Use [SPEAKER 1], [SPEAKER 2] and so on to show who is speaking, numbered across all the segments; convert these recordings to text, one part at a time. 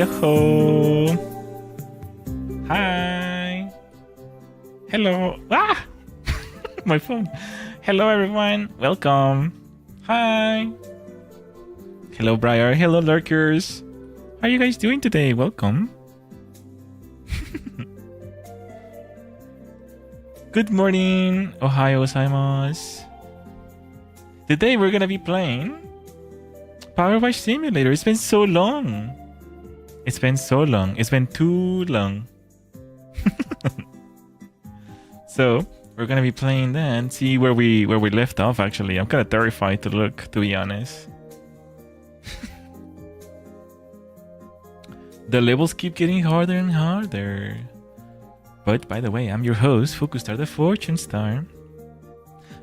[SPEAKER 1] Yo-ho! Hi! Hello! Ah! My phone. Hello, everyone. Welcome. Hi. Hello, Briar. Hello, lurkers. How are you guys doing today? Welcome. Good morning. Ohio gozaimasu. Today we're gonna be playing PowerWash Simulator. It's been so long. It's been so long. It's been too long. So we're gonna be playing that. See where we left off. Actually, I'm kind of terrified to look. To be honest, the levels keep getting harder and harder. But by the way, I'm your host, Fukustar, the Fortune Star.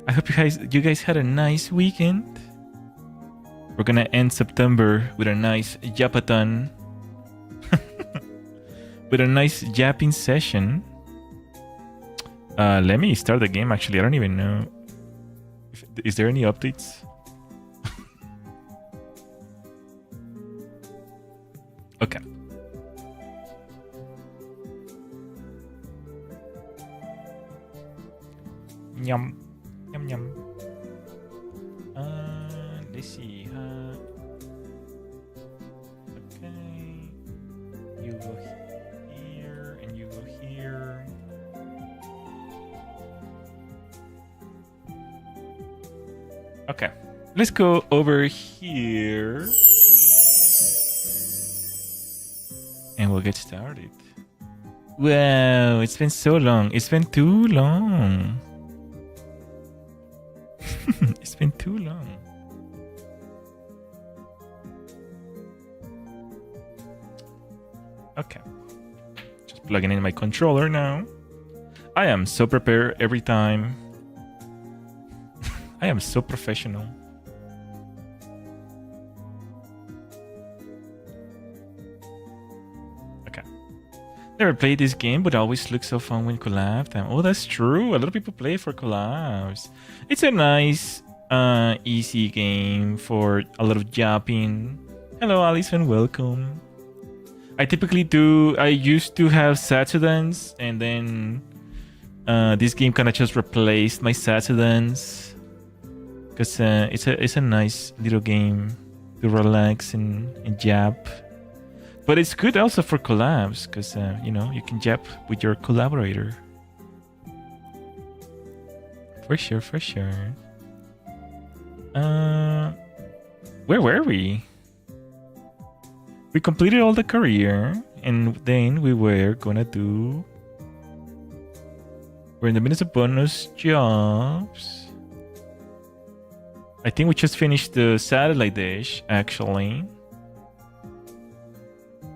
[SPEAKER 1] I hope you guys had a nice weekend. We're gonna end September with a nice Japathon. With a nice japping session. Let me start the game. Actually, I don't even know. Is there any updates? Okay. Yum. Yum yum. Let's see. Okay. You go here and you go here. Okay. Let's go over here. And we'll get started. Wow, it's been so long. It's been too long. It's been too long. Okay. Just plugging in my controller now. I am so prepared every time. I am so professional. Okay. Never played this game, but always looks so fun when collab time. Oh, that's true. A lot of people play for collabs. It's a nice, easy game for a lot of japping. Hello, Alison. Welcome. I used to have Satsudans, and then this game kind of just replaced my Satsudans. Because it's a nice little game to relax and jap. But it's good also for collabs, because you know, you can jap with your collaborator. For sure, for sure. Where were we? We completed all the career, and then we're in the midst of bonus jobs. I think we just finished the satellite dish, actually.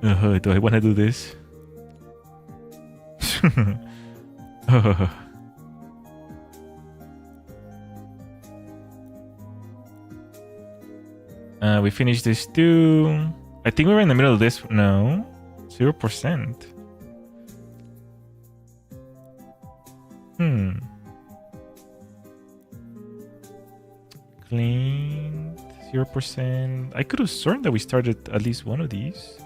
[SPEAKER 1] Do I want to do this? We finished this too. I think we were in the middle of this. No, 0%. Cleaned 0%. I could have sworn that we started at least one of these.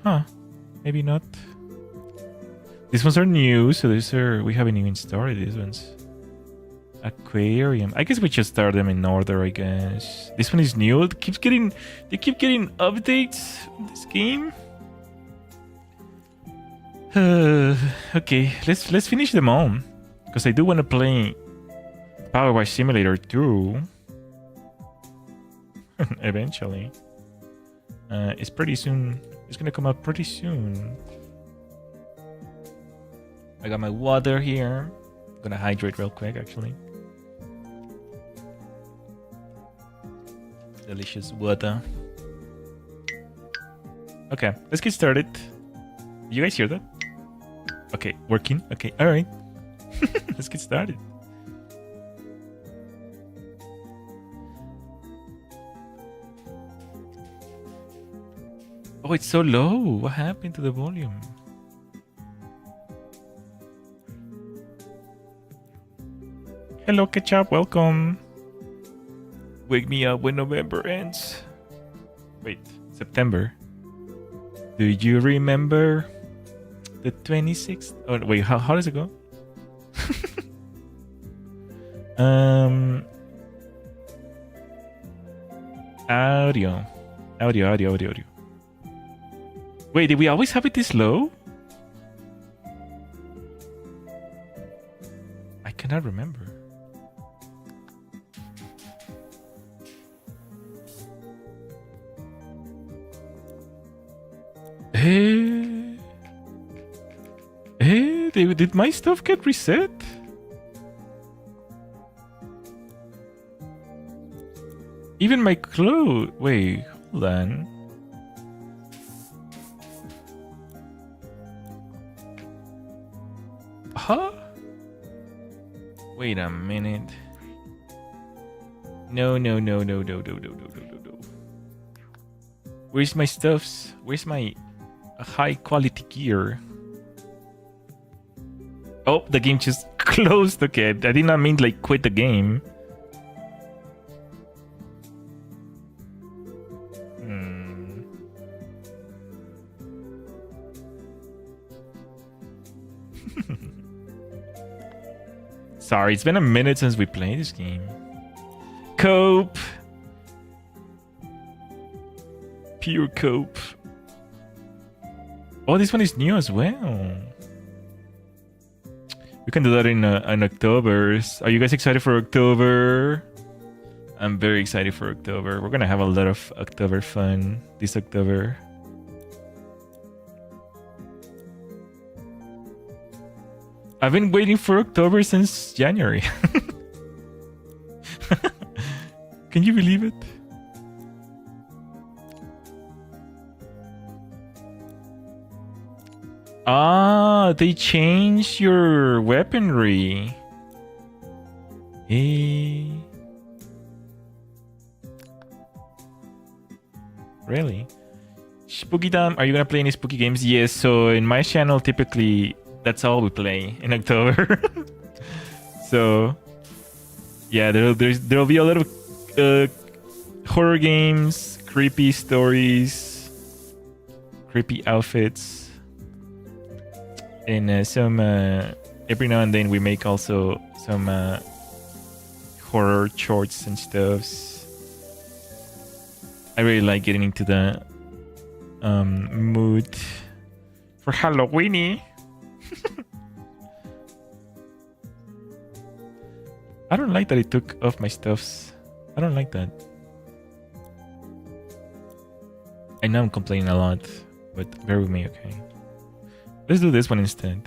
[SPEAKER 1] Huh? Maybe not. These ones are new, so we haven't even started these ones. Aquarium. I guess we just start them in order, I guess. This one is new. They keep getting updates in this game. Okay, let's finish them all, because I do want to play PowerWash Simulator 2 eventually. It's pretty soon. It's gonna come out pretty soon. I got my water here. I'm gonna hydrate real quick, actually. Delicious water. Okay, let's get started. You guys hear that? Okay, working. Okay, all right. Let's get started. Oh, it's so low. What happened to the volume? Hello, Ketchup. Welcome. Wake me up when November ends. Wait, September. Do you remember the 26th? Oh wait, how does it go? Audio. Wait, did we always have it this low? I cannot remember. Hey, did my stuff get reset? Even my clothes. Wait, hold on. Huh? Wait a minute. No. Where's my stuffs? Where's my high quality gear? Oh, the game just closed. Okay, I did not mean like quit the game. Sorry, it's been a minute since we played this game. Cope. Pure cope. Oh, this one is new as well. We can do that in October. Are you guys excited for October? I'm very excited for October. We're gonna have a lot of October fun this October. I've been waiting for October since January. Can you believe it? Ah, they changed your weaponry. Hey. Really? Spooky Dam, are you gonna play any spooky games? Yes, so in my channel typically that's all we play in October. So yeah, there'll be a lot of horror games, creepy stories, creepy outfits, and some every now and then we make also some horror shorts and stuffs. I really like getting into the mood for Halloweeny. I don't like that it took off my stuffs. I don't like that. I know I'm complaining a lot, but bear with me, okay? Let's do this one instead.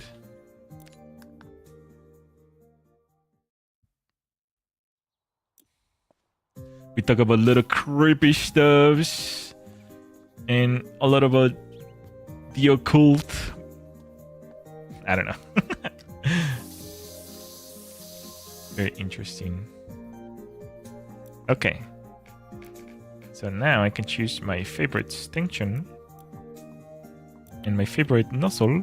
[SPEAKER 1] We talk about little creepy stuffs and a lot about the occult. I don't know. Very interesting. Okay. So now I can choose my favorite extinction and my favorite nozzle.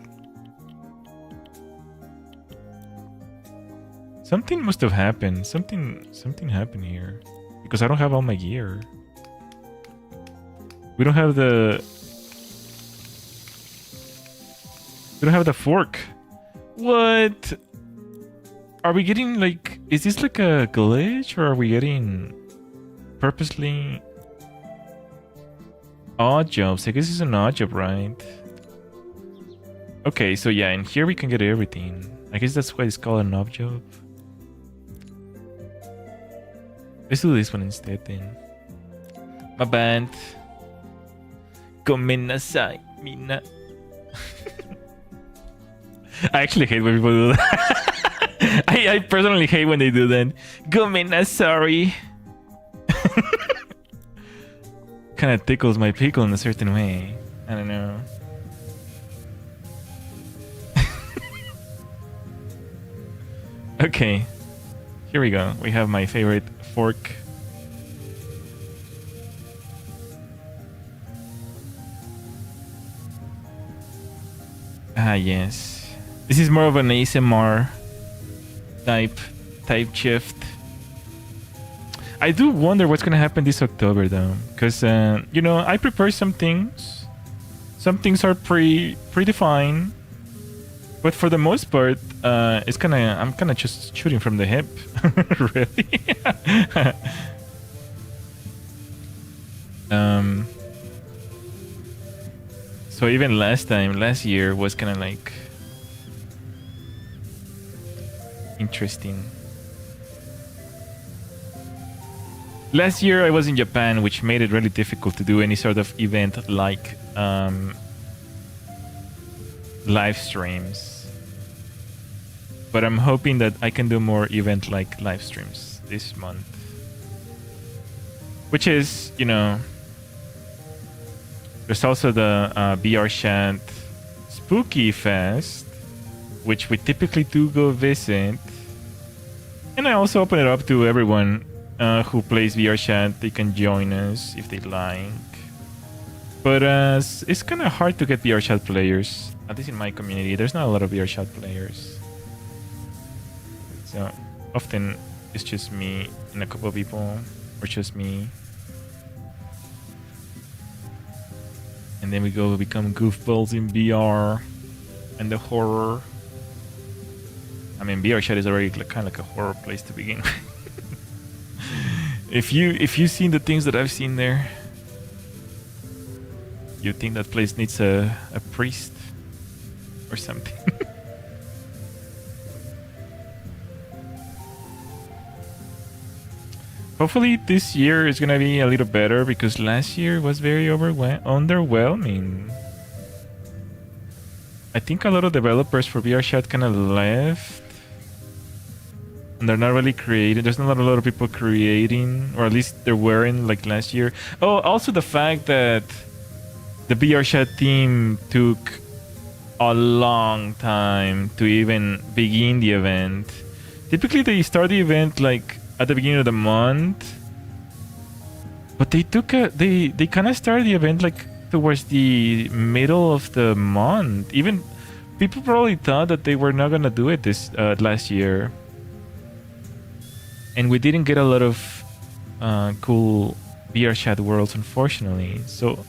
[SPEAKER 1] Something must have happened. Something happened here. Because I don't have all my gear. We don't have the fork. What? Are we getting like... Is this like a glitch? Or are we getting... purposely... odd jobs? I guess it's an odd job, right? Okay, so yeah, and here we can get everything. I guess that's why it's called an odd job. Let's do this one instead then. My bad. Gomenasai, mina. I actually hate when people do that. I personally hate when they do that. Gomenasari. Kind of tickles my pickle in a certain way. I don't know. Okay. Here we go. We have my favorite fork. Ah, yes. This is more of an ASMR type shift. I do wonder what's gonna happen this October though, because you know, I prepare some things Some things are predefined, but for the most part, I'm kind of just shooting from the hip. Really. So even last year was kind of like interesting. Last year I was in Japan, which made it really difficult to do any sort of event like live streams. But I'm hoping that I can do more event like live streams this month. Which is, you know, there's also the BR Shant Spooky Fest, which we typically do go visit. And I also open it up to everyone who plays VR Chat. They can join us if they like. But it's kind of hard to get VR Chat players. At least in my community, there's not a lot of VR Chat players. So often it's just me and a couple of people, or just me. And then we go become goofballs in VR and the horror. I mean, VR Chat is already kind of like a horror place to begin with. If you've seen the things that I've seen there, you think that place needs a priest or something. Hopefully this year is gonna be a little better, because last year was very underwhelming. I think a lot of developers for VR Chat kind of left. And they're not really creating. There's not a lot of people creating, or at least there weren't like last year. Oh, also the fact that the VR Chat team took a long time to even begin the event. Typically they start the event like at the beginning of the month, but they kind of started the event like towards the middle of the month. Even people probably thought that they were not gonna do it this last year. And we didn't get a lot of cool VR Chat worlds, unfortunately. So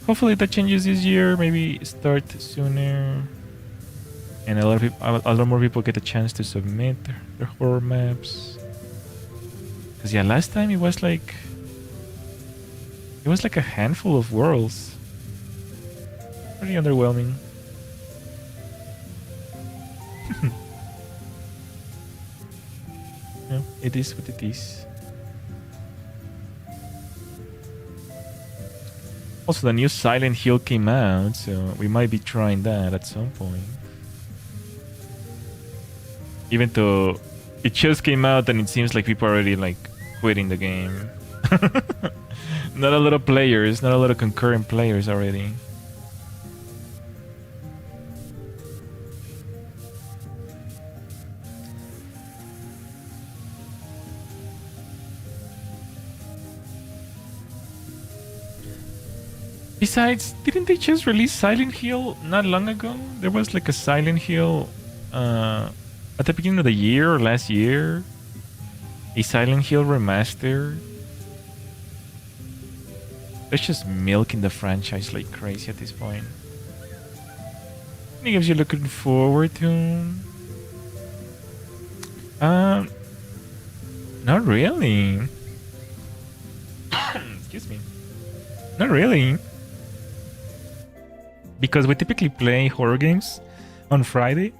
[SPEAKER 1] hopefully that changes this year. Maybe start sooner, and a lot more people get a chance to submit their horror maps. Because yeah, last time it was like a handful of worlds. Pretty underwhelming. No, it is what it is. Also, the new Silent Hill came out, so we might be trying that at some point. Even though it just came out and it seems like people are already like quitting the game. Not a lot of players, not a lot of concurrent players already. Besides, didn't they just release Silent Hill not long ago? There was like a Silent Hill at the beginning of the year or last year. A Silent Hill remaster. They're just milking the franchise like crazy at this point. Any games you're looking forward to? Not really. Excuse me. Not really. Because we typically play horror games on Friday.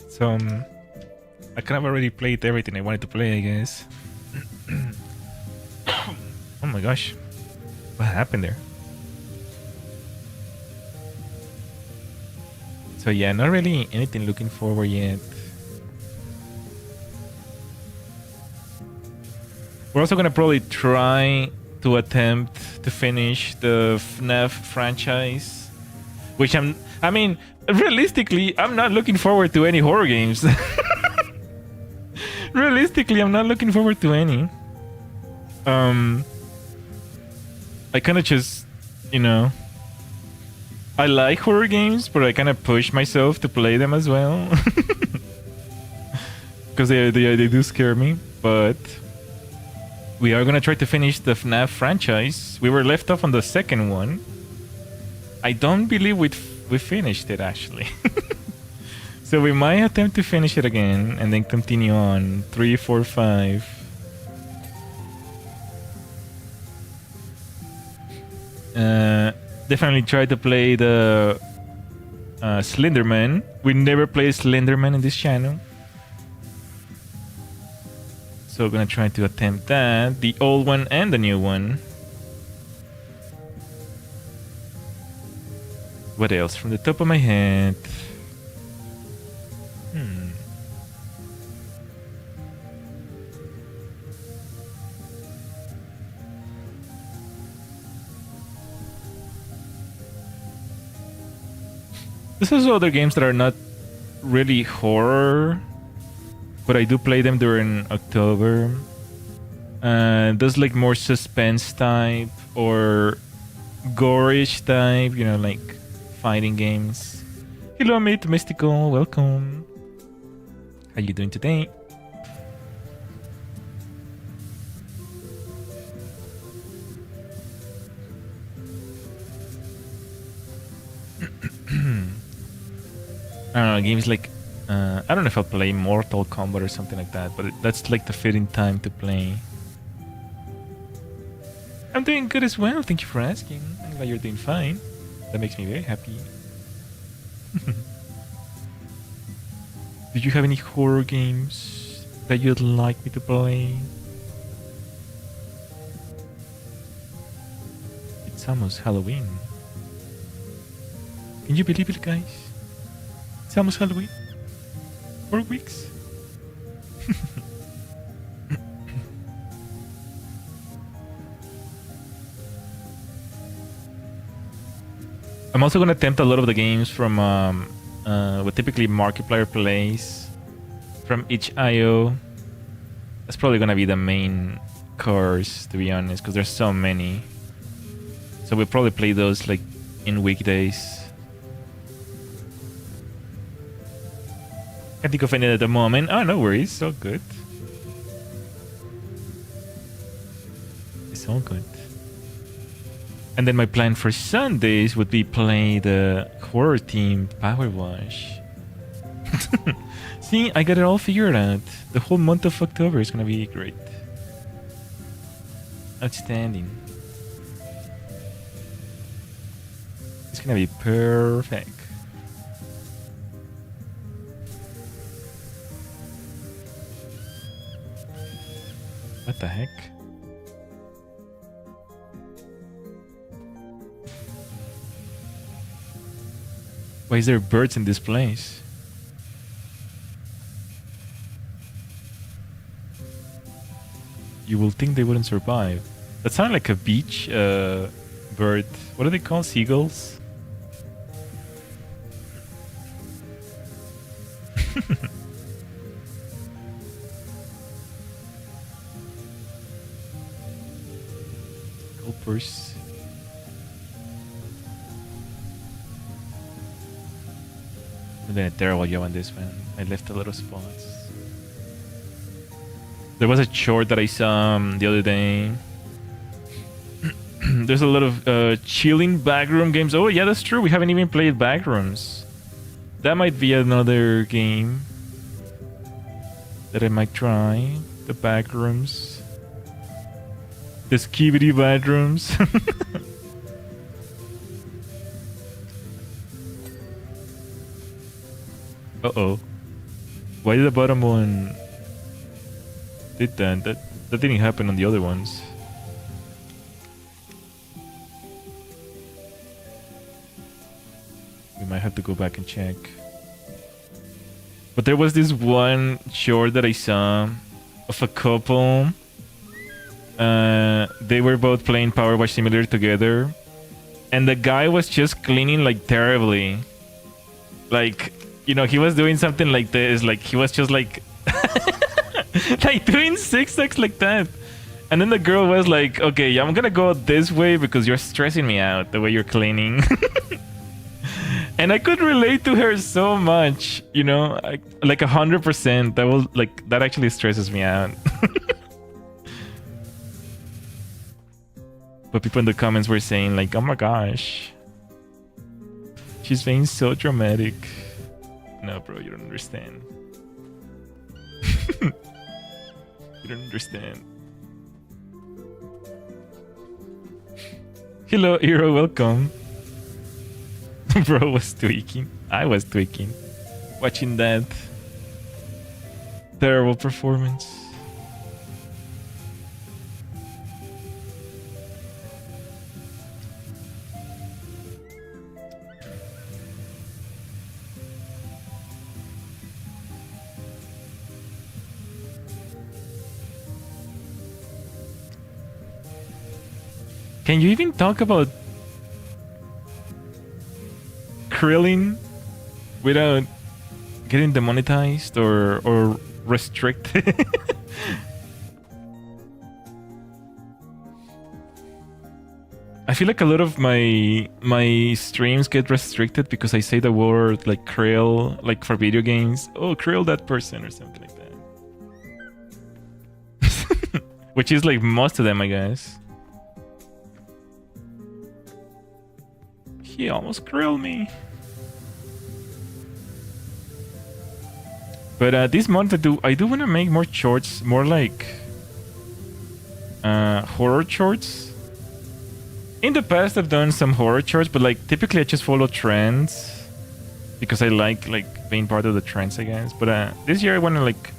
[SPEAKER 1] So I kind of already played everything I wanted to play, I guess. Oh my gosh. What happened there? So yeah, not really anything looking forward yet. We're also gonna probably try to attempt to finish the FNAF franchise, which I mean, realistically, I'm not looking forward to any horror games. Realistically, I'm not looking forward to any. I kind of just, you know, I like horror games, but I kind of push myself to play them as well. Because they do scare me, but We are gonna try to finish the FNAF franchise. We were left off on the second one. I don't believe we finished it actually. So we might attempt to finish it again and then continue on 3, 4, 5. Definitely try to play the Slenderman. We never played Slenderman in this channel. So we're gonna try to attempt that. The old one and the new one. What else? From the top of my head. This is other games that are not really horror, but I do play them during October. Those like more suspense type or gorish type, you know, like fighting games. Hello, mate, Mystical, welcome. How you doing today? I don't know, games like I don't know if I'll play Mortal Kombat or something like that, but that's like the fitting time to play. I'm doing good as well, thank you for asking. I'm glad you're doing fine. That makes me very happy. Did you have any horror games that you'd like me to play? It's almost Halloween. Can you believe it, guys? It's almost Halloween. 4 weeks. I'm also gonna attempt a lot of the games from what typically Markiplier plays from itch.io. That's probably gonna be the main course, to be honest, because there's so many. So we'll probably play those like in weekdays. Can't think of any at the moment. Oh, no worries. So good. It's all good. And then my plan for Sundays would be play the horror-themed PowerWash. See, I got it all figured out. The whole month of October is gonna be great. Outstanding. It's gonna be perfect. What the heck? Why is there birds in this place? You will think they wouldn't survive. That sounded like a beach bird. What are they called? Seagulls? Gulpers. I'm doing a terrible job on this one. I left a lot of spots. There was a short that I saw the other day. There's a lot of chilling backroom games. Oh yeah, that's true. We haven't even played Backrooms. That might be another game that I might try. The Backrooms. The skibidi Backrooms. Uh-oh. Why did the bottom one did that? That didn't happen on the other ones. We might have to go back and check. But there was this one short that I saw of a couple. They were both playing PowerWash Simulator together. And the guy was just cleaning like terribly. Like, you know, he was doing something like this. Like, he was just like... like doing zigzags like that. And then the girl was like, okay, yeah, I'm gonna go this way because you're stressing me out the way you're cleaning. And I could relate to her so much, you know, like 100%. That was like, that actually stresses me out. But people in the comments were saying like, oh my gosh, she's being so dramatic. No, bro, you don't understand. You don't understand. Hello, Hero, welcome. Bro was tweaking. I was tweaking. Watching that terrible performance. Can you even talk about Krillin without getting demonetized or restricted? I feel like a lot of my streams get restricted because I say the word like Krill, like for video games. Oh, Krill that person or something like that. Which is like most of them, I guess. He almost grilled me. But this month I do want to make more shorts, more like horror shorts. In the past I've done some horror shorts, but like typically I just follow trends because I like being part of the trends, I guess. But this year I want to like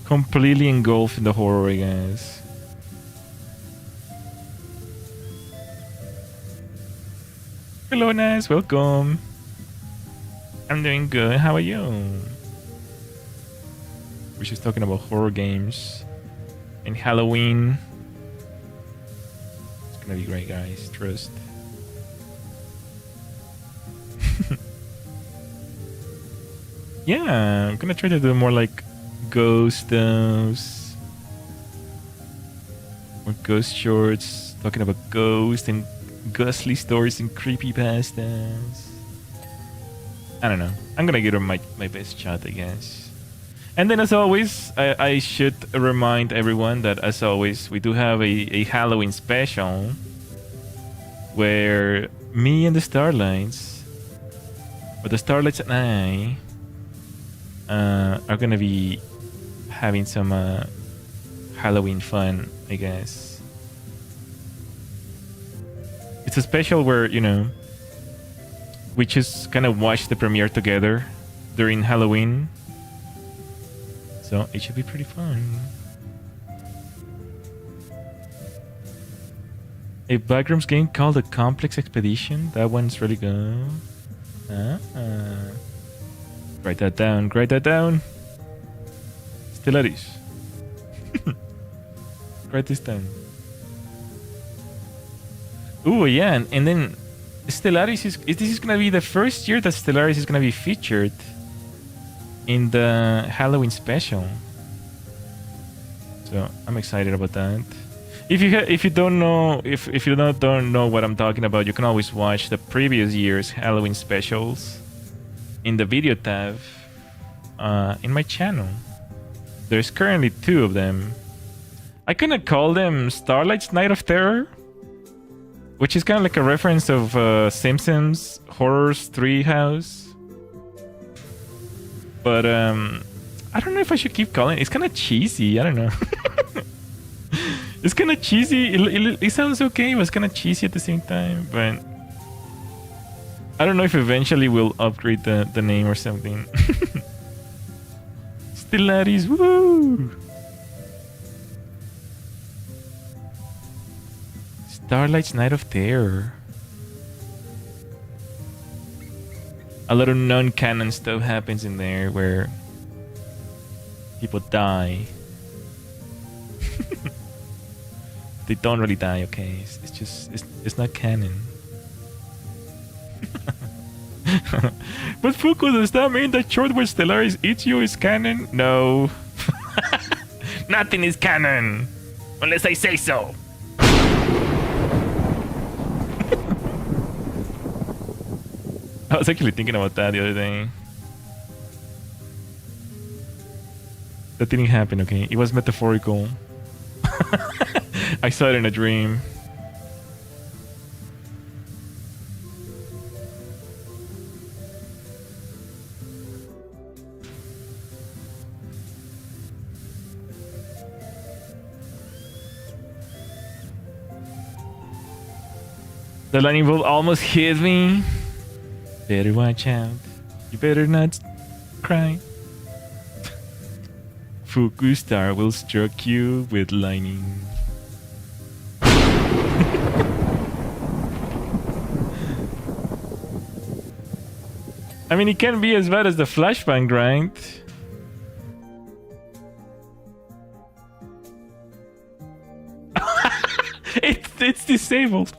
[SPEAKER 1] completely engulf in the horror, I guess. Hello, Nas. Welcome. I'm doing good. How are you? We're just talking about horror games and Halloween. It's gonna be great, guys. Trust. Yeah, I'm gonna try to do more like ghost stuff. More ghost shorts, talking about ghosts and ghostly stories and creepypastas. I don't know. I'm gonna give it my best shot, I guess. And then as always, I should remind everyone that as always, we do have a Halloween special where me and the Starlights, or the Starlights and I, are gonna be having some Halloween fun, I guess. It's a special where, you know, we just kind of watch the premiere together during Halloween. So it should be pretty fun. A Backrooms game called The Complex Expedition. That one's really good. Write that down. Write that down. Stellaris. Write this down. Ooh, yeah, and then Stellaris this is gonna be the first year that Stellaris is gonna be featured in the Halloween special. So I'm excited about that. If you don't know don't know what I'm talking about, you can always watch the previous year's Halloween specials in the video tab in my channel. There's currently 2 of them. I kinda call them Starlights Night of Terror, which is kind of like a reference of Simpsons Horrors Treehouse. But I don't know if I should keep calling it. It's kind of cheesy. I don't know. It's kind of cheesy. It sounds okay, but it's kind of cheesy at the same time. But I don't know if eventually we'll upgrade the name or something. Stellaris, woo! Starlight's Night of Terror. A lot of non-canon stuff happens in there where people die. They don't really die, okay? It's just it's not canon. But Fuku, does that mean that short where Stellaris eats you is canon? No. Nothing is canon unless I say so. I was actually thinking about that the other day. That didn't happen, okay? It was metaphorical. I saw it in a dream. The lightning bolt almost hit me. Better watch out. You better not cry. Fukustar will struck you with lightning. I mean, it can't be as bad as the flashbang, right? It's disabled.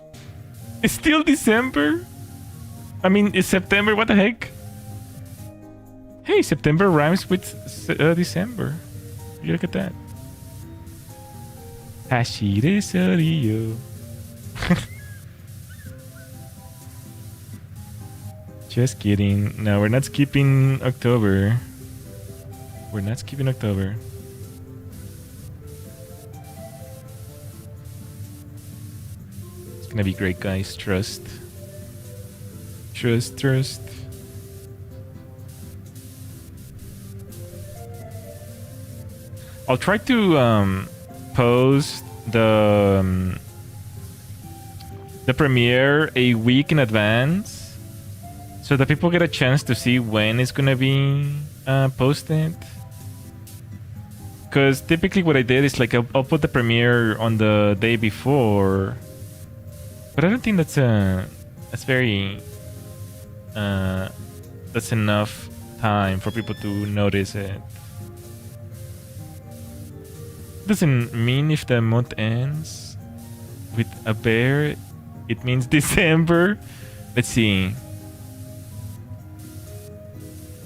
[SPEAKER 1] It's still December. I mean, it's September. What the heck? Hey, September rhymes with December. You look at that. Hashire Soriyo. Just kidding. No, we're not skipping October. We're not skipping October. It's gonna be great, guys. Trust. Trust, trust. I'll try to post the premiere a week in advance, so that people get a chance to see when it's gonna be posted. Because typically what I did is like I'll put the premiere on the day before, but I don't think that's very that's enough time for people to notice it. Doesn't mean if the month ends with a bear, it means December. Let's see.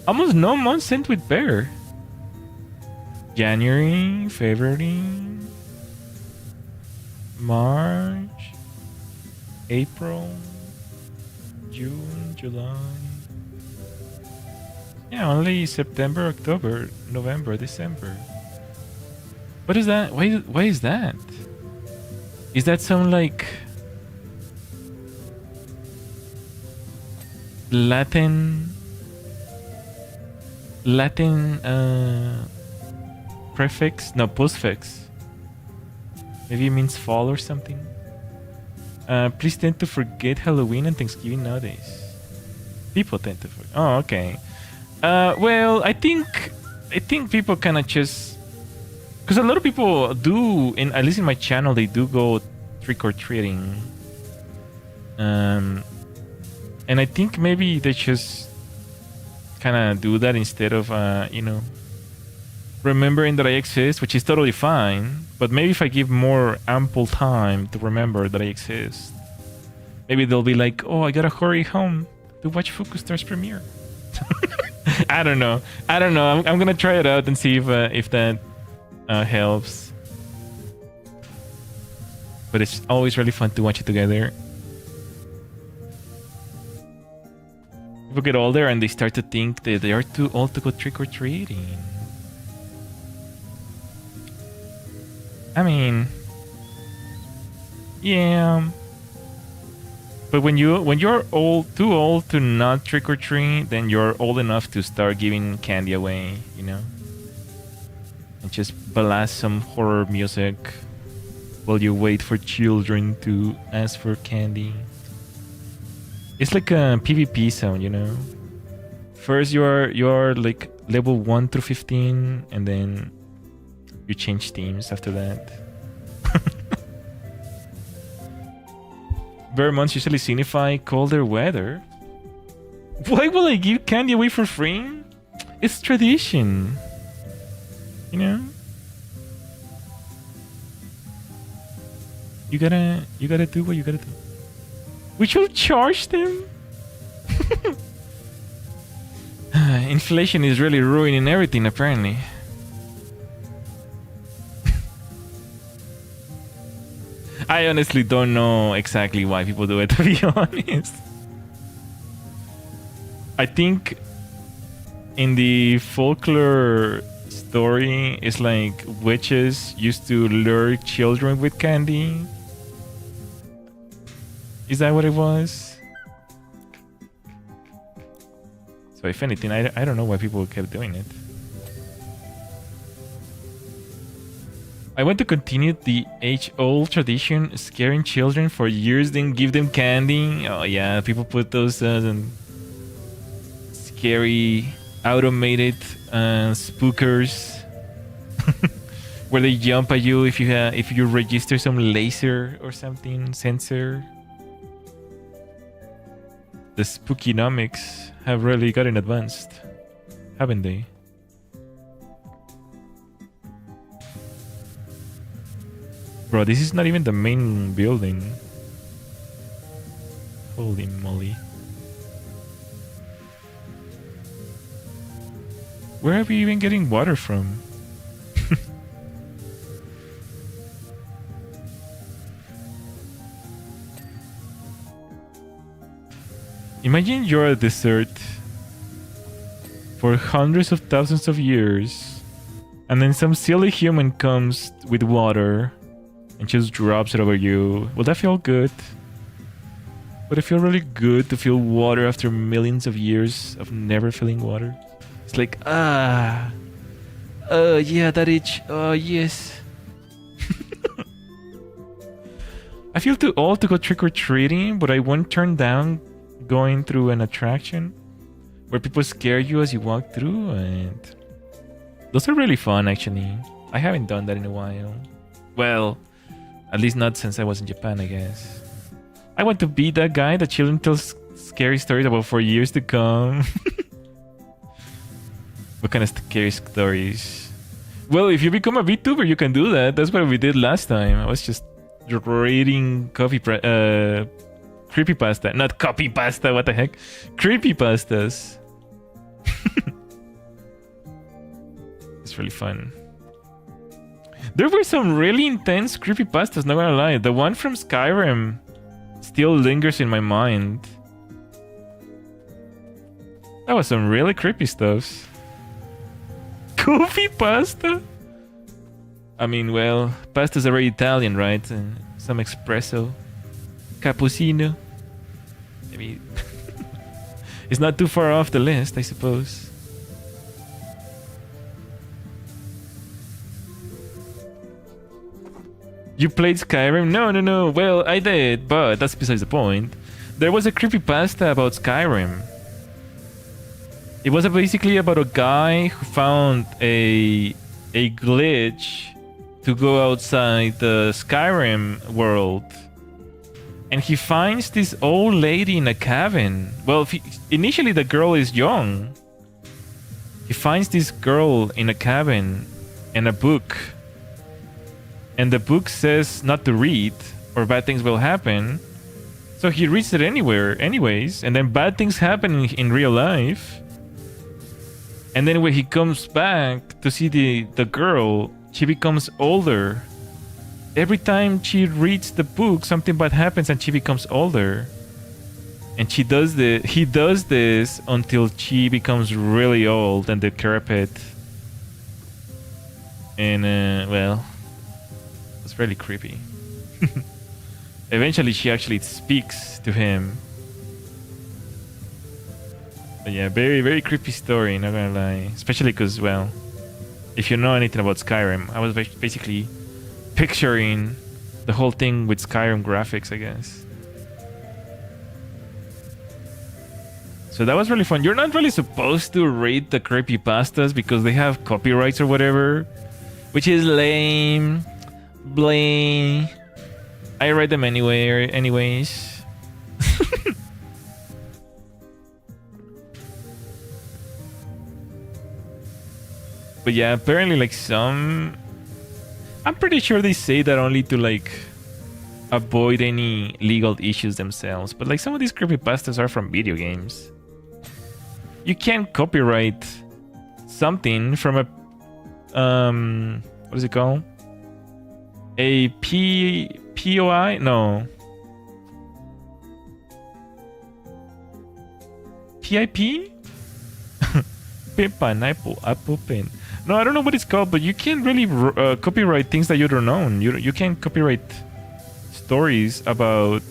[SPEAKER 1] Almost no months end with bear. January, February, March, April, June, July. Yeah, only September, October, November, December. What is that? Why is that? Is that some like Latin prefix? No, postfix. Maybe it means fall or something. Please tend to forget Halloween and Thanksgiving nowadays. People tend to forget. Oh, okay. Well, I think people kind of just, because a lot of people do, at least in my channel, they do go trick-or-treating. And I think maybe they just kind of do that instead of, you know, remembering that I exist, which is totally fine. But maybe if I give more ample time to remember that I exist, maybe they'll be like, oh, I gotta hurry home to watch Fukustar's premiere. I don't know. I'm gonna try it out and see if that helps. But it's always really fun to watch it together. People get older and they start to think that they are too old to go trick-or-treating. I mean, yeah. But when you're too old to not trick-or-treat, then you're old enough to start giving candy away, you know? And just blast some horror music while you wait for children to ask for candy. It's like a PvP sound, you know? First you're like level 1 through 15, and then you change teams after that. Bare months usually signify colder weather. Why will I give candy away for free? It's tradition. You know? You gotta do what you gotta do. We should charge them? Inflation is really ruining everything, apparently. I honestly don't know exactly why people do it, to be honest. I think in the folklore story, it's like witches used to lure children with candy. Is that what it was? So if anything, I don't know why people kept doing it. I want to continue the age-old tradition, scaring children for years, then give them candy. Oh yeah, people put those scary automated spookers where they jump at you if you register some laser or something sensor. The spookynomics have really gotten advanced, haven't they? Bro, this is not even the main building. Holy moly. Where are we even getting water from? Imagine you're a desert for hundreds of thousands of years, and then some silly human comes with water and just drops it over you. Will that feel good? Would it feel really good to feel water after millions of years of never feeling water? It's like, yeah, that itch. Oh, yes. I feel too old to go trick-or-treating, but I won't turn down going through an attraction where people scare you as you walk through, and those are really fun, actually. I haven't done that in a while. Well, at least not since I was in Japan, I guess. I want to be that guy that children tells scary stories about for years to come. What kind of scary stories? Well, if you become a VTuber, you can do that. That's what we did last time. I was just reading creepypasta. Not copypasta, what the heck? Creepypastas. It's really fun. There were some really intense creepypastas, not gonna lie. The one from Skyrim still lingers in my mind. That was some really creepy stuff. Coffee pasta? I mean, well, pasta's already Italian, right? Some espresso. Cappuccino. Maybe it's not too far off the list, I suppose. You played Skyrim? No. Well, I did, but that's besides the point. There was a creepypasta about Skyrim. It was basically about a guy who found a glitch to go outside the Skyrim world. And he finds this old lady in a cabin. Well, initially the girl is young. He finds this girl in a cabin and a book. And the book says not to read or bad things will happen. So he reads it anyways. And then bad things happen in real life. And then when he comes back to see the girl, she becomes older. Every time she reads the book, something bad happens and she becomes older. And he does this until she becomes really old and decrepit. And, well, it's really creepy. Eventually, she actually speaks to him. But yeah, very, very creepy story, not gonna lie. Especially because, well, if you know anything about Skyrim, I was basically picturing the whole thing with Skyrim graphics, I guess. So that was really fun. You're not really supposed to read the creepypastas because they have copyrights or whatever, which is lame. Blame. I read them anyways. But yeah, apparently like some... I'm pretty sure they say that only to like avoid any legal issues themselves. But like some of these creepypastas are from video games. You can't copyright something from a... what is it called? A POI? No. PIP? Pineapple, apple pen. No, I don't know what it's called, but you can't really copyright things that you don't own. You can't copyright stories about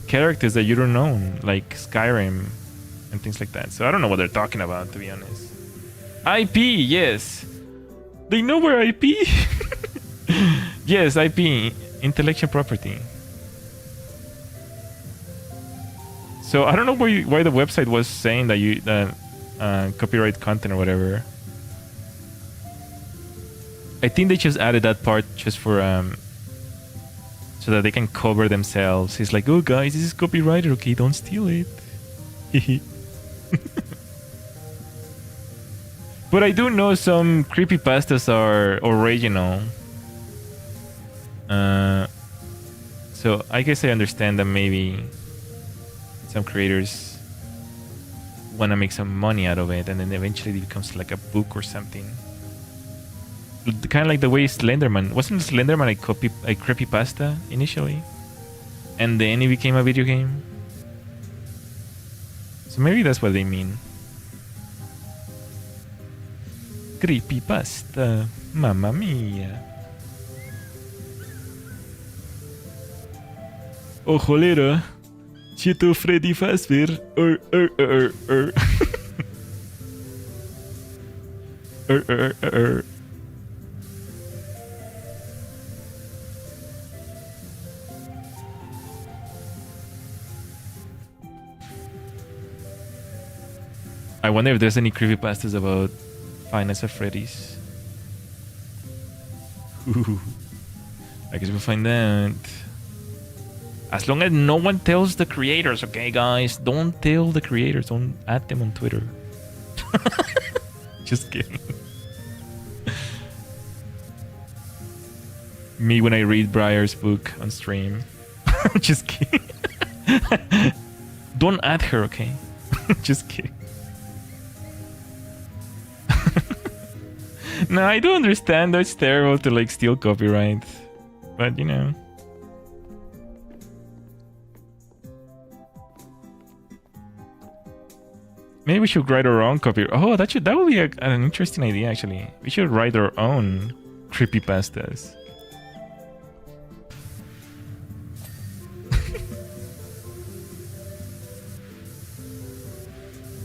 [SPEAKER 1] characters that you don't own, like Skyrim and things like that. So I don't know what they're talking about, to be honest. IP, yes. They know where IP. Yes, IP, intellectual property. So I don't know why the website was saying that copyright content or whatever. I think they just added that part just for so that they can cover themselves. It's like, oh guys, this is copyrighted. Okay, don't steal it. But I do know some creepypastas are original. So I guess I understand that maybe some creators want to make some money out of it, and then eventually it becomes like a book or something. Kind of like the way Slenderman. Wasn't Slenderman a creepypasta initially? And then it became a video game? So maybe that's what they mean. Creepypasta. Mamma mia. Oh, cholera. Cheeto Freddy Fazbear. I wonder if there's any creepypastas about Five Nights at Freddy's. Ooh. I guess we'll find out. As long as no one tells the creators, okay, guys? Don't tell the creators. Don't add them on Twitter. Just kidding. Me when I read Briar's book on stream. Just kidding. Don't add her, okay? Just kidding. No, I do understand that it's terrible to like steal copyright. But you know. Maybe we should write our own copy. Oh, that would be an interesting idea actually. We should write our own creepypastas.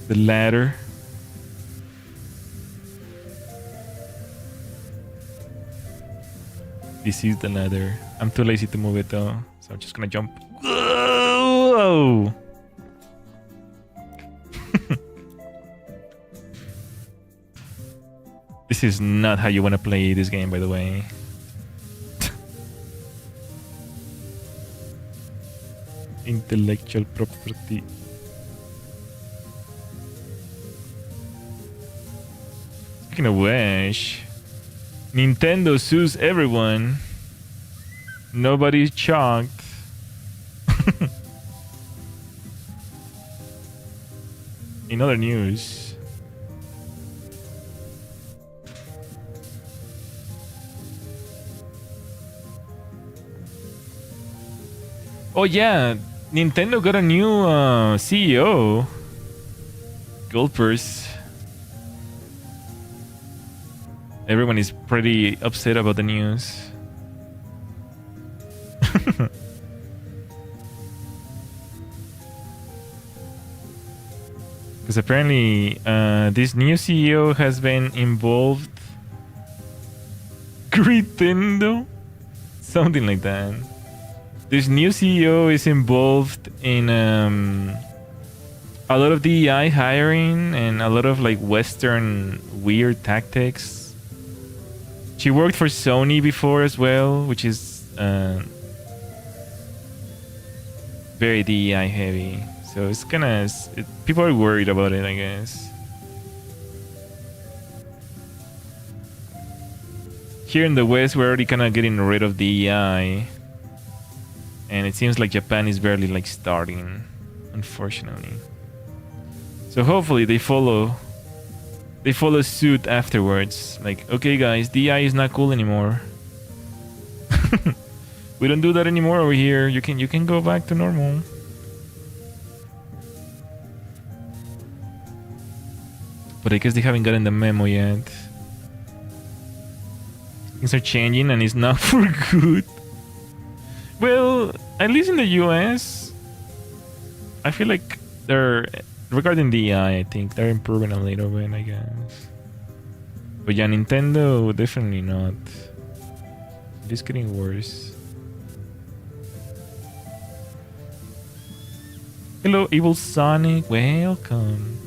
[SPEAKER 1] The ladder. This is the ladder. I'm too lazy to move it though, so I'm just gonna jump. Whoa! This is not how you want to play this game, by the way. Intellectual property. Speaking of which, Nintendo sues everyone. Nobody's shocked. In other news, oh yeah, Nintendo got a new CEO. Gulpers. Everyone is pretty upset about the news. Because apparently this new CEO has been involved. Nintendo? Something like that. This new CEO is involved in a lot of DEI hiring and a lot of like Western weird tactics. She worked for Sony before as well, which is very DEI heavy. So it's kind of... people are worried about it, I guess. Here in the West, we're already kind of getting rid of DEI. And it seems like Japan is barely like starting, unfortunately. So hopefully they follow suit afterwards. Like, okay guys, DI is not cool anymore. We don't do that anymore over here. You can go back to normal. But I guess they haven't gotten the memo yet. Things are changing and it's not for good. Well, at least in the US, I feel like they're... regarding the I think they're improving a little bit, I guess. But yeah, Nintendo, definitely not. It is getting worse. Hello, Evil Sonic. Welcome.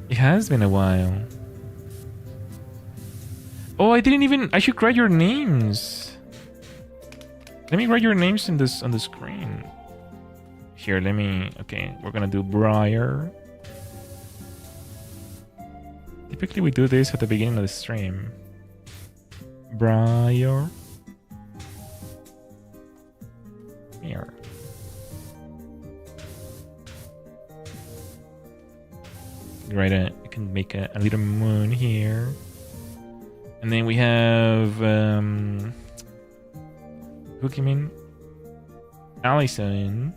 [SPEAKER 1] It has been a while. Oh, I didn't even... I should write your names. Let me write your names in this on the screen. Here, let me... Okay, we're gonna do Briar. Typically we do this at the beginning of the stream. Briar. Here. Right, you can make a little moon here. And then we have Pokemon Allison.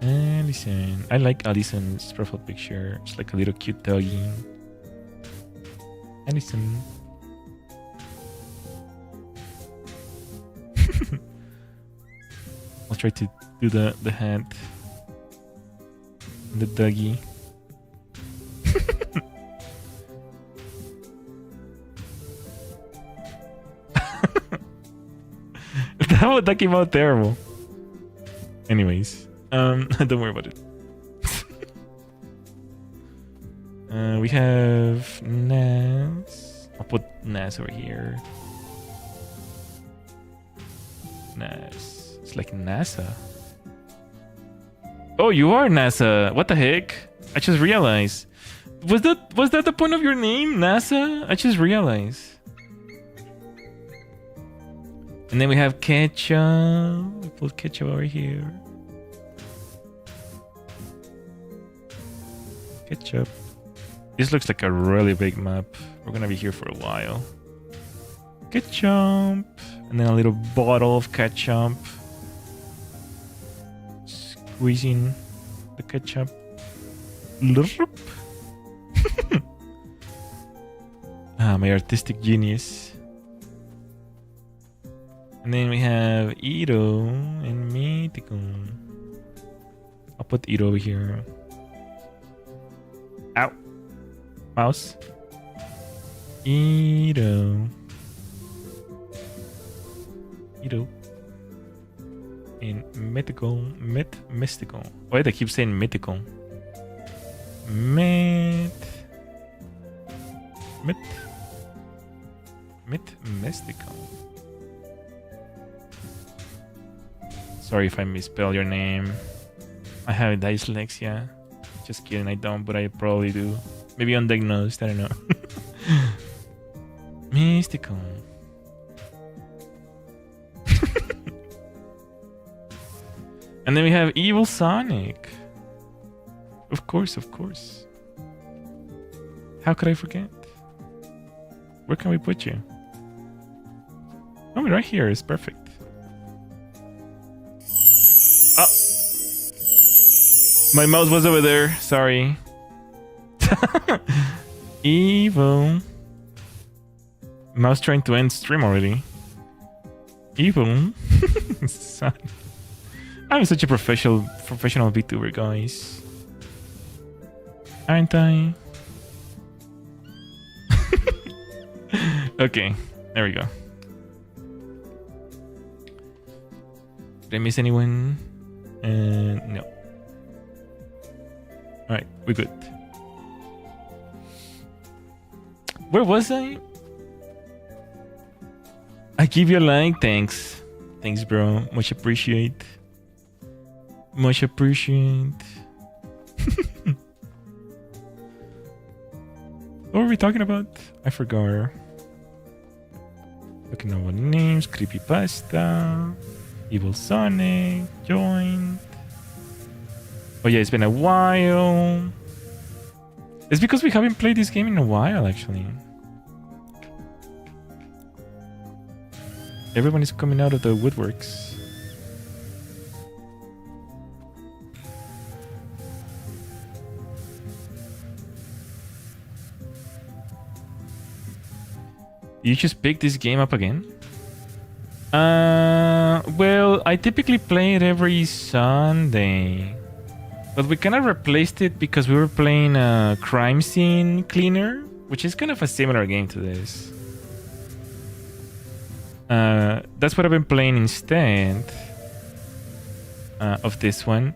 [SPEAKER 1] Allison. I like Allison's profile picture. It's like a little cute doggy. Allison. I'll try to do the head. The doggy. That came out terrible. Anyways, don't worry about it. We have Nas. I'll put Nas over here. Nas. It's like NASA. Oh, you are NASA. What the heck? I just realized. Was that the point of your name, NASA? I just realized. And then we have Ketchup. We put Ketchup over here. Ketchup. This looks like a really big map. We're gonna be here for a while. Ketchup. And then a little bottle of ketchup. Squeezing the ketchup. Ah, my artistic genius. And then we have Ito and Mythical. I'll put Ito over here. Ow. Mouse. Ito. Ito. And Mythical. Mystical. Why do I keep saying Mythical? Mystical. Sorry if I misspell your name. I have dyslexia. Just kidding, I don't, but I probably do. Maybe undiagnosed, I don't know. Mystical. And then we have Evil Sonic. Of course, of course. How could I forget? Where can we put you? Oh, right here is perfect. Oh. My mouse was over there. Sorry. Evil. Mouse trying to end stream already. Evil. Son. I'm such a professional VTuber, guys. Aren't I? Okay, there we go. Did I miss anyone? No. Alright, we're good. Where was I? I give you a like, thanks. Thanks, bro. Much appreciate. Much appreciate. What were we talking about? I forgot. Looking over names, Creepypasta, Evil Sonic, joined. Oh yeah, it's been a while. It's because we haven't played this game in a while, actually. Everyone is coming out of the woodworks. You just pick this game up again? Well, I typically play it every Sunday. But we kind of replaced it because we were playing Crime Scene Cleaner, which is kind of a similar game to this. That's what I've been playing instead of this one.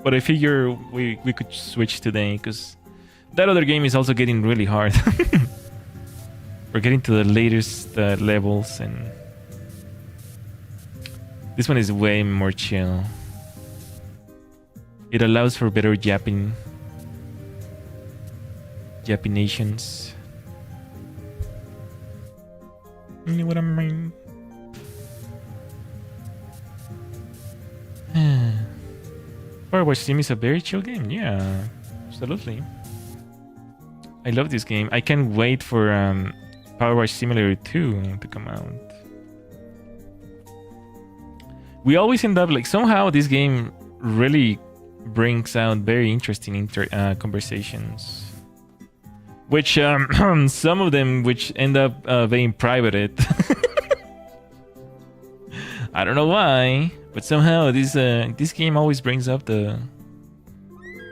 [SPEAKER 1] But I figure we could switch today because that other game is also getting really hard. We're getting to the latest levels, and this one is way more chill. It allows for better Japinations. You know what I mean? PowerWash Sim is a very chill game. Yeah, absolutely. I love this game. I can't wait for PowerWash Simulator 2 to come out. We always end up like somehow this game really brings out very interesting conversations, which some of them which end up being privated. I don't know why, but somehow this game always brings up the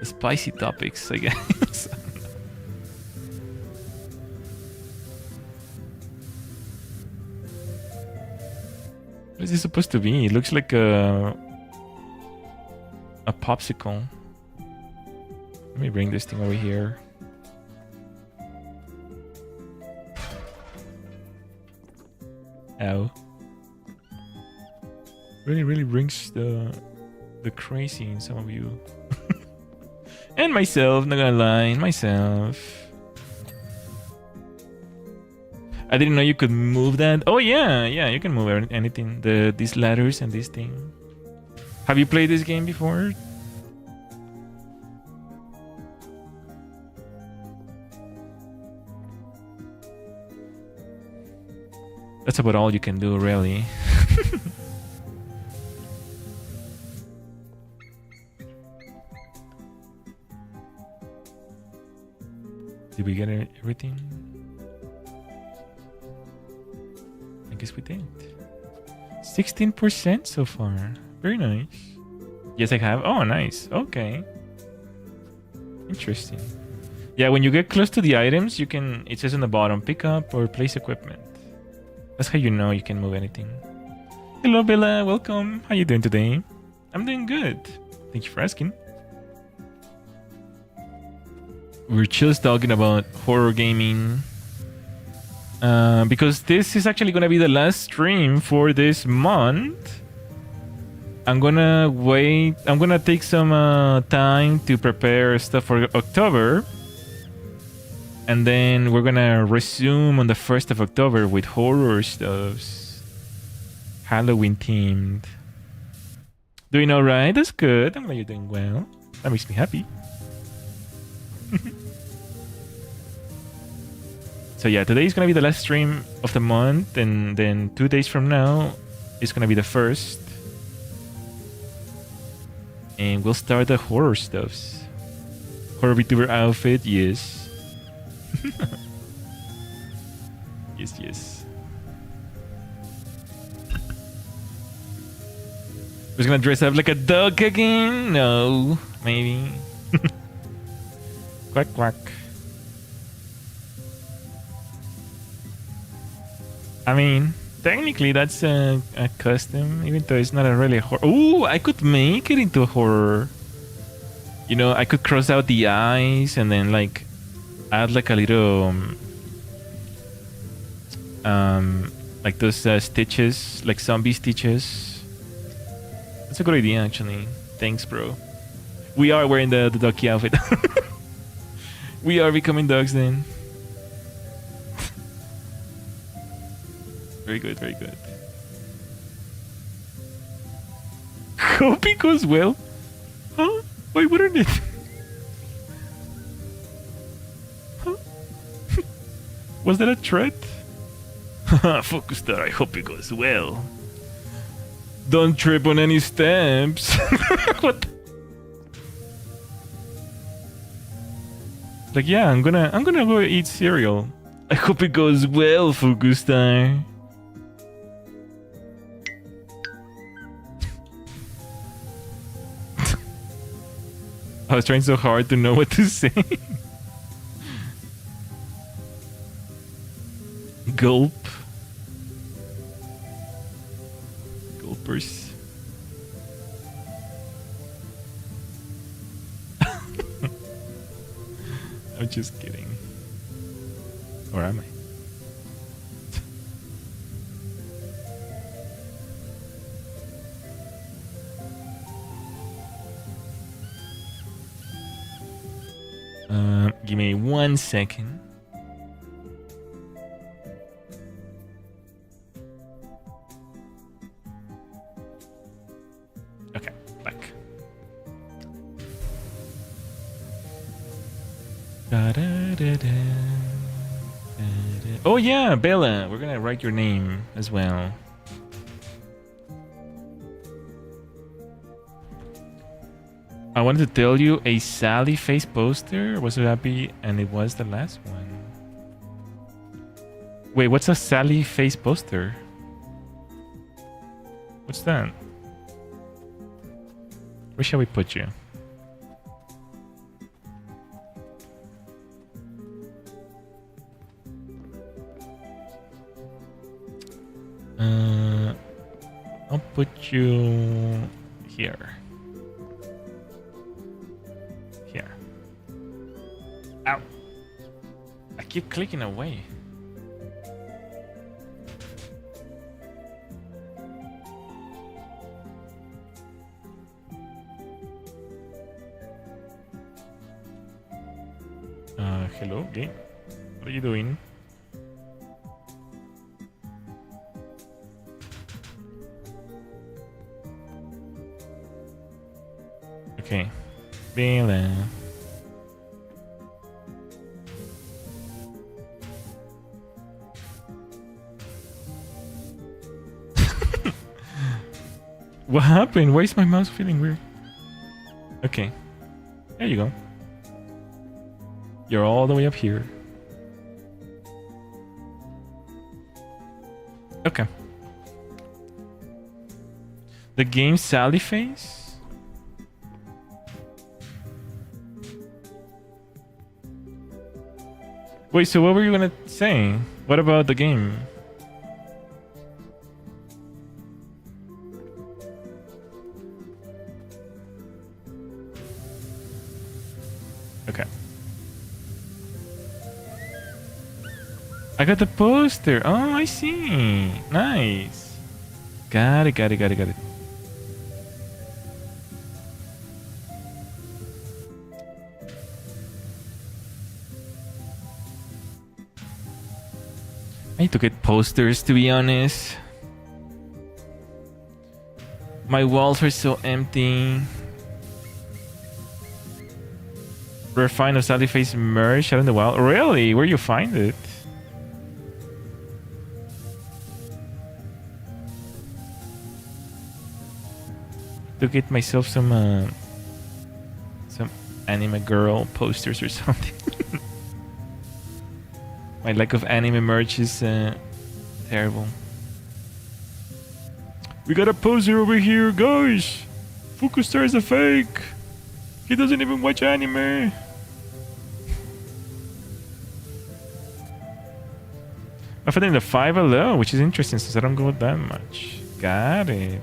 [SPEAKER 1] spicy topics, I guess. What is this supposed to be? It looks like a popsicle. Let me bring this thing over here. Ow. Really brings the crazy in some of you. And myself, not gonna lie, myself. I didn't know you could move that. Oh yeah, you can move anything. These ladders and this thing. Have you played this game before? That's about all you can do, really. Did we get everything? I guess we did. 16% so far. Very nice. Yes, I have. Oh, nice. Okay. Interesting. Yeah, when you get close to the items, you can... It says on the bottom, pick up or place equipment. That's how you know you can move anything. Hello, Bella. Welcome. How you doing today? I'm doing good. Thank you for asking. We're just talking about horror gaming. Because this is actually going to be the last stream for this month. I'm gonna wait. I'm gonna take some time to prepare stuff for October. And then we're gonna resume on the 1st of October with horror stuffs. Halloween themed. Doing alright? That's good. I'm glad you're doing well. That makes me happy. So yeah, today is gonna be the last stream of the month, and then 2 days from now is gonna be the first. And we'll start the horror stuffs. Horror VTuber outfit, yes. Yes. Who's gonna dress up like a dog again? No, maybe. Quack quack. I mean, technically that's a custom, even though it's not a really horror. Ooh, I could make it into a horror. You know, I could cross out the eyes and then like add like a little like those stitches, like zombie stitches. That's a good idea, actually. Thanks, bro. We are wearing the doggy outfit. We are becoming dogs then. Very good, very good. Hope it goes well. Huh? Why wouldn't it? Huh? Was that a threat? Fukustar, I hope it goes well. Don't trip on any steps. What? Like, yeah, I'm gonna go eat cereal. I hope it goes well, Fukustar. I was trying so hard to know what to say. Gulp. VTubers. I'm just kidding. Or am I? Give me 1 second. Okay, back. Oh yeah, Bella, we're gonna write your name as well. I wanted to tell you a Sally face poster was so happy, and it was the last one. Wait, what's a Sally face poster? What's that? Where shall we put you? I'll put you here. Here. Ow! I keep clicking away. Hello, game. What are you doing? Okay. Bella. What happened? Why is my mouse feeling weird? Okay. There you go. You're all the way up here. Okay. The game Sally Face? Wait, so what were you gonna say? What about the game? Okay. I got the poster. Oh, I see. Nice. Got it. I need to get posters, to be honest. My walls are so empty. Rare find of Sally Face merch out in the wild. Really? Where you find it? To get myself some anime girl posters or something. My lack of anime merch is terrible. We got a poster over here, guys. Fukustar is a fake. He doesn't even watch anime. I found in the 5 alone, which is interesting since I don't go that much. Got it.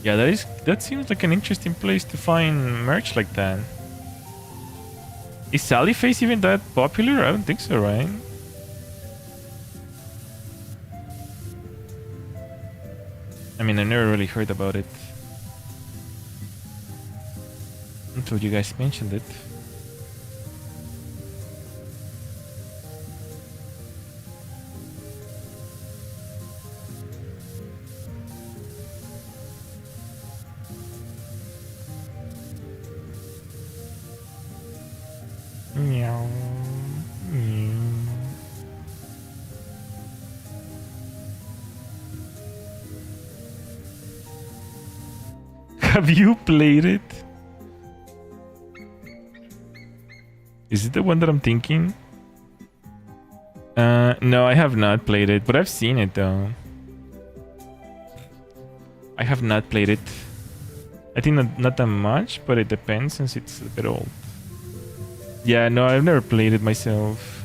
[SPEAKER 1] Yeah, that seems like an interesting place to find merch like that. Is Sally Face even that popular? I don't think so, right? I mean, I never really heard about it until you guys mentioned it. Meow. Meow. Have you played it? Is it the one that I'm thinking? No, I have not played it, but I've seen it though. I have not played it. I think not that much, but it depends since it's a bit old. Yeah, no, I've never played it myself.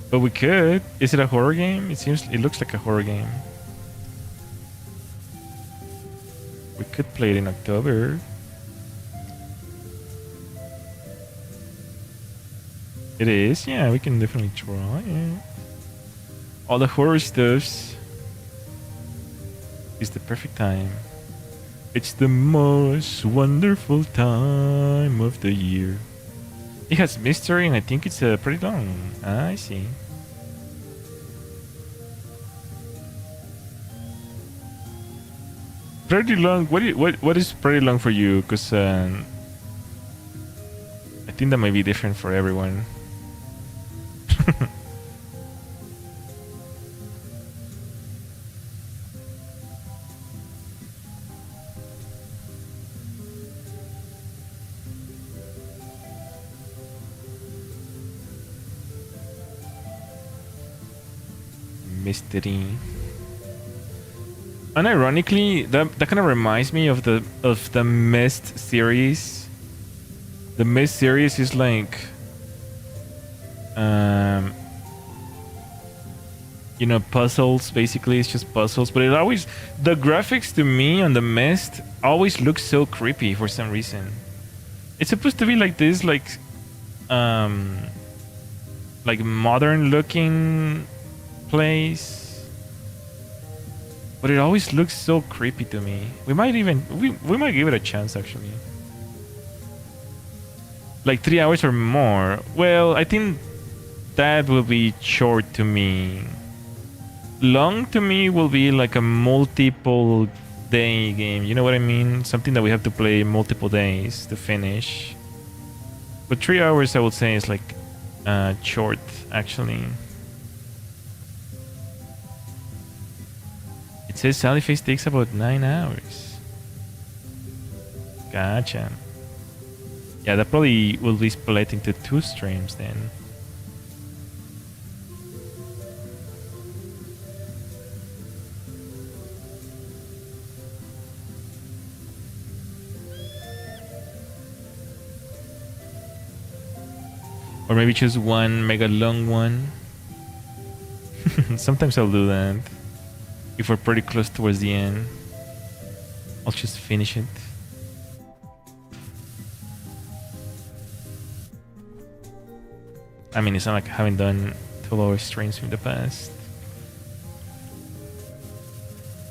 [SPEAKER 1] But we could. Is it a horror game? It looks like a horror game. We could play it in October. It is? Yeah, we can definitely try it. All the horror stuffs. It's the perfect time. It's the most wonderful time of the year. It has mystery and I think it's pretty long. I see. Pretty long? What is pretty long for you? Because I think that might be different for everyone. Mystery. Unironically, that kind of reminds me of the Mist series. The Mist series is like, you know, puzzles. Basically, it's just puzzles. But the graphics to me on the Mist always look so creepy for some reason. It's supposed to be like this, like modern looking place. But it always looks so creepy to me. We might give it a chance actually. Like 3 hours or more. Well, I think that will be short to me. Long to me will be like a multiple day game. You know what I mean? Something that we have to play multiple days to finish. But 3 hours I would say is like short actually. It says Sally Face takes about 9 hours. Gotcha. Yeah, that probably will be split into 2 streams then. Or maybe choose one mega long one. Sometimes I'll do that. If we're pretty close towards the end, I'll just finish it. I mean, it's not like I haven't done 12-hour streams in the past.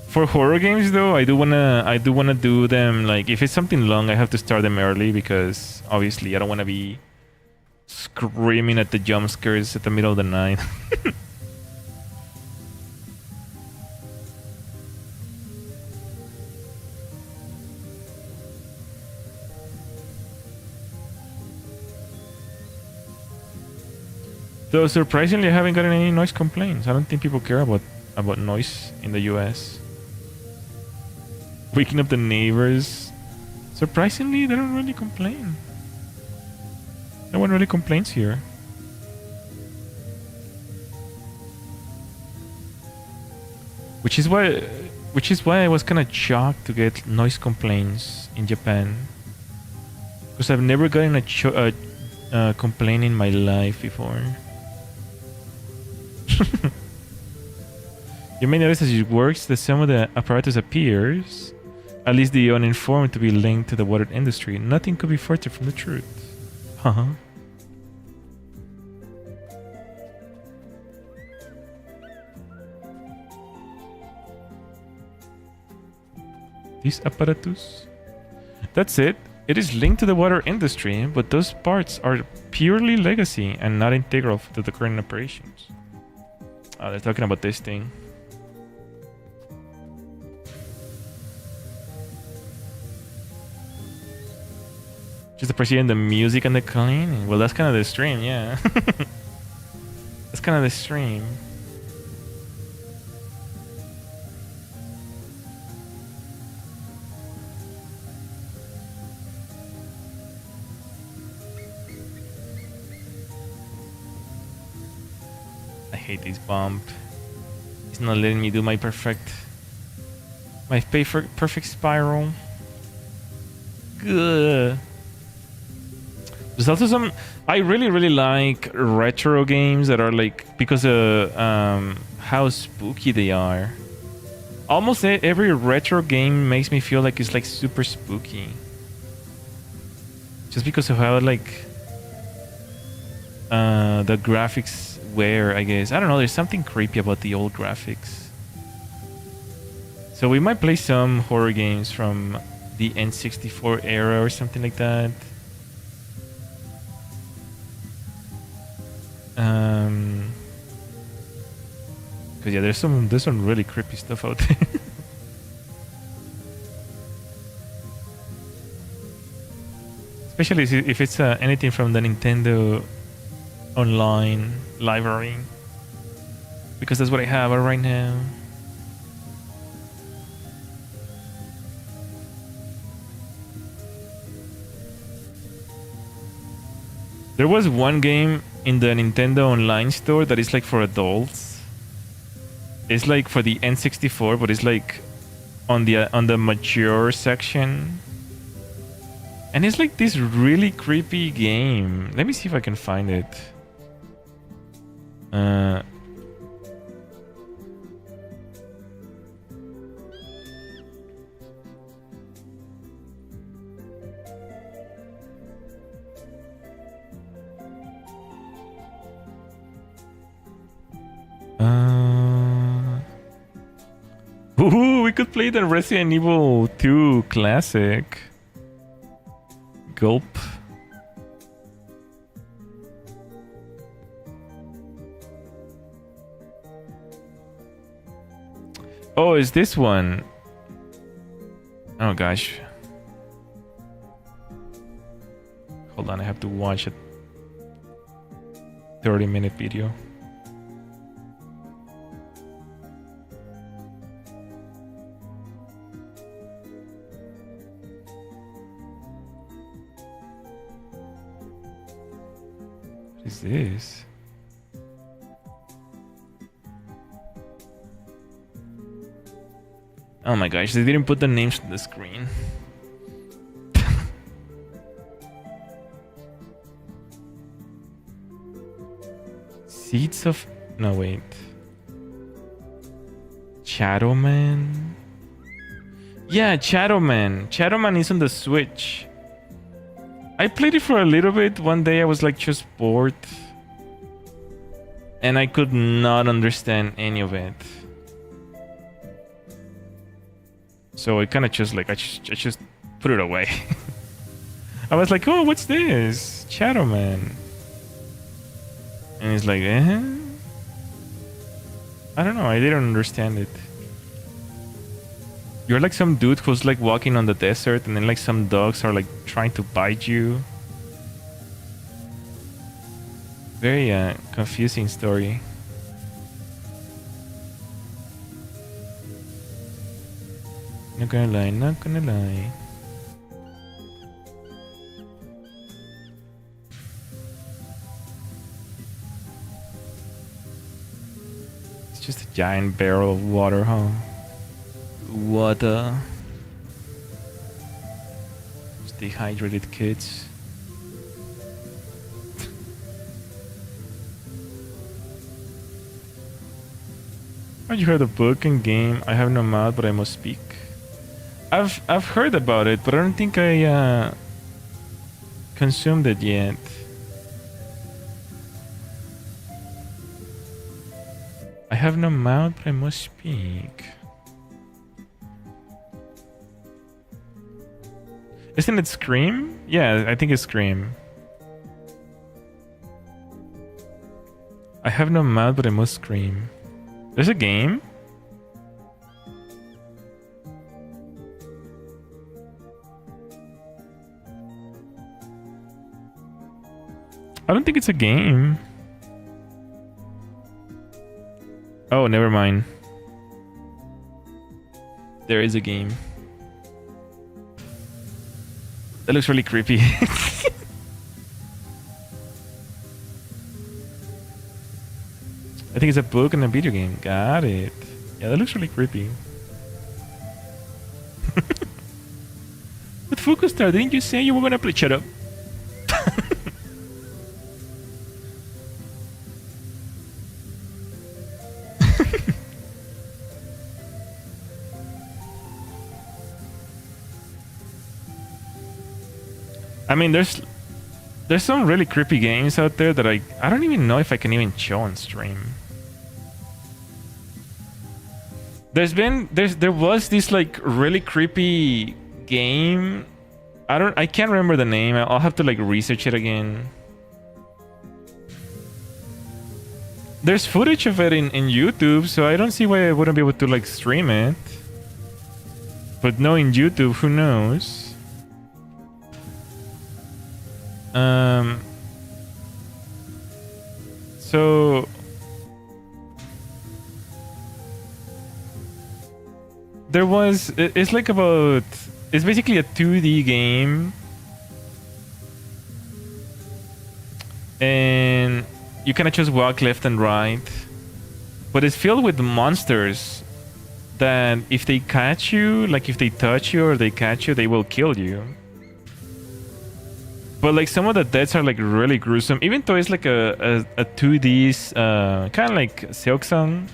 [SPEAKER 1] For horror games though, I do wanna do them like if it's something long, I have to start them early because obviously I don't wanna be screaming at the jump scares at the middle of the night. Though surprisingly, I haven't gotten any noise complaints. I don't think people care about noise in the US. Waking up the neighbors. Surprisingly, they don't really complain. No one really complains here. Which is why I was kind of shocked to get noise complaints in Japan. Because I've never gotten a complaint in my life before. You may notice as it works that some of the apparatus appears, at least the uninformed, to be linked to the water industry. Nothing could be further from the truth. Huh? These apparatus? That's it. It is linked to the water industry, but those parts are purely legacy and not integral to the current operations. Oh, they're talking about this thing. Just appreciating the music and the cleaning. Well, that's kind of the stream, yeah. That's kind of the stream. I hate this bump. It's not letting me do my perfect perfect spiral. Good. There's also some. I really like retro games that are like, because of how spooky they are. Almost every retro game makes me feel like it's like super spooky. Just because of how like the graphics were, I guess. I don't know, there's something creepy about the old graphics. So we might play some horror games from the N64 era or something like that. Because yeah, there's some really creepy stuff out there. Especially if it's anything from the Nintendo Online library, because that's what I have right now. There was one game in the Nintendo Online store that is like for adults. It's like for the N64, but it's like on the mature section. And it's like this really creepy game. Let me see if I can find it. Ooh, we could play the Resident Evil 2 classic. Gulp. Oh, is this one? Oh gosh. Hold on, I have to watch a 30-minute video. What is this? Oh my gosh, they didn't put the names on the screen. Seeds of... No, wait. Shadowman? Yeah, Shadowman. Shadowman is on the Switch. I played it for a little bit. One day I was like just bored. And I could not understand any of it. So I kind of just like, I just put it away. I was like, oh, what's this? Shadowman. And it's like, I don't know, I didn't understand it. You're like some dude who's like walking on the desert, and then like some dogs are like trying to bite you. Very confusing story. Not gonna lie, not gonna lie. It's just a giant barrel of water, huh? Water. Just dehydrated kids. Have you heard of book and game? I have no mouth, but I must speak. I've heard about it, but I don't think I consumed it yet. I have no mouth, but I must speak. Isn't it Scream? Yeah, I think it's Scream. I have no mouth, but I must scream. There's a game? I don't think it's a game. Oh, never mind. There is a game. That looks really creepy. I think it's a book and a video game. Got it. Yeah, that looks really creepy. But Fukustar, didn't you say you were gonna play? Shut up. I mean, there's some really creepy games out there that I don't even know if I can even show on stream. There was this like really creepy game. I can't remember the name. I'll have to like research it again. There's footage of it in YouTube, so I don't see why I wouldn't be able to like stream it. But no, in YouTube, who knows? So there was, it's like about, it's basically a 2D game, and you kind of just walk left and right, but it's filled with monsters that if they catch you, like if they touch you or they catch you, they will kill you. But like some of the deaths are like really gruesome, even though it's like a 2D, kind of like Silksong.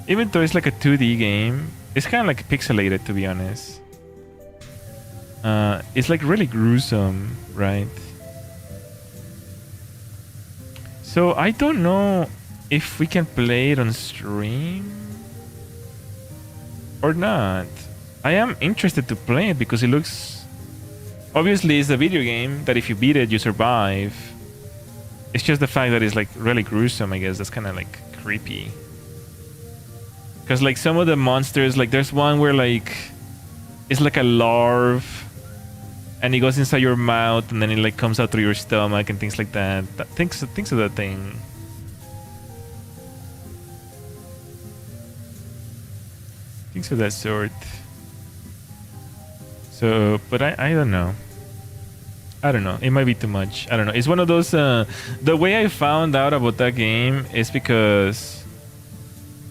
[SPEAKER 1] Even though it's like a 2D game, it's kind of like pixelated, to be honest. It's like really gruesome, right? So I don't know if we can play it on stream or not. I am interested to play it because it looks... Obviously, it's a video game that if you beat it, you survive. It's just the fact that it's like really gruesome, I guess. That's kind of like creepy. Because like some of the monsters, like there's one where like it's like a larva and it goes inside your mouth and then it like comes out through your stomach and things like that. Things of that thing. Things of that sort. So, but I don't know. I don't know. It might be too much. I don't know. It's one of those... the way I found out about that game is because...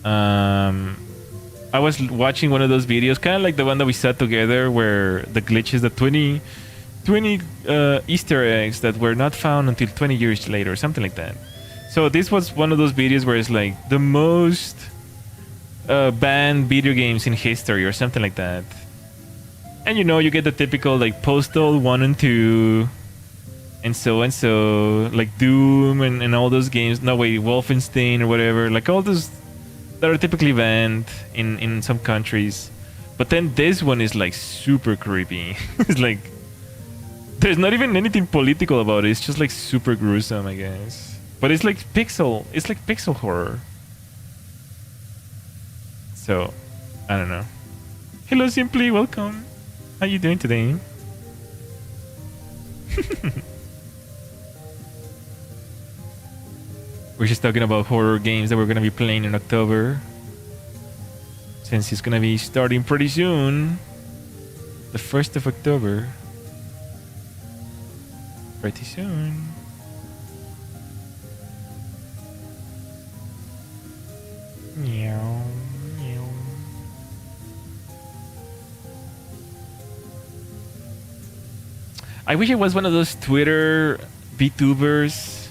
[SPEAKER 1] I was watching one of those videos, kind of like the one that we saw together, where the glitch is the 20 Easter eggs that were not found until 20 years later, or something like that. So this was one of those videos where it's like the most banned video games in history, or something like that. And you know, you get the typical like Postal 1 and 2 and so, like Doom and all those games. No, wait, Wolfenstein or whatever. Like all those that are typically banned in some countries. But then this one is like super creepy. It's like... There's not even anything political about it. It's just like super gruesome, I guess. But it's like pixel. It's like pixel horror. So, I don't know. Hello, Simply. Welcome. How you doing today? We're just talking about horror games that we're gonna be playing in October, since it's gonna be starting pretty soon, the 1st of October. Pretty soon. Meow. I wish it was one of those Twitter VTubers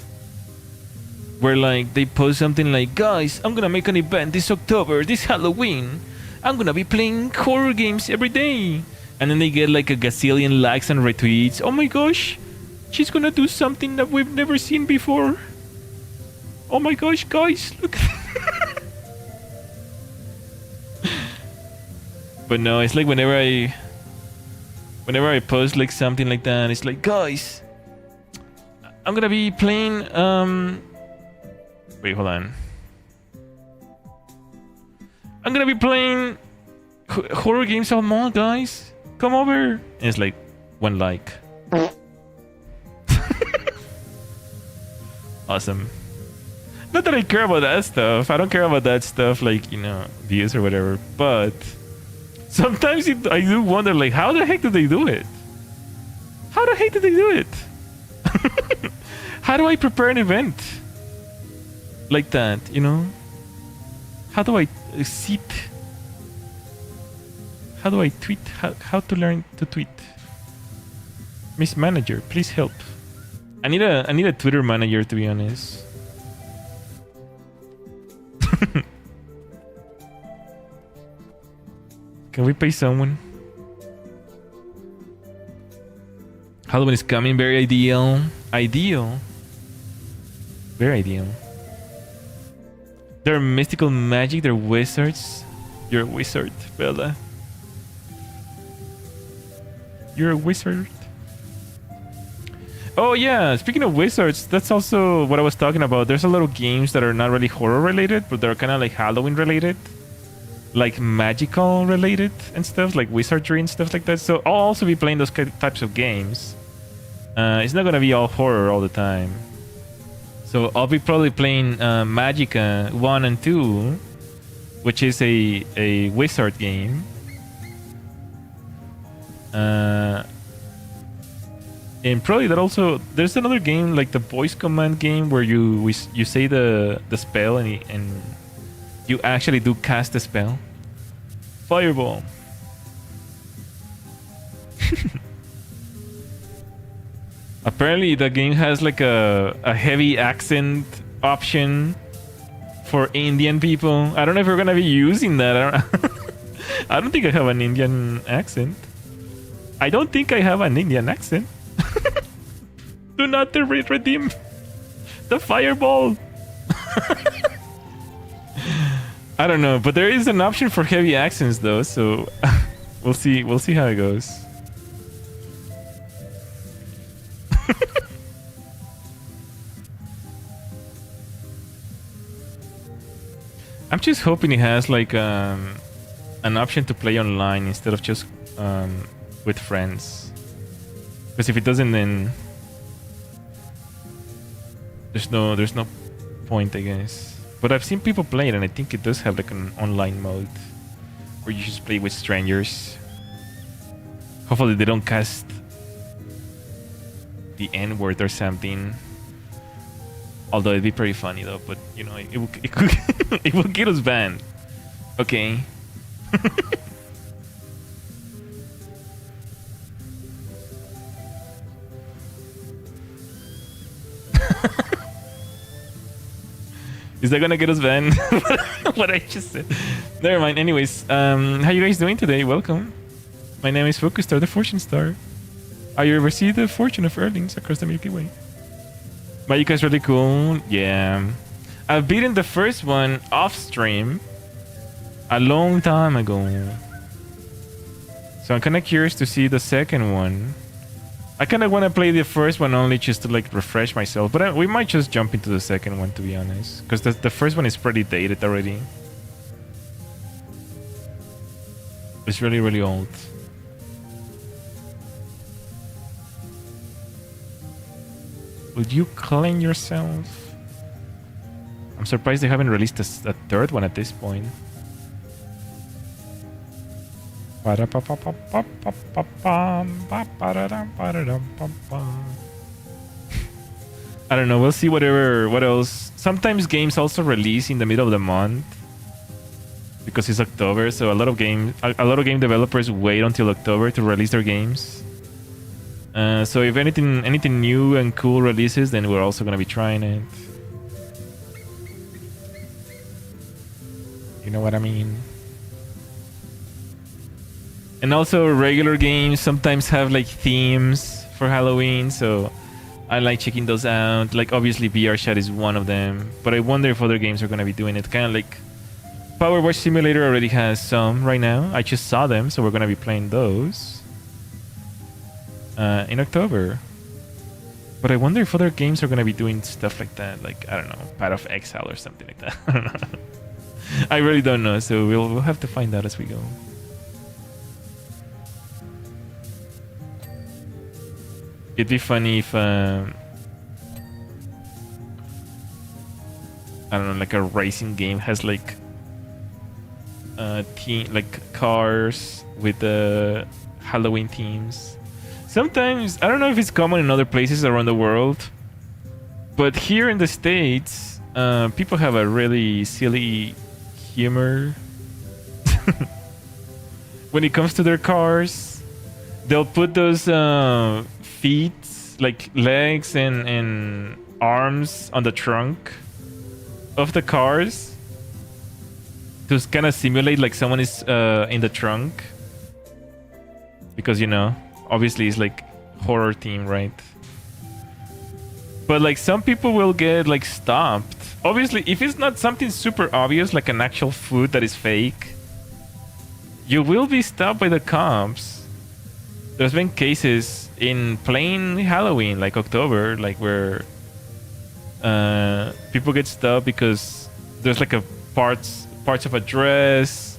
[SPEAKER 1] where like they post something like, guys, I'm gonna make an event this October, this Halloween. I'm gonna be playing horror games every day. And then they get like a gazillion likes and retweets. Oh my gosh, she's gonna do something that we've never seen before. Oh my gosh, guys, look. But no, it's like whenever I post like something like that, it's like, guys, I'm gonna be playing wait, hold on. I'm gonna be playing horror games all month, guys. Come over. And it's like 1 like. Awesome. Not that I care about that stuff. I don't care about that stuff, like, you know, views or whatever. But sometimes I do wonder, like, how the heck did they do it? How the heck did they do it? How do I prepare an event like that, you know? How do I sit? How do I tweet? How to learn to tweet? Miss Manager, please help. I need a Twitter manager, to be honest. Can we pay someone? Halloween is coming. Very ideal. Ideal. Very ideal. They're mystical magic. They're wizards. You're a wizard, Bella. You're a wizard. Oh yeah, speaking of wizards, that's also what I was talking about. There's a lot of games that are not really horror related, but they're kind of like Halloween related. Like magical related and stuff, like wizardry and stuff like that. So I'll also be playing those types of games. It's not gonna be all horror all the time. So I'll be probably playing Magica 1 and 2, which is a wizard game. And probably that also, there's another game like the voice command game where you say the spell and you actually do cast the spell. Fireball. Apparently the game has like a heavy accent option for Indian people. I don't know if we're gonna be using that. I don't think I have an Indian accent. I don't think I have an Indian accent. Do not redeem the fireball. I don't know, but there is an option for heavy accents though, so we'll see how it goes. I'm just hoping it has like an option to play online instead of just with friends. Because if it doesn't, then there's no point, I guess. But I've seen people play it, and I think it does have like an online mode where you just play with strangers. Hopefully they don't cast the N-word or something. Although it'd be pretty funny though, but you know, it could it will get us banned. Okay. Is that gonna get us banned? What I just said. Never mind. Anyways, how you guys doing today? Welcome. My name is Fukustar, the Fortune Star. I oversee the fortune of Earthlings across the Milky Way. Magica's really cool. Yeah. I've beaten the first one off stream a long time ago. So I'm kind of curious to see the second one. I kind of want to play the first one only just to like refresh myself. But we might just jump into the second one, to be honest. Because the first one is pretty dated already. It's really, really old. Would you clean yourself? I'm surprised they haven't released a third one at this point. I don't know. We'll see what else. Sometimes games also release in the middle of the month because it's October. So a lot of game developers wait until October to release their games. So if anything new and cool releases, then we're also gonna be trying it. You know what I mean? And also regular games sometimes have like themes for Halloween, so I like checking those out. Like obviously VR Chat is one of them, but I wonder if other games are gonna be doing it. Kind of like PowerWash Simulator already has some right now. I just saw them, so we're gonna be playing those in October. But I wonder if other games are gonna be doing stuff like that, like I don't know, Path of Exile or something like that. I don't know. I really don't know, so we'll have to find out as we go. It'd be funny if I don't know, like a racing game has like like cars with the Halloween themes. Sometimes I don't know if it's common in other places around the world, but here in the States, people have a really silly humor when it comes to their cars. They'll put those feet, like legs and arms on the trunk of the cars to kind of simulate like someone is in the trunk, because you know, obviously it's like horror theme, right? But like some people will get like stopped. Obviously, if it's not something super obvious like an actual food that is fake, you will be stopped by the cops. There's been cases in plain Halloween, like October, like where people get stopped because there's like a parts of a dress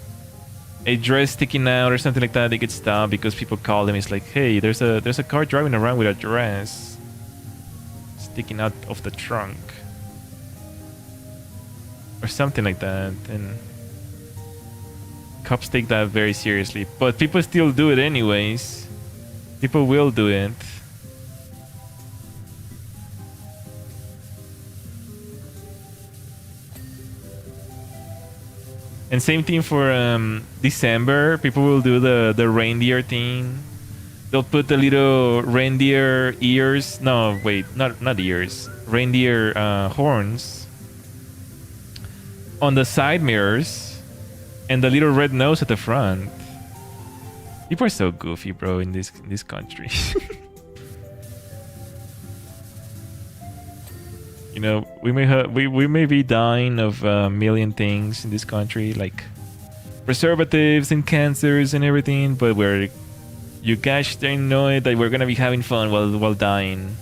[SPEAKER 1] sticking out or something like that. They get stopped because people call them. It's like, hey, there's a car driving around with a dress sticking out of the trunk or something like that, and cops take that very seriously. But people still do it anyways. People will do it. And same thing for December. People will do the reindeer thing. They'll put the little reindeer ears. No, wait, not ears. Reindeer horns on the side mirrors, and the little red nose at the front. People are so goofy, bro, in this country. You know, we may be dying of a million things in this country, like preservatives and cancers and everything, but you guys don't know it that we're gonna be having fun while dying.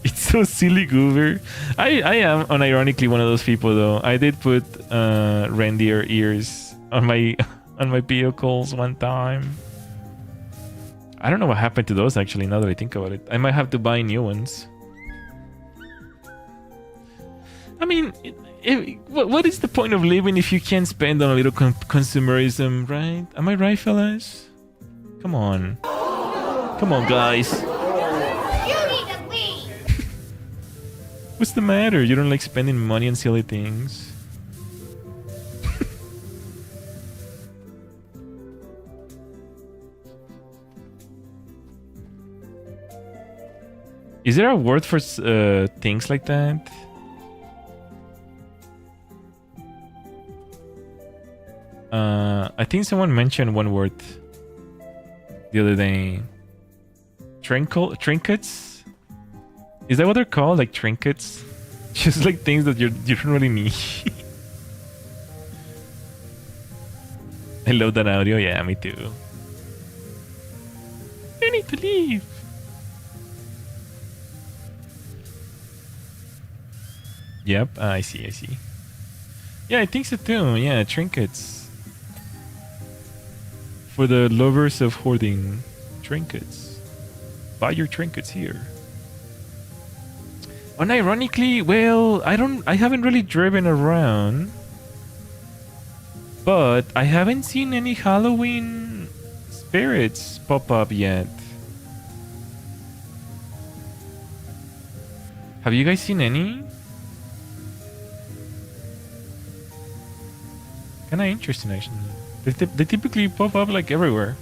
[SPEAKER 1] It's so silly, Goober. I am unironically one of those people, though. I did put reindeer ears on my vehicles one time. I don't know what happened to those, actually, now that I think about it. I might have to buy new ones. I mean, what is the point of living if you can't spend on a little consumerism, right? Am I right, fellas? Come on. Come on, guys.
[SPEAKER 2] You need to leave.
[SPEAKER 1] What's the matter? You don't like spending money on silly things? Is there a word for things like that? I think someone mentioned one word the other day. Trinkets? Is that what they're called? Like trinkets? Just like things that you don't really need. I love that audio. Yeah, me too. You need to leave. Yep, I see. Yeah, I think so too. Yeah, trinkets. For the lovers of hoarding, trinkets. Buy your trinkets here. Unironically, well, I haven't really driven around. But I haven't seen any Halloween spirits pop up yet. Have you guys seen any? Kinda interesting, actually. They typically pop up like everywhere.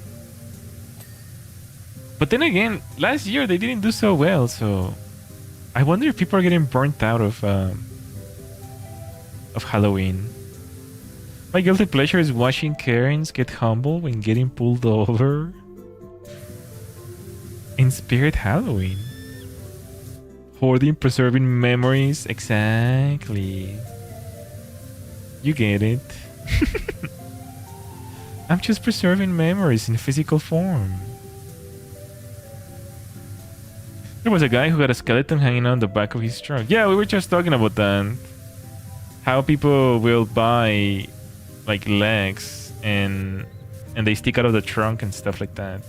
[SPEAKER 1] But then again, last year they didn't do so well, so I wonder if people are getting burnt out of Halloween. My guilty pleasure is watching Karens get humble when getting pulled over in Spirit Halloween. Hoarding, preserving memories. Exactly. You get it. I'm just preserving memories in physical form. There was a guy who got a skeleton hanging on the back of his truck. Yeah, we were just talking about that. How people will buy like legs and they stick out of the trunk and stuff like that.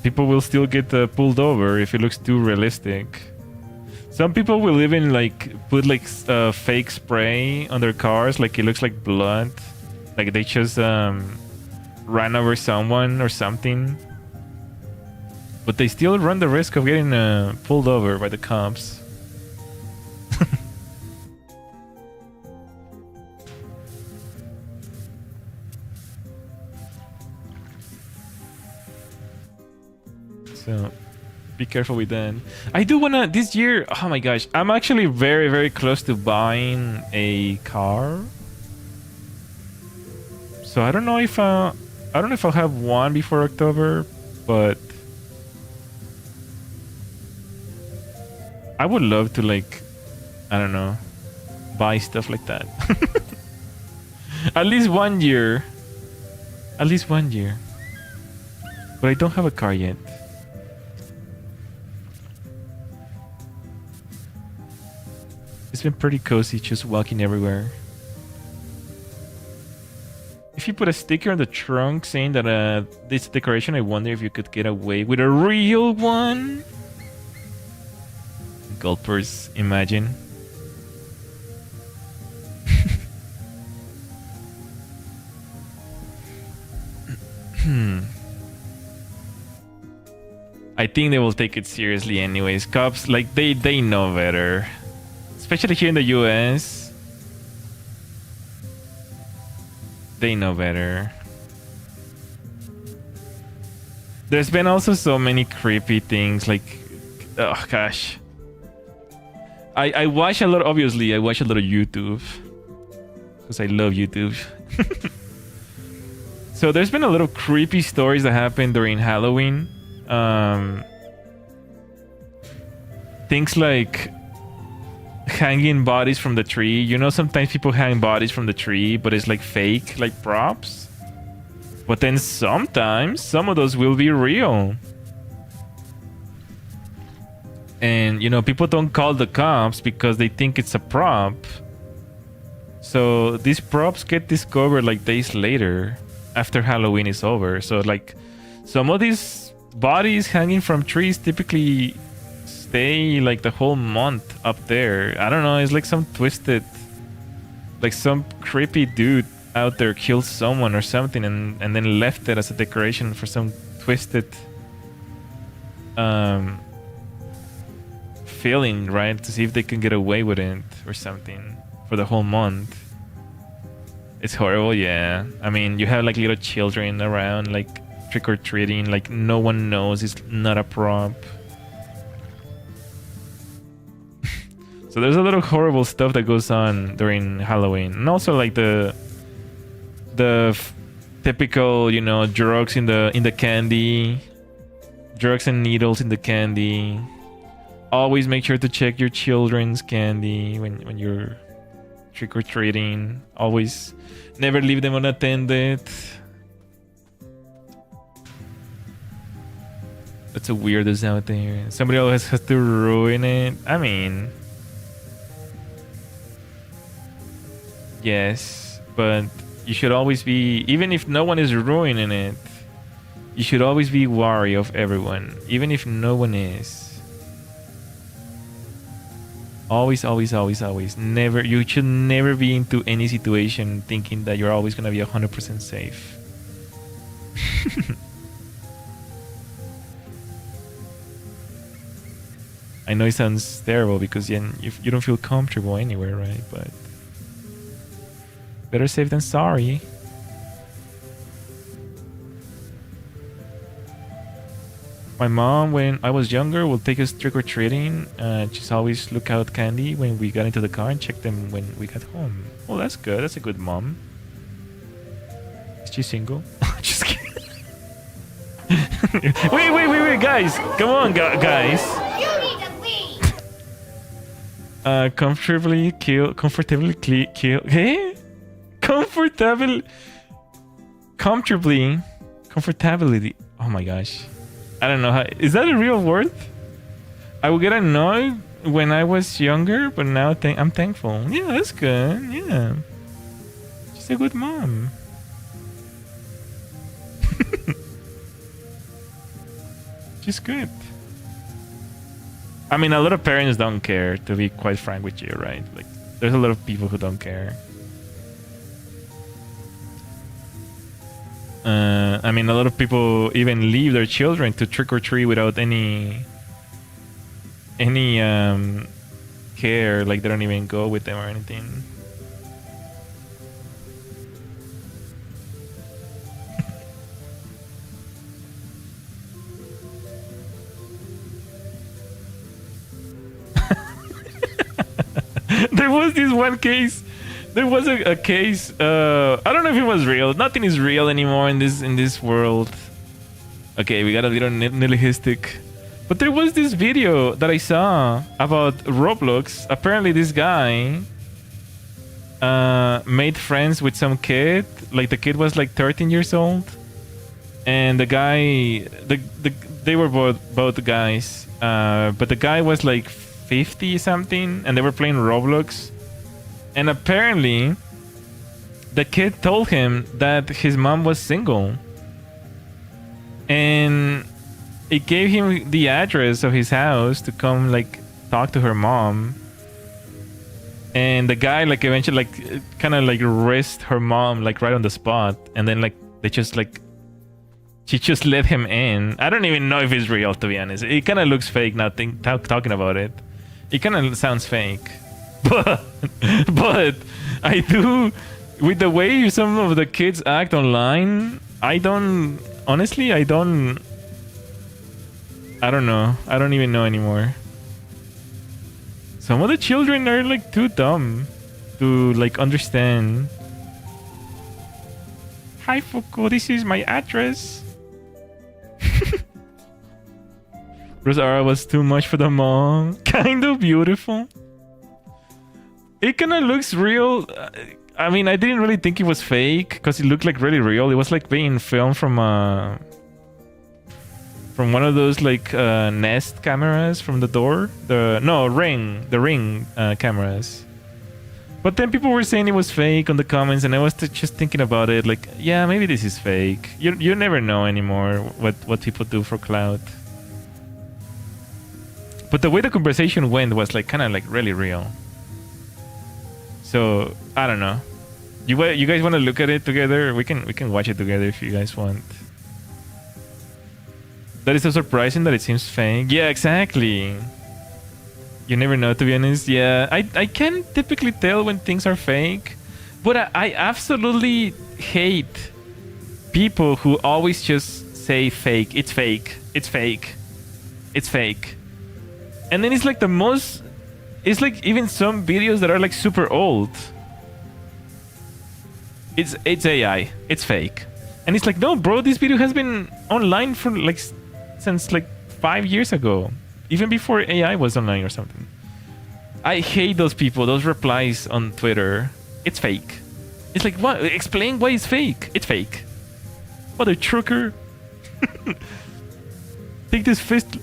[SPEAKER 1] People will still get pulled over if it looks too realistic. Some people will even like put like fake spray on their cars, like it looks like blood, like they just ran over someone or something. But they still run the risk of getting pulled over by the cops. So be careful with that. I do wanna this year. Oh my gosh, I'm actually very close to buying a car. So I don't know if I'll have one before October, but I would love to, like, I don't know, buy stuff like that. At least 1 year. At least 1 year. But I don't have a car yet. It's been pretty cozy just walking everywhere. If you put a sticker on the trunk saying that this decoration, I wonder if you could get away with a real one. Gulpers, imagine. I think they will take it seriously anyways. Cops, like, they know better. Especially here in the US. They know better. There's been also so many creepy things, like, oh gosh. I watch a lot, obviously, I watch a lot of YouTube. Because I love YouTube. So there's been a lot of creepy stories that happened during Halloween. Things like hanging bodies from the tree. You know, sometimes people hang bodies from the tree, but it's like fake, like props. But then sometimes some of those will be real. And, you know, people don't call the cops because they think it's a prop. So these props get discovered like days later after Halloween is over. So, like, some of these bodies hanging from trees typically stay like the whole month up there. I don't know, it's like some twisted, like some creepy dude out there killed someone or something and then left it as a decoration for some twisted feeling, right? To see if they can get away with it or something for the whole month. It's horrible, yeah. I mean, you have like little children around, like trick-or-treating, like no one knows, it's not a prop. So there's a lot of horrible stuff that goes on during Halloween. And also like the typical, you know, drugs in the candy, drugs and needles in the candy. Always make sure to check your children's candy when you're trick-or-treating. Always never leave them unattended. That's a weirdos out there. Somebody always has to ruin it. I mean, yes, but you should always be, even if no one is ruining it, you should always be wary of everyone, even if no one is. Always, always, always, always. Never, you should never be into any situation thinking that you're always gonna be 100% safe. I know it sounds terrible because you don't feel comfortable anywhere, right? But better safe than sorry. My mom, when I was younger, would take us trick-or-treating. She's always look out candy when we got into the car and check them when we got home. Oh, that's good. That's a good mom. Is she single? Just kidding. wait, guys. Come on, guys.
[SPEAKER 2] You need to leave.
[SPEAKER 1] Comfortably kill. Hey? Comfortability. Oh my gosh. I don't know how. Is that a real word? I would get annoyed when I was younger, but now I'm thankful. Yeah, that's good. Yeah. She's a good mom. She's good. I mean, a lot of parents don't care, to be quite frank with you, right? Like, there's a lot of people who don't care. I mean, a lot of people even leave their children to trick-or-treat without any care. Like, they don't even go with them or anything. There was this one case There was a case. I don't know if it was real. Nothing is real anymore in this world. Okay, we got a little nihilistic. But there was this video that I saw about Roblox. Apparently, this guy made friends with some kid. Like the kid was like 13 years old, and the guy, they were both guys. But the guy was like 50 something, and they were playing Roblox. And apparently, the kid told him that his mom was single, and it gave him the address of his house to come like talk to her mom. And the guy like eventually like kind of like risked her mom like right on the spot, and then like they just like she just let him in. I don't even know if it's real, to be honest. It kind of looks fake now. Talking about it, it kind of sounds fake, but I do, with the way some of the kids act online. I don't know. I don't even know anymore. Some of the children are like too dumb to like understand. Hi Fuku, this is my address. Rosara was too much for the mom. Kind of beautiful. It kind of looks real. I mean, I didn't really think it was fake because it looked like really real. It was like being filmed from one of those like Nest cameras from the door. The Ring cameras. But then people were saying it was fake on the comments, and I was just thinking about it like, yeah, maybe this is fake. You never know anymore what people do for clout. But the way the conversation went was like kind of like really real. So I don't know. You guys want to look at it together? We can watch it together if you guys want. That is so surprising that it seems fake. Yeah, exactly. You never know, to be honest. Yeah, I can typically tell when things are fake, but I absolutely hate people who always just say fake. It's fake. It's fake. It's fake. And then it's like the most... It's like even some videos that are like super old. It's AI. It's fake. And it's like, no, bro, this video has been online for like since like 5 years ago, even before AI was online or something. I hate those people, those replies on Twitter. It's fake. It's like, what? Explain why it's fake. It's fake. Mother trucker. Take this fist.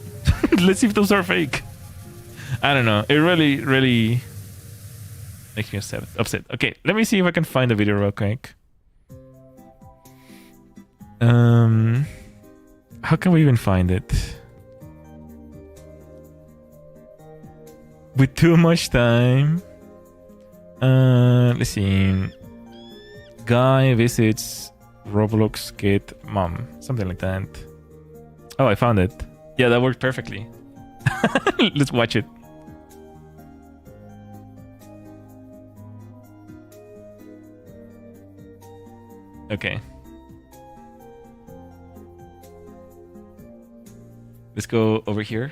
[SPEAKER 1] Let's see if those are fake. I don't know. It really makes me upset. Okay, let me see if I can find the video real quick. How can we even find it? With too much time. Let's see. Guy visits Roblox kid mom. Something like that. Oh, I found it. Yeah, that worked perfectly. Let's watch it. Okay. Let's go over here.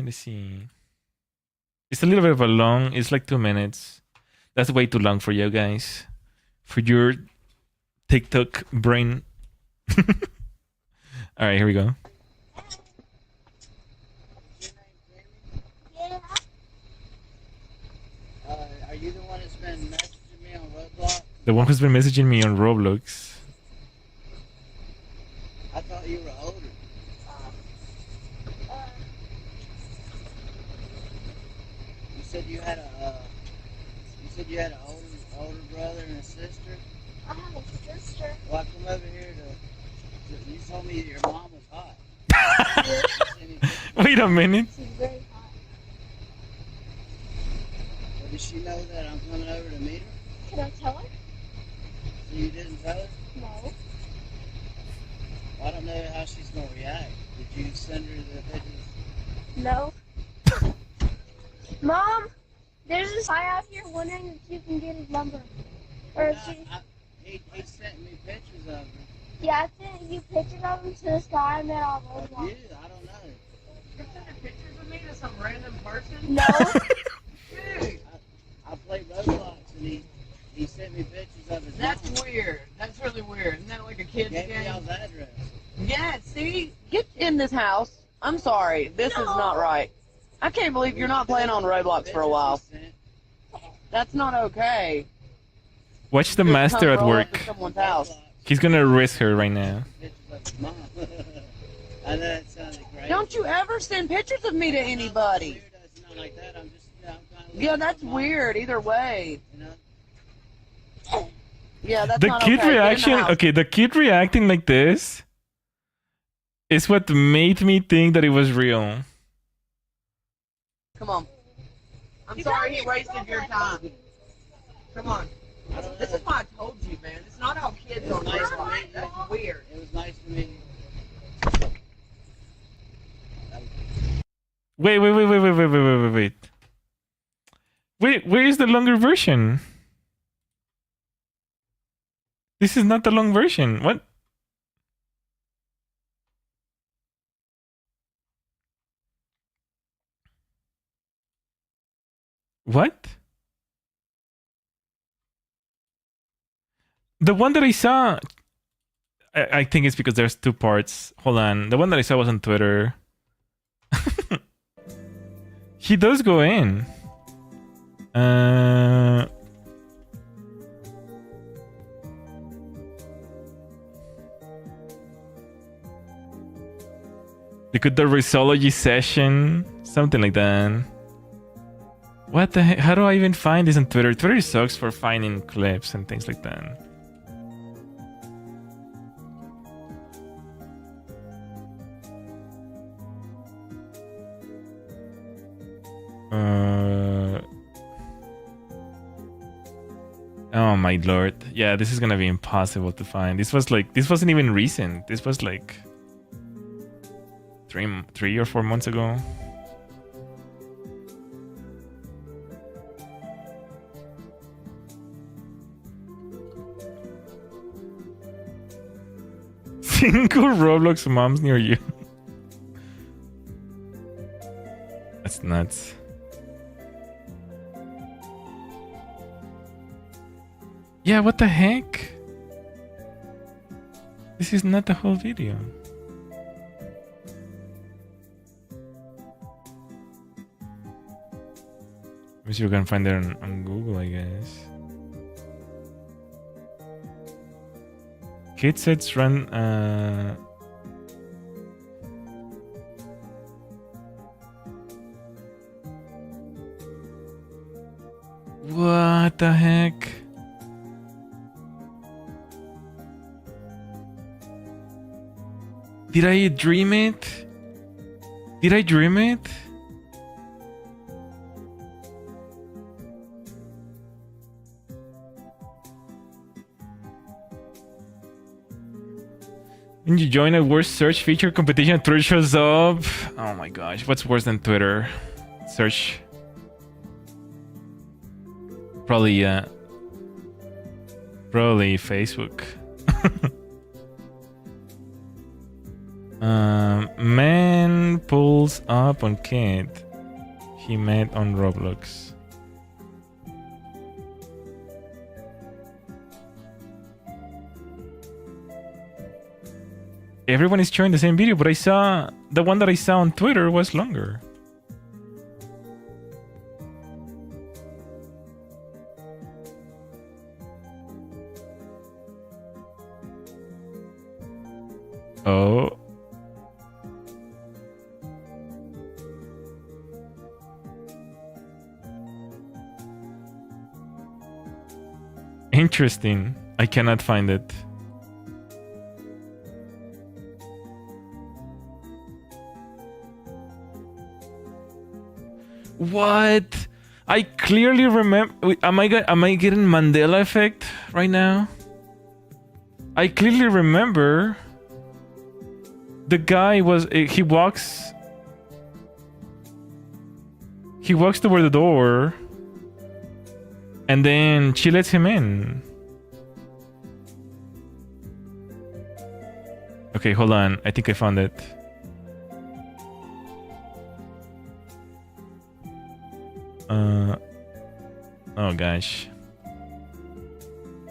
[SPEAKER 1] Let's see. It's a little bit of a long. It's like 2 minutes. That's way too long for you guys. For your TikTok brain. All right, here we go.
[SPEAKER 2] Yeah.
[SPEAKER 3] Are you the one that's been messaging me on Roblox?
[SPEAKER 1] The one who's been messaging me on Roblox.
[SPEAKER 3] I thought you were older. You said you had an older brother and a sister.
[SPEAKER 2] I have a sister.
[SPEAKER 3] Well, I come over here to you told me that your mom was hot.
[SPEAKER 1] Wait a minute.
[SPEAKER 2] She's very hot.
[SPEAKER 3] Well, does she know that I'm coming over to meet her?
[SPEAKER 2] Can I tell her?
[SPEAKER 3] So you didn't tell her?
[SPEAKER 2] No.
[SPEAKER 3] I don't know how she's gonna react. Did you send her the pictures?
[SPEAKER 2] No. Mom, there's this guy out here wondering if you can get his number. Or if she... Yeah, I sent you pictures of them to the sky and then all those
[SPEAKER 3] You?
[SPEAKER 2] ones.
[SPEAKER 3] I don't know.
[SPEAKER 4] You're sending pictures of me to some random person?
[SPEAKER 2] No.
[SPEAKER 4] Dude,
[SPEAKER 3] I played Roblox and he sent me pictures of his
[SPEAKER 4] that's
[SPEAKER 3] mom.
[SPEAKER 4] weird. That's really weird. Isn't that like a kid's
[SPEAKER 3] Gave me
[SPEAKER 4] game?
[SPEAKER 3] y'all's address.
[SPEAKER 4] Yeah, see? Get in this house. I'm sorry. This is not right. I can't believe you're not playing on Roblox for a while.
[SPEAKER 3] Pictures he sent.
[SPEAKER 4] That's not okay.
[SPEAKER 1] Watch the
[SPEAKER 4] Just
[SPEAKER 1] master
[SPEAKER 4] come
[SPEAKER 1] at
[SPEAKER 4] roll up
[SPEAKER 1] work.
[SPEAKER 4] to someone's house.
[SPEAKER 1] He's gonna risk her right now.
[SPEAKER 3] Pictures of his mom. I know that sounded great.
[SPEAKER 4] Don't you ever send pictures of me to anybody.
[SPEAKER 3] It's not like that. I'm just, I'm kind of
[SPEAKER 4] Yeah, that's weird. Either way.
[SPEAKER 3] You know?
[SPEAKER 4] Yeah, that's
[SPEAKER 1] The
[SPEAKER 4] not
[SPEAKER 1] kid
[SPEAKER 4] okay. Get in the
[SPEAKER 1] reaction,
[SPEAKER 4] house.
[SPEAKER 1] okay, the kid reacting like this is what made me think that it was real.
[SPEAKER 4] Come on. I'm
[SPEAKER 2] You
[SPEAKER 4] sorry
[SPEAKER 2] gotta
[SPEAKER 4] he wasted your time. Come on.
[SPEAKER 3] I don't know.
[SPEAKER 4] This is why I told you, man. It's not how kids are
[SPEAKER 3] Nice to
[SPEAKER 4] Roblox.
[SPEAKER 3] meet you.
[SPEAKER 4] That's weird.
[SPEAKER 3] It was nice to meet you.
[SPEAKER 1] Wait. Wait, where is the longer version? This is not the long version. What? What? The one that I saw, I think it's because there's two parts. Hold on. The one that I saw was on Twitter. He does go in. Because the Risology session, something like that. What the heck? How do I even find this on Twitter? Twitter sucks for finding clips and things like that. Oh my lord. Yeah, this is gonna be impossible to find. This wasn't even recent. This was like 3 or 4 months ago. Single Roblox moms near you. That's nuts. Yeah, what the heck? This is not the whole video. Let me see if we can find it on Google, I guess. Kid sets run. What the heck? Did I dream it? Did I dream it? When you join a worst search feature competition, Twitter shows up. Oh my gosh, what's worse than Twitter? Search. Probably Facebook. Man pulls up on kid he met on Roblox. Everyone is showing the same video, but I saw the one that I saw on Twitter was longer. Oh. Interesting. I cannot find it. What? I clearly remember. Am I getting Mandela effect right now? I clearly remember. The guy was. He walks toward the door, and then she lets him in. Okay, hold on. I think I found it. Oh gosh.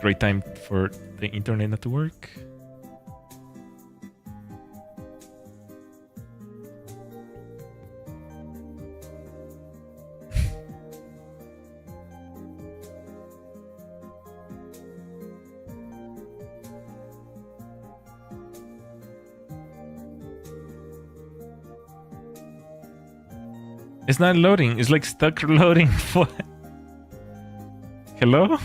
[SPEAKER 1] Great time for the internet not to work. It's not loading. It's like stuck loading. What? Hello?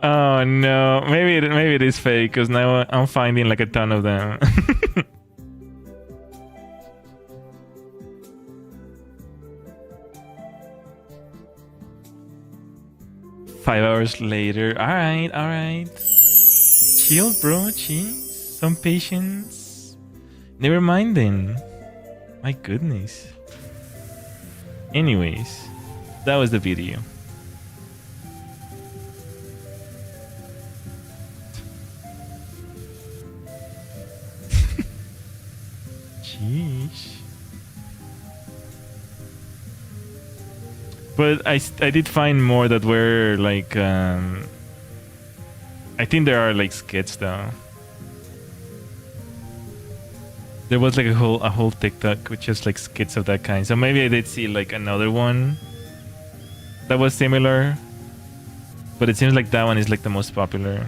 [SPEAKER 1] Oh no. Maybe it is fake because now I'm finding like a ton of them. 5 hours later. Alright. Chill, bro. Chill. Some patience. Never mind then. My goodness. Anyways, that was the video. Sheesh. But I did find more that were like I think there are like skits though. There was like a whole TikTok with just like skits of that kind. So maybe I did see like another one that was similar. But it seems like that one is like the most popular.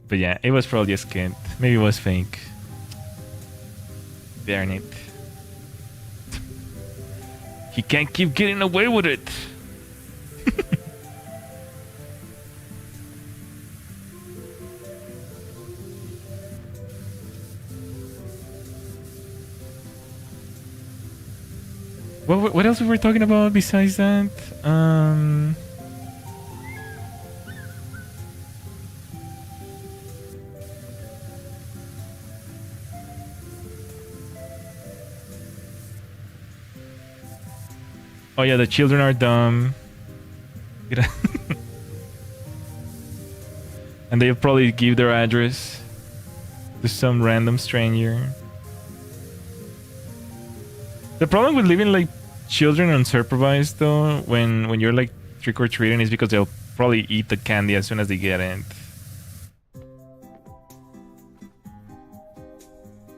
[SPEAKER 1] But yeah, it was probably a skit. Maybe it was fake. Darn it. He can't keep getting away with it. What else we were talking about besides that? Oh yeah, the children are dumb. And they'll probably give their address to some random stranger. The problem with leaving like children unsupervised though, when you're like trick-or-treating, is because they'll probably eat the candy as soon as they get it.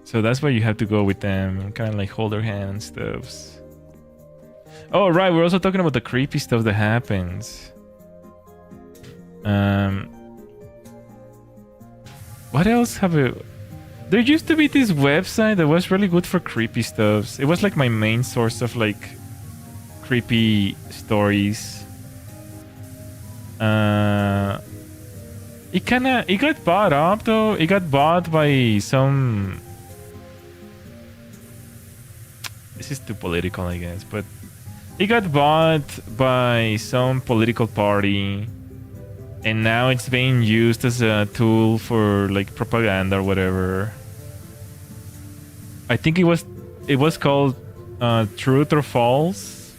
[SPEAKER 1] So that's why you have to go with them and kind of like hold their hand and stuff. Oh right, we're also talking about the creepy stuff that happens. What else have we... There used to be this website that was really good for creepy stuff. It was like my main source of like creepy stories. It got bought up though. It got bought by some... This is too political, I guess, but it got bought by some political party, and now it's being used as a tool for like propaganda or whatever. I think it was called Truth or False,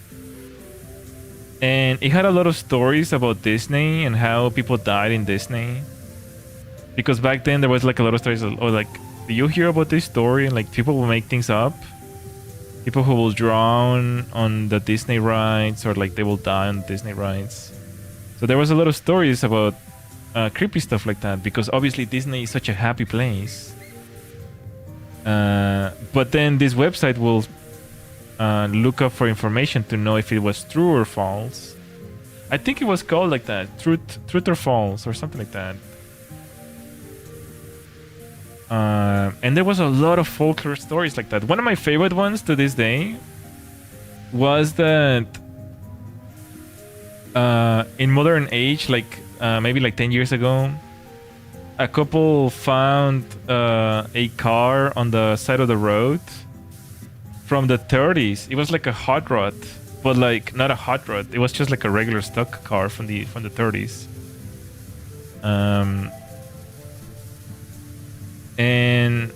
[SPEAKER 1] and it had a lot of stories about Disney and how people died in Disney. Because back then there was like a lot of stories of, oh, like, do you hear about this story? And like people will make things up. People who will drown on the Disney rides, or like they will die on Disney rides. So there was a lot of stories about creepy stuff like that, because obviously Disney is such a happy place. But then this website will look up for information to know if it was true or false. I think it was called like that, truth or false, or something like that. And there was a lot of folklore stories like that. One of my favorite ones to this day was that in modern age, like maybe like 10 years ago, a couple found a car on the side of the road from the 30s. It was like a hot rod, but like not a hot rod. It was just like a regular stock car from the 30s. And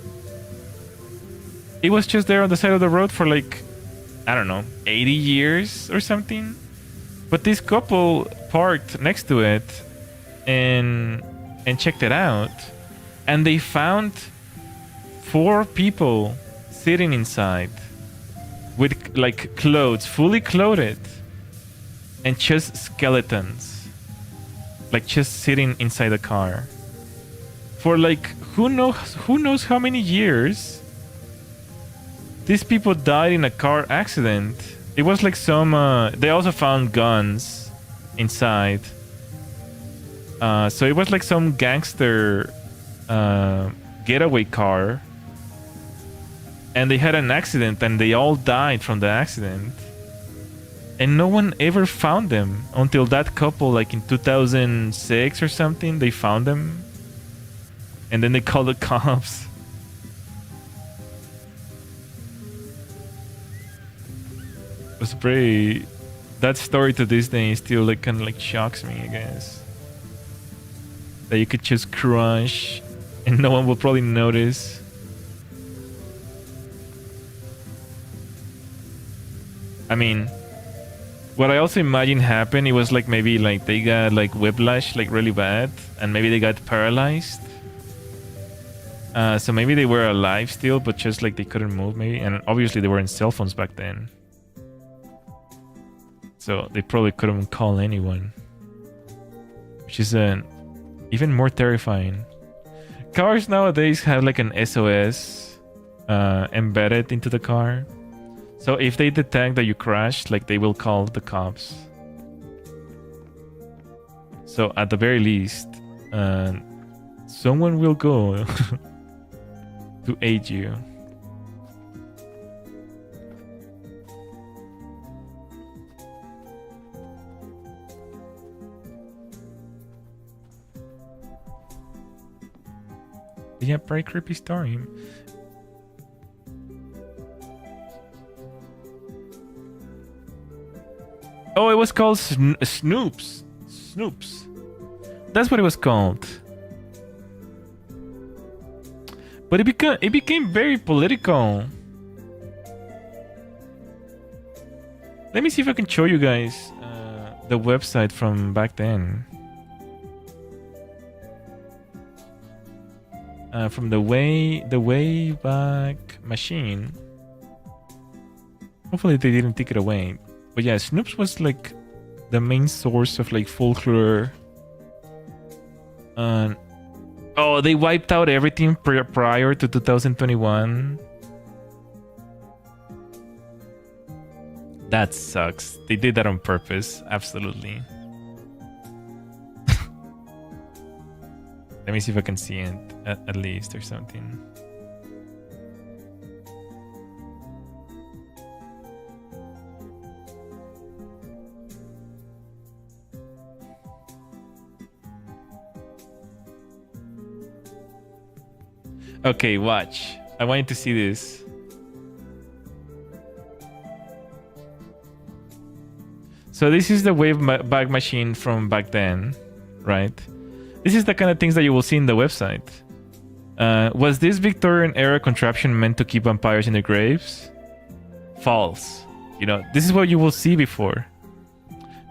[SPEAKER 1] it was just there on the side of the road for like, I don't know, 80 years or something. But this couple parked next to it and checked it out, and they found 4 people sitting inside with like clothes, fully clothed, and just skeletons, like just sitting inside the car for like who knows how many years. These people died in a car accident. It was like some they also found guns inside, so it was like some gangster getaway car, and they had an accident and they all died from the accident, and no one ever found them until that couple, like in 2006 or something. They found them, and then they called the cops. It was pretty. That story to this day still like kind of like shocks me, I guess, that you could just crush and no one will probably notice. I mean, what I also imagine happened, it was like maybe like they got like whiplash like really bad, and maybe they got paralyzed. So maybe they were alive still, but just like they couldn't move maybe. And obviously they were in cell phones back then, so they probably couldn't call anyone, which is even more terrifying. Cars nowadays have like an SOS embedded into the car. So if they detect that you crashed, like they will call the cops. So at the very least, someone will go to aid you. Yeah, very creepy story. Oh, it was called Snoops. Snoops. That's what it was called. But it became very political. Let me see if I can show you guys the website from back then. From the Wayback Machine. Hopefully they didn't take it away. But yeah, Snoops was like the main source of like folklore. Oh, they wiped out everything prior to 2021. That sucks. They did that on purpose. Absolutely. Let me see if I can see it at least or something. Okay, watch. I want you to see this. So this is the Wayback Machine from back then, right? This is the kind of things that you will see in the website. Was this Victorian era contraption meant to keep vampires in their graves? False. You know, this is what you will see before.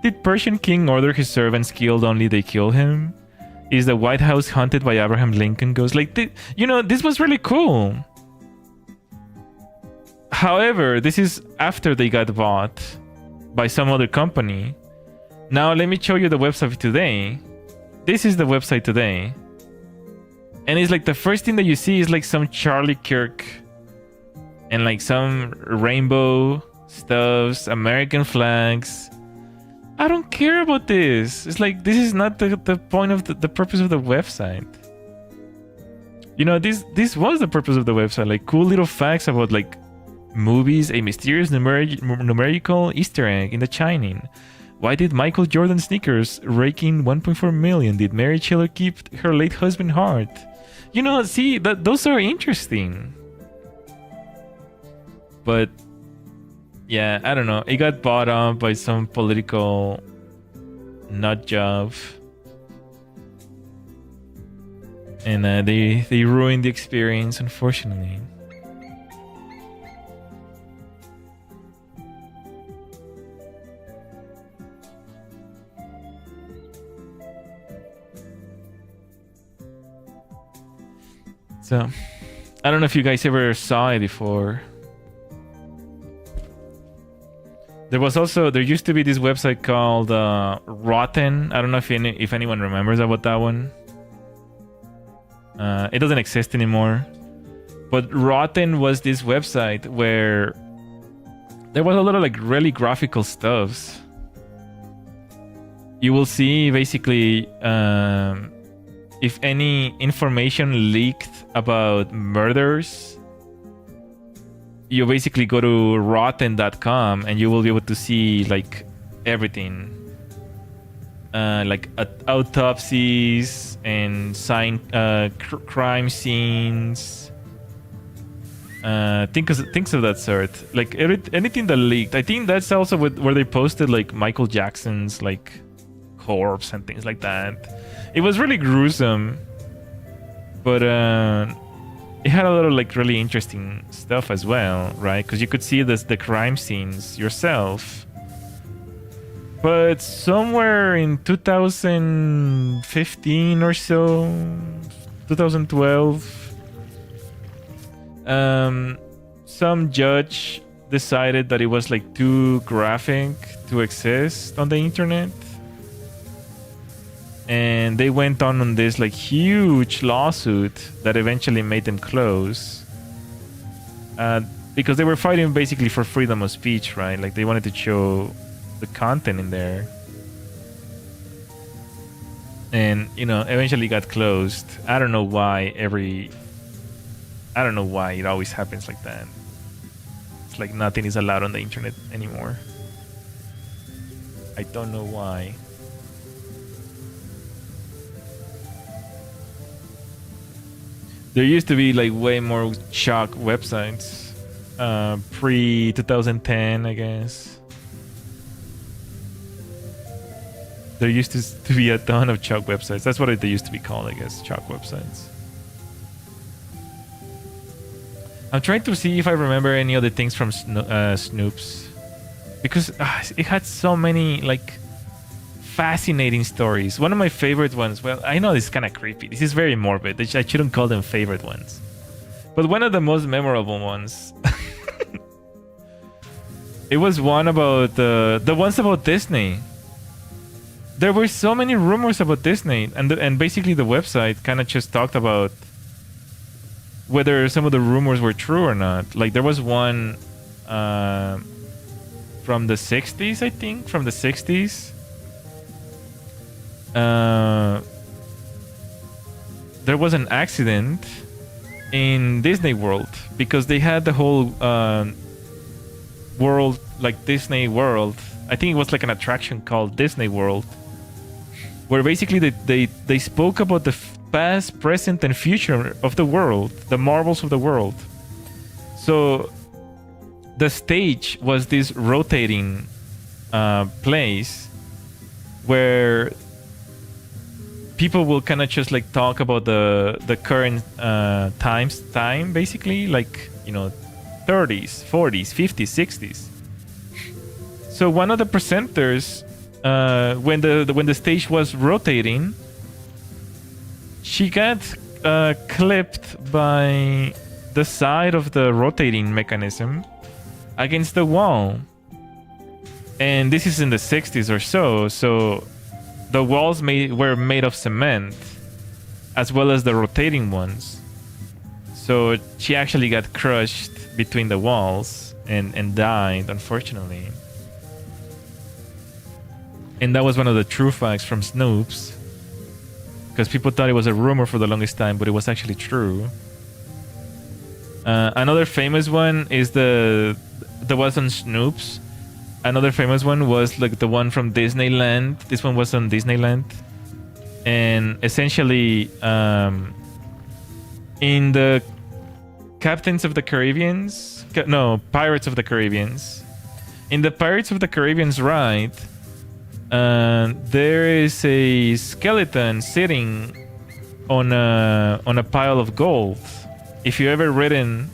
[SPEAKER 1] Did Persian king order his servants killed only they kill him? Is the White House haunted by Abraham Lincoln ghosts? Like, you know, this was really cool. However, this is after they got bought by some other company. Now, let me show you the website today. This is the website today. And it's like the first thing that you see is like some Charlie Kirk and like some rainbow stuffs, American flags. I don't care about this. It's like, this is not the point of the purpose of the website. You know, this was the purpose of the website. Like cool little facts about like movies, a mysterious numerical Easter egg in The Shining. Why did Michael Jordan sneakers rake in 1.4 million? Did Mary Shelley keep her late husband heart? You know, see, those are interesting. But yeah, I don't know. It got bought up by some political nut job. and they ruined the experience, unfortunately. So, I don't know if you guys ever saw it before. There used to be this website called Rotten. I don't know if anyone remembers about that one. It doesn't exist anymore. But Rotten was this website where there was a lot of like really graphical stuffs. You will see basically if any information leaked about murders, you basically go to rotten.com and you will be able to see like everything, like autopsies and crime scenes, things of that sort. Like anything that leaked. I think that's also where they posted like Michael Jackson's like corpse and things like that. It was really gruesome, but it had a lot of like really interesting stuff as well, right? Because you could see the crime scenes yourself. But somewhere in 2015 or so, 2012, some judge decided that it was like too graphic to exist on the internet. And they went on this like huge lawsuit that eventually made them close, because they were fighting basically for freedom of speech, right? Like they wanted to show the content in there, and eventually got closed. I don't know why it always happens like that. It's like nothing is allowed on the internet anymore. I don't know why. There used to be like way more shock websites, pre 2010, I guess. There used to be a ton of chalk websites. That's what they used to be called, I guess, chalk websites. I'm trying to see if I remember any other things from Snoops, because it had so many like fascinating stories. One of my favorite ones, well, I know this is kind of creepy. This is very morbid. I shouldn't call them favorite ones. But one of the most memorable ones, it was one about the ones about Disney. There were so many rumors about Disney, and basically the website kind of just talked about whether some of the rumors were true or not. Like there was one from the 60s, I think, from the 60s. There was an accident in Disney World because they had the whole world, like Disney World. I think it was like an attraction called Disney World, where basically they spoke about the past, present, and future of the world, the marvels of the world. So the stage was this rotating place where people will kind of just like talk about the current time, basically, like 30s, 40s, 50s, 60s. So one of the presenters, when the stage was rotating, she got clipped by the side of the rotating mechanism against the wall. And this is in the 60s or so. So the walls were made of cement, as well as the rotating ones. So she actually got crushed between the walls and died, unfortunately. And that was one of the true facts from Snoops, because people thought it was a rumor for the longest time, but it was actually true. Another famous one is the was on Snoops. Another famous one was like the one from Disneyland. This one was on Disneyland, and essentially, in the Pirates of the Caribbean. In the Pirates of the Caribbean ride, there is a skeleton sitting on a pile of gold. If you ever ridden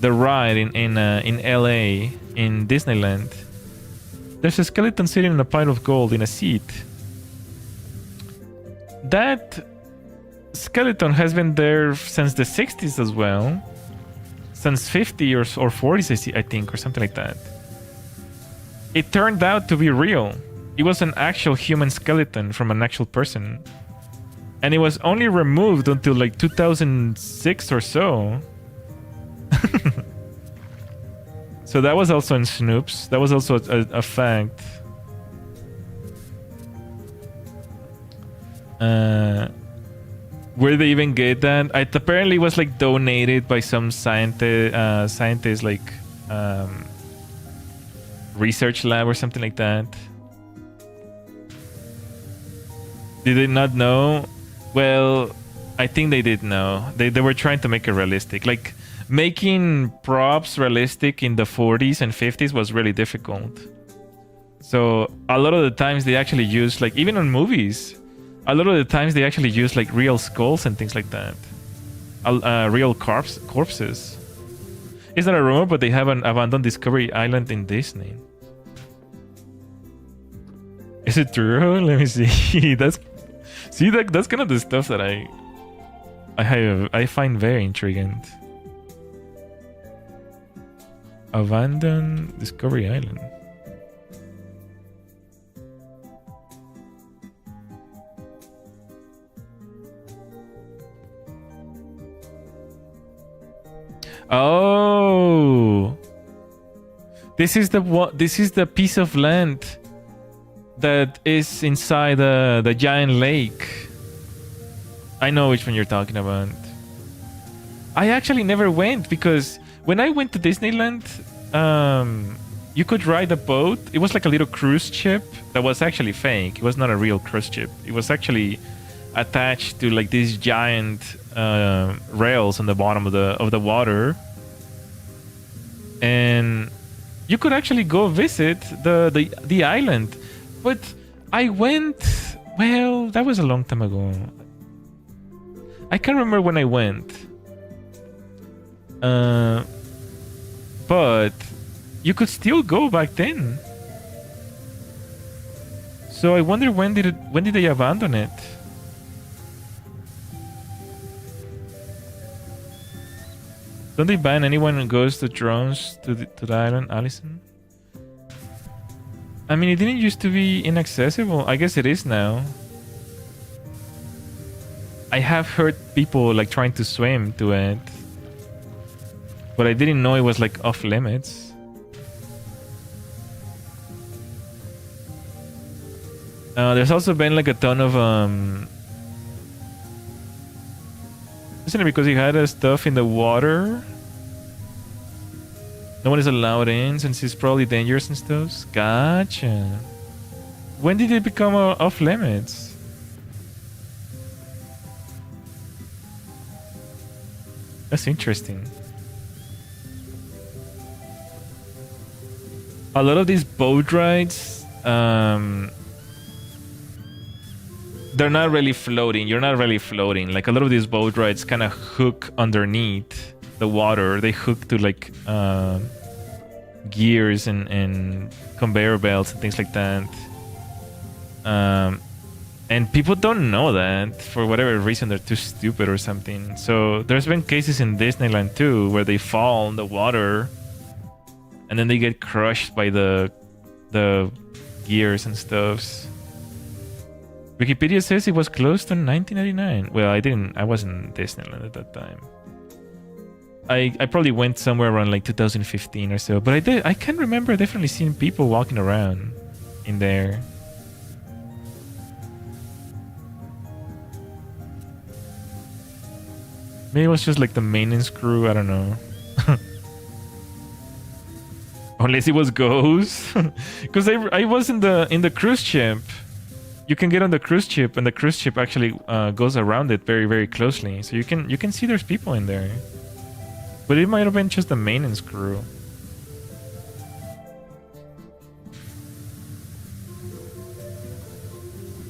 [SPEAKER 1] the ride in LA in Disneyland, there's a skeleton sitting on a pile of gold in a seat. That skeleton has been there since the 60s as well, since 50 or 40s, I think, or something like that. It turned out to be real. It was an actual human skeleton from an actual person. And it was only removed until like 2006 or so. So that was also in Snoops. That was also a fact. Where they even get that? It apparently was like donated by some scientist like research lab or something like that. Did they not know? Well, I think they did know. They were trying to make it realistic. Like, making props realistic in the 40s and 50s was really difficult. So a lot of the times they actually use, like, even on movies, a lot of the times they actually use like real skulls and things like that. Real corpses. It's not a rumor, but they have an abandoned Discovery Island in Disney. Is it true? Let me see. That's kind of the stuff that I find very intriguing. Abandoned Discovery Island. Oh, this is the piece of land that is inside the giant lake. I know which one you're talking about. I actually never went because when I went to Disneyland, you could ride a boat. It was like a little cruise ship that was actually fake. It was not a real cruise ship. It was actually attached to like these giant rails on the bottom of the water, and you could actually go visit the island. But I went, well, that was a long time ago. I can't remember when I went. But you could still go back then. So I wonder when did they abandon it? Don't they ban anyone who goes to drones to the island, Allison? I mean, it didn't used to be inaccessible. I guess it is now. I have heard people like trying to swim to it, but I didn't know it was like off limits. There's also been like a ton of isn't it because he had stuff in the water? No one is allowed in since it's probably dangerous and stuff. Gotcha. When did it become off limits? That's interesting. A lot of these boat rides, they're not really floating. You're not really floating. Like a lot of these boat rides kind of hook underneath the water. They hook to like gears and conveyor belts and things like that. And people don't know that. For whatever reason, they're too stupid or something. So there's been cases in Disneyland too where they fall in the water and then they get crushed by the gears and stuffs. Wikipedia says it was closed in 1999. Well, I wasn't in Disneyland at that time. I probably went somewhere around like 2015 or so, but I can't remember definitely seeing people walking around in there. Maybe it was just like the maintenance crew, I don't know. Unless it was ghosts. Because I was in the cruise ship. You can get on the cruise ship, and the cruise ship actually goes around it very, very closely. So you can see there's people in there. But it might have been just the maintenance crew.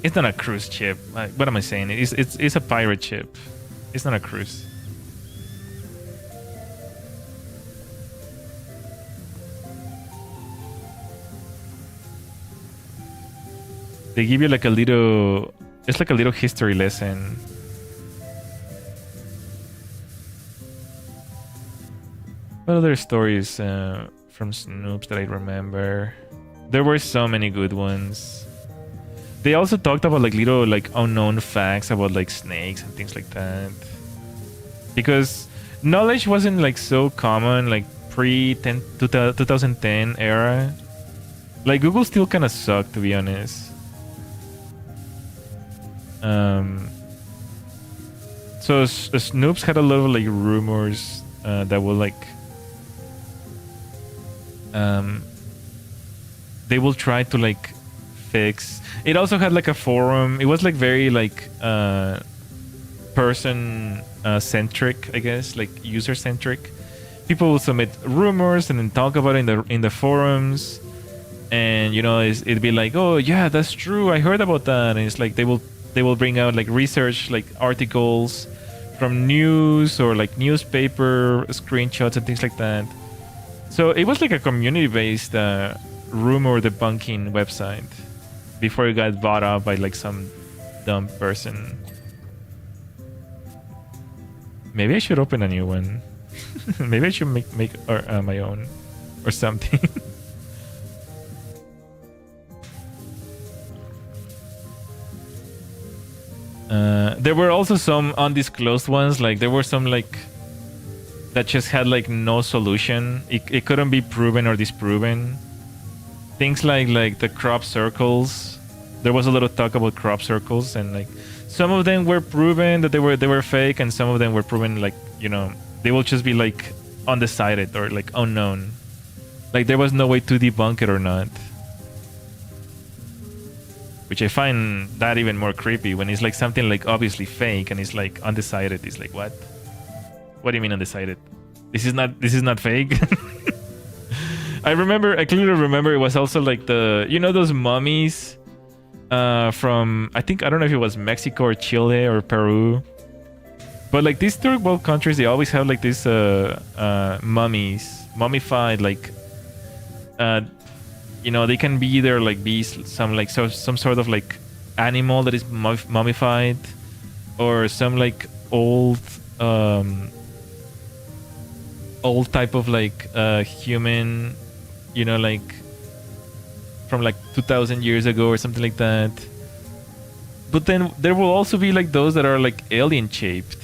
[SPEAKER 1] It's not a cruise ship. What am I saying? It's a pirate ship. It's not a cruise. They give you like a little. It's like a little history lesson. What other stories from Snoops that I remember? There were so many good ones. They also talked about like little like unknown facts about like snakes and things like that. Because knowledge wasn't like so common like pre 2010 era. Like Google still kind of sucked, to be honest. So Snoops had a lot of like rumors that were like they will try to like fix. It also had like a forum. It was like very like person centric, I guess, like user centric. People will submit rumors and then talk about it in the forums, and you know it'd be like, oh yeah, that's true, I heard about that, and it's like they will bring out like research, like articles from news or like newspaper screenshots and things like that. So it was like a community-based rumor debunking website before it got bought up by like some dumb person. Maybe I should open a new one. Maybe I should make my own or something. There were also some undisclosed ones. Like there were some like that just had like no solution. It couldn't be proven or disproven. Things like the crop circles. There was a lot of talk about crop circles, and like some of them were proven that they were fake, and some of them were proven like, you know, they will just be like undecided or like unknown. Like there was no way to debunk it or not. Which I find that even more creepy when it's like something like obviously fake and it's like undecided. It's like, what? What do you mean undecided? This is not fake. I clearly remember it was also like the, you know, those mummies from, I don't know if it was Mexico or Chile or Peru. But like these third world countries, they always have like these mummified, like you know, they can be either like be some sort of like animal that is mummified, or some like old type of like human, you know, like from like 2,000 years ago or something like that. But then there will also be like those that are like alien shaped,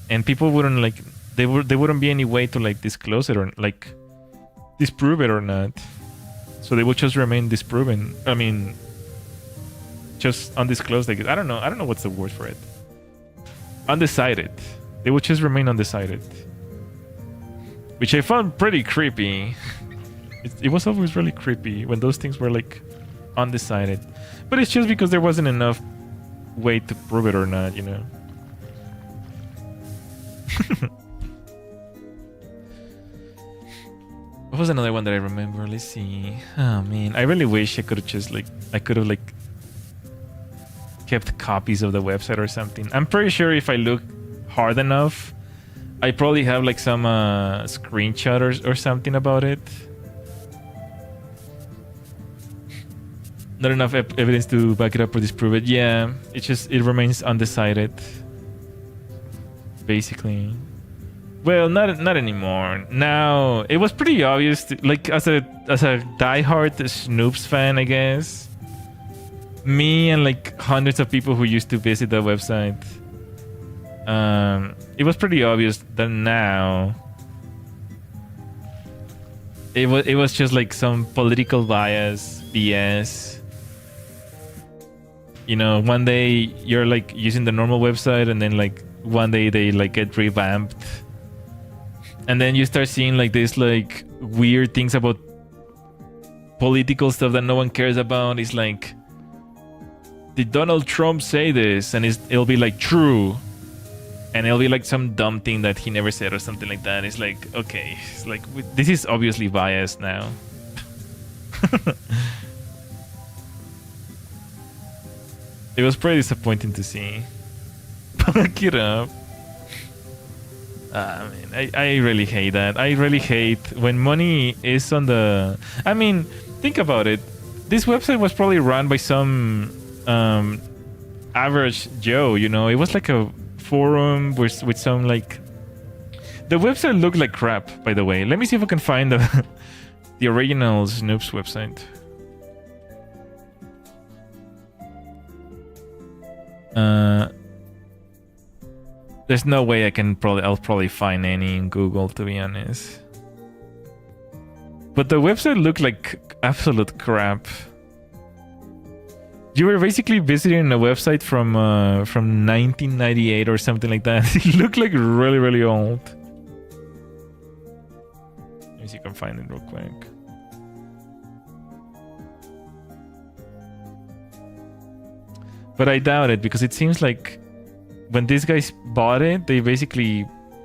[SPEAKER 1] and people wouldn't like, there wouldn't be any way to like disclose it or like disprove it or not. So they will just remain disproven. I mean, just undisclosed. Like, I don't know what's the word for it. Undecided. They will just remain undecided, which I found pretty creepy. It was always really creepy when those things were like undecided. But it's just because there wasn't enough way to prove it or not, you know. What was another one that I remember? Let's see. Oh man, I really wish I could have just like kept copies of the website or something. I'm pretty sure if I look hard enough, I probably have like some screenshot or something about it. Not enough evidence to back it up or disprove it. Yeah, it remains undecided. Basically. Well, not anymore. Now, it was pretty obvious, like as a diehard Snoops fan, I guess. Me and like hundreds of people who used to visit the website. It was pretty obvious that now it was just like some political bias BS. You know, one day you're like using the normal website, and then like one day they like get revamped. And then you start seeing like this like weird things about political stuff that no one cares about. It's like, did Donald Trump say this? And it'll be like true. And it'll be like some dumb thing that he never said or something like that. It's like, okay, it's like this is obviously biased now. It was pretty disappointing to see. Fuck it up. I mean, I really hate that. I really hate when money is on the... I mean, think about it. This website was probably run by some average Joe, you know? It was like a forum with some, like... The website looked like crap, by the way. Let me see if I can find the original Snoop's website. There's no way I'll probably find any in Google, to be honest. But the website looked like absolute crap. You were basically visiting a website from 1998 or something like that. It looked like really, really old. Let me see if I can find it real quick. But I doubt it, because it seems like when these guys bought it, they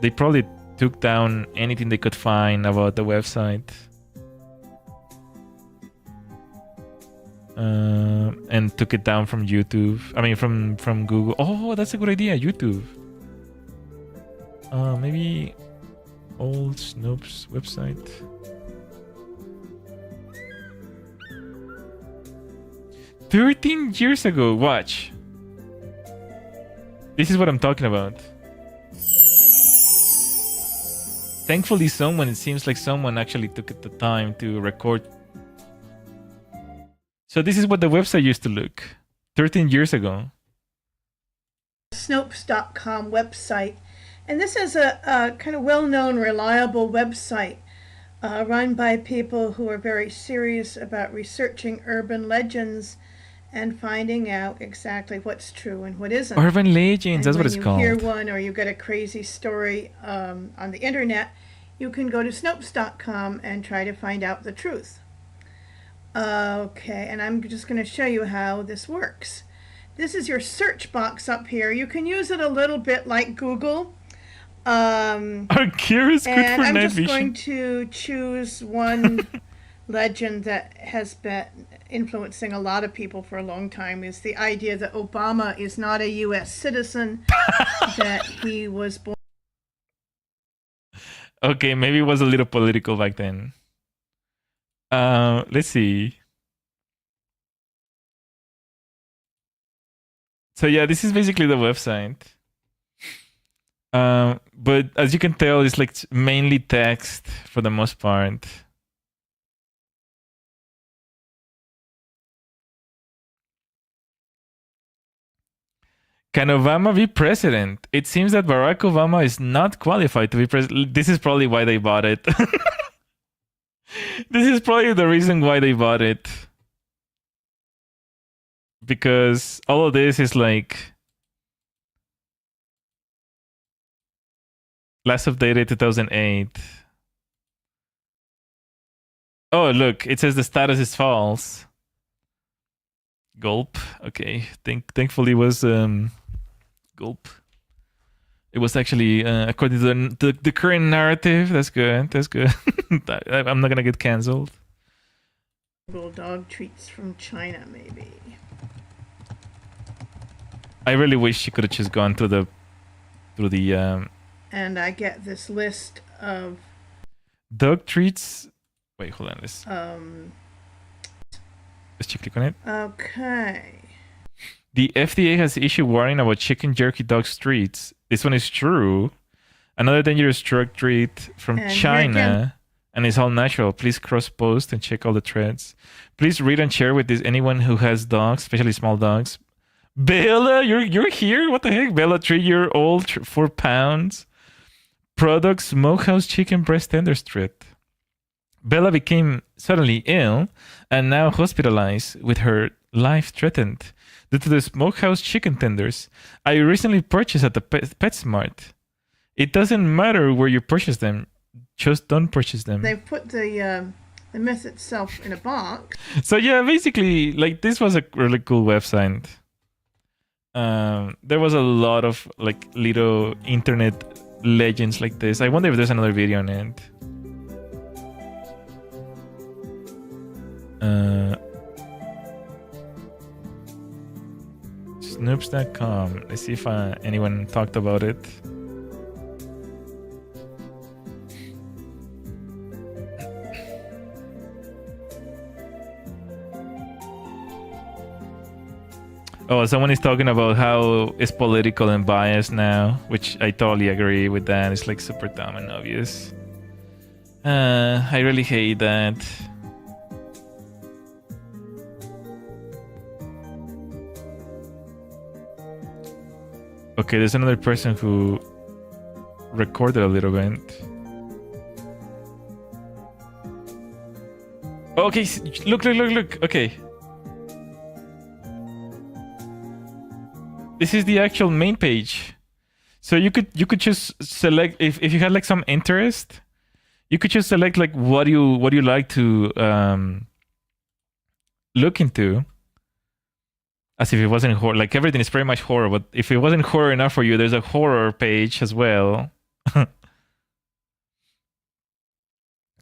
[SPEAKER 1] probably took down anything they could find about the website. And took it down from YouTube. I mean, from Google. Oh, that's a good idea, YouTube. Maybe old Snoop's website. "13 years ago, watch. This is what I'm talking about. Thankfully, it seems like someone actually took the time to record. So this is what the website used to look 13 years ago.
[SPEAKER 5] Snopes.com website. And this is a kind of well-known, reliable website run by people who are very serious about researching urban legends and finding out exactly what's true and what isn't.
[SPEAKER 1] Urban legends, that's what it's called.
[SPEAKER 5] When you hear one or you get a crazy story on the internet, you can go to Snopes.com and try to find out the truth. Okay, and I'm just going to show you how this works. This is your search box up here. You can use it a little bit like Google.
[SPEAKER 1] Are curious good
[SPEAKER 5] and
[SPEAKER 1] for
[SPEAKER 5] I'm
[SPEAKER 1] night
[SPEAKER 5] just
[SPEAKER 1] vision?
[SPEAKER 5] going to choose one legend that has been influencing a lot of people for a long time, is the idea that Obama is not a U.S. citizen, that he was born...
[SPEAKER 1] Okay, maybe it was a little political back then. Let's see. So yeah, this is basically the website. But as you can tell, it's like mainly text for the most part. Can Obama be president? It seems that Barack Obama is not qualified to be president. This is probably why they bought it. This is probably the reason why they bought it. Because all of this is like last updated 2008. Oh, look, it says the status is false. Gulp. Okay, thankfully it was gulp. It was actually according to the current narrative. That's good. That's good. I'm not gonna get cancelled.
[SPEAKER 5] Dog treats from China, maybe.
[SPEAKER 1] I really wish she could have just gone through the.
[SPEAKER 5] And I get this list of
[SPEAKER 1] dog treats. Wait, hold on. Let's click on it.
[SPEAKER 5] Okay.
[SPEAKER 1] The FDA has issued warning about chicken jerky dog treats. This one is true. Another dangerous drug treat from China, and it's all natural. Please cross-post and check all the threads. Please read and share with anyone who has dogs, especially small dogs. Bella, you're here? What the heck? Bella, 3-year-old, 4 pounds. Product smokehouse chicken breast tender strip. Bella became suddenly ill and now hospitalized with her life threatened due to the smokehouse chicken tenders I recently purchased at the PetSmart. It doesn't matter where you purchase them, just don't purchase them.
[SPEAKER 5] They've put the myth itself in a box.
[SPEAKER 1] So yeah, basically, like, this was a really cool website. There was a lot of like little internet legends like this. I wonder if there's another video on it. snoops.com. Let's see if anyone talked about it. Oh, someone is talking about how it's political and biased now, which I totally agree with that. It's like super dumb and obvious. I really hate that. Okay, there's another person who recorded a little bit. Okay, look. Okay. This is the actual main page. So you could just select if you had like some interest, you could just select like what you like to look into. As if it wasn't horror. Like everything is pretty much horror, but if it wasn't horror enough for you, there's a horror page as well.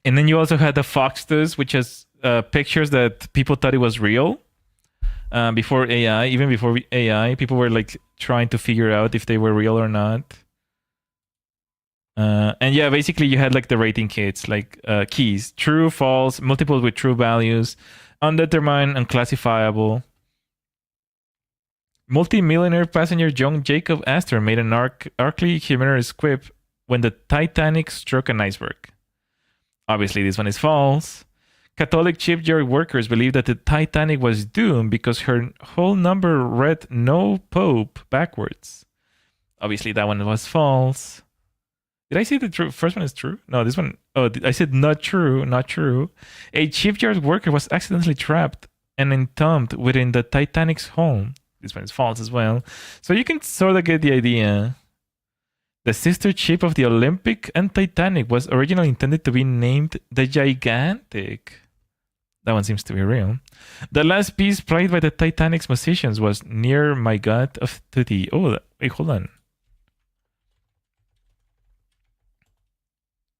[SPEAKER 1] And then you also had the Foxes, which is pictures that people thought it was real. Before AI, even before AI, people were like trying to figure out if they were real or not. And yeah, basically you had like the rating kits, like keys, true, false, multiple with true values, undetermined, unclassifiable. Multi-millionaire passenger John Jacob Astor made an arcly humorous quip when the Titanic struck an iceberg. Obviously, this one is false. Catholic shipyard workers believe that the Titanic was doomed because her whole number read "No Pope" backwards. Obviously, that one was false. Did I say the first one is true? No, this one... Oh, I said not true, not true. A shipyard worker was accidentally trapped and entombed within the Titanic's hull. This one is false as well. So you can sort of get the idea. The sister ship of the Olympic and Titanic was originally intended to be named the Gigantic. That one seems to be real. The last piece played by the Titanic's musicians was Near My God of Thee. Oh, wait, hold on.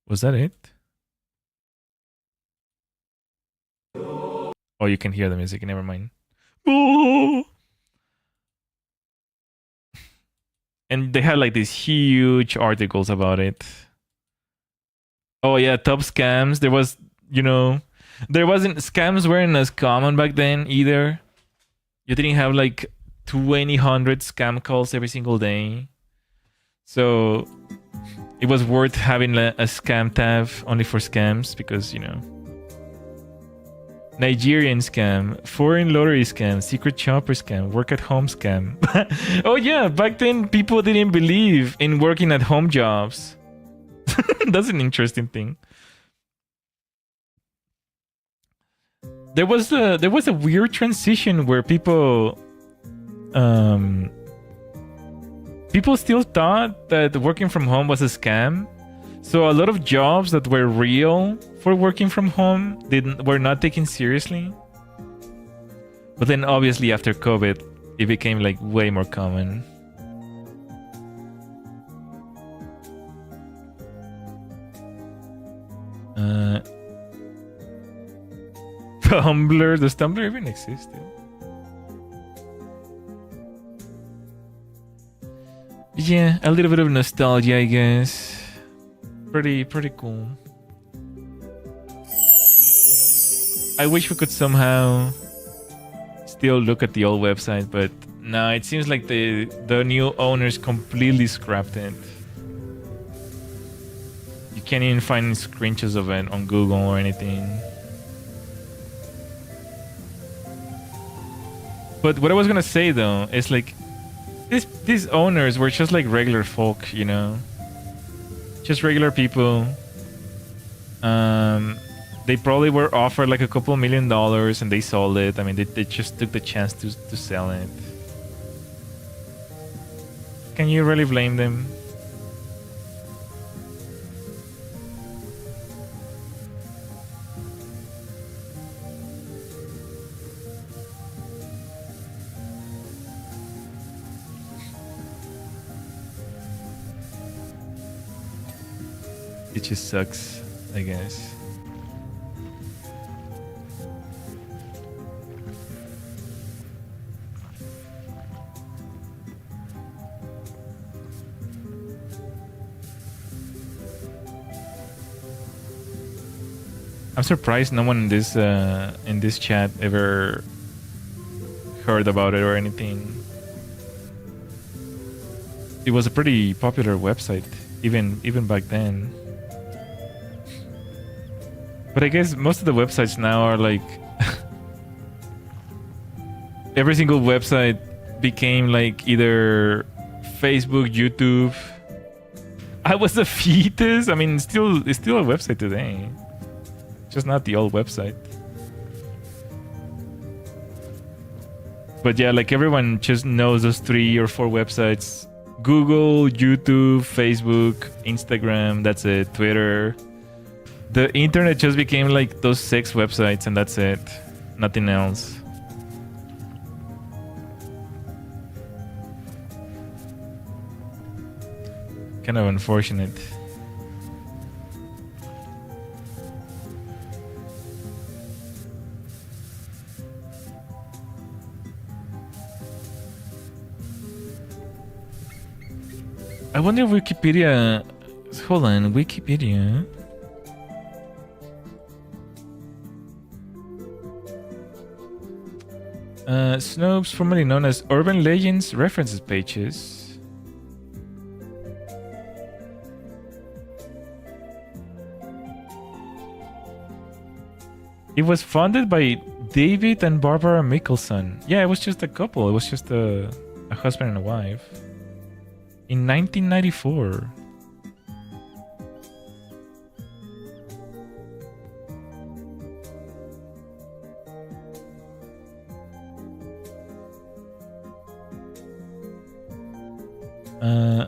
[SPEAKER 1] Was that it? Oh, you can hear the music. Never mind. Oh! And they had like these huge articles about it. Oh yeah, top scams. There was, there wasn't... Scams weren't as common back then either. You didn't have like 2,000 scam calls every single day. So it was worth having a scam tab only for scams because, Nigerian scam, foreign lottery scam, secret shopper scam, work at home scam. Oh yeah, back then people didn't believe in working at home jobs. That's an interesting thing. There was a weird transition where people still thought that working from home was a scam. So a lot of jobs that were real for working from home were not taken seriously. But then obviously after COVID, it became like way more common. Tumblr, does Tumblr even exist? Yeah, a little bit of nostalgia, I guess. Pretty cool. I wish we could somehow still look at the old website, but no, it seems like the new owners completely scrapped it. You can't even find screenshots of it on Google or anything. But what I was gonna say though is like these owners were just like regular folk, just regular people. They probably were offered like a couple $1 million and they sold it. I mean, they just took the chance to sell it. Can you really blame them? It just sucks, I guess. I'm surprised no one in this chat ever heard about it or anything. It was a pretty popular website, even back then. But I guess most of the websites now are like every single website became like either Facebook, YouTube. I was a fetus. I mean, it's still a website today, just not the old website. But yeah, like everyone just knows those 3 or 4 websites: Google, YouTube, Facebook, Instagram. That's it. Twitter. The internet just became like those 6 websites, and that's it. Nothing else. Kind of unfortunate. I wonder if Wikipedia... Hold on, Wikipedia... Snopes, formerly known as Urban Legends references pages. It was founded by David and Barbara Mickelson. Yeah, it was just a couple. It was just a husband and a wife. In 1994.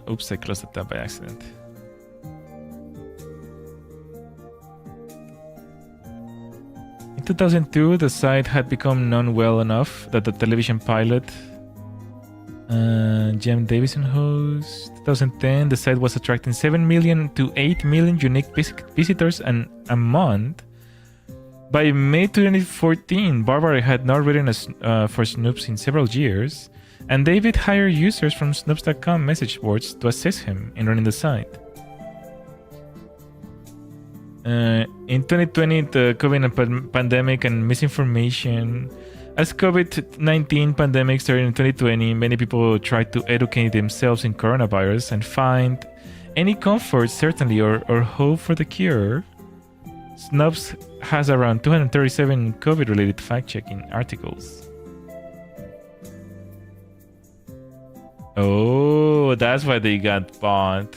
[SPEAKER 1] Oops, I closed the tab by accident. In 2002, the site had become known well enough that the television pilot, Jem Davison host, 2010, the site was attracting 7 million to 8 million unique visitors a month. By May 2014, Barbara had not written for Snoops in several years, and David hired users from Snoops.com message boards to assist him in running the site. In 2020, the COVID pandemic and misinformation. As COVID-19 pandemic started in 2020, many people tried to educate themselves in coronavirus and find any comfort, certainly, or hope for the cure. Snoops has around 237 COVID-related fact-checking articles. Oh, that's why they got bought.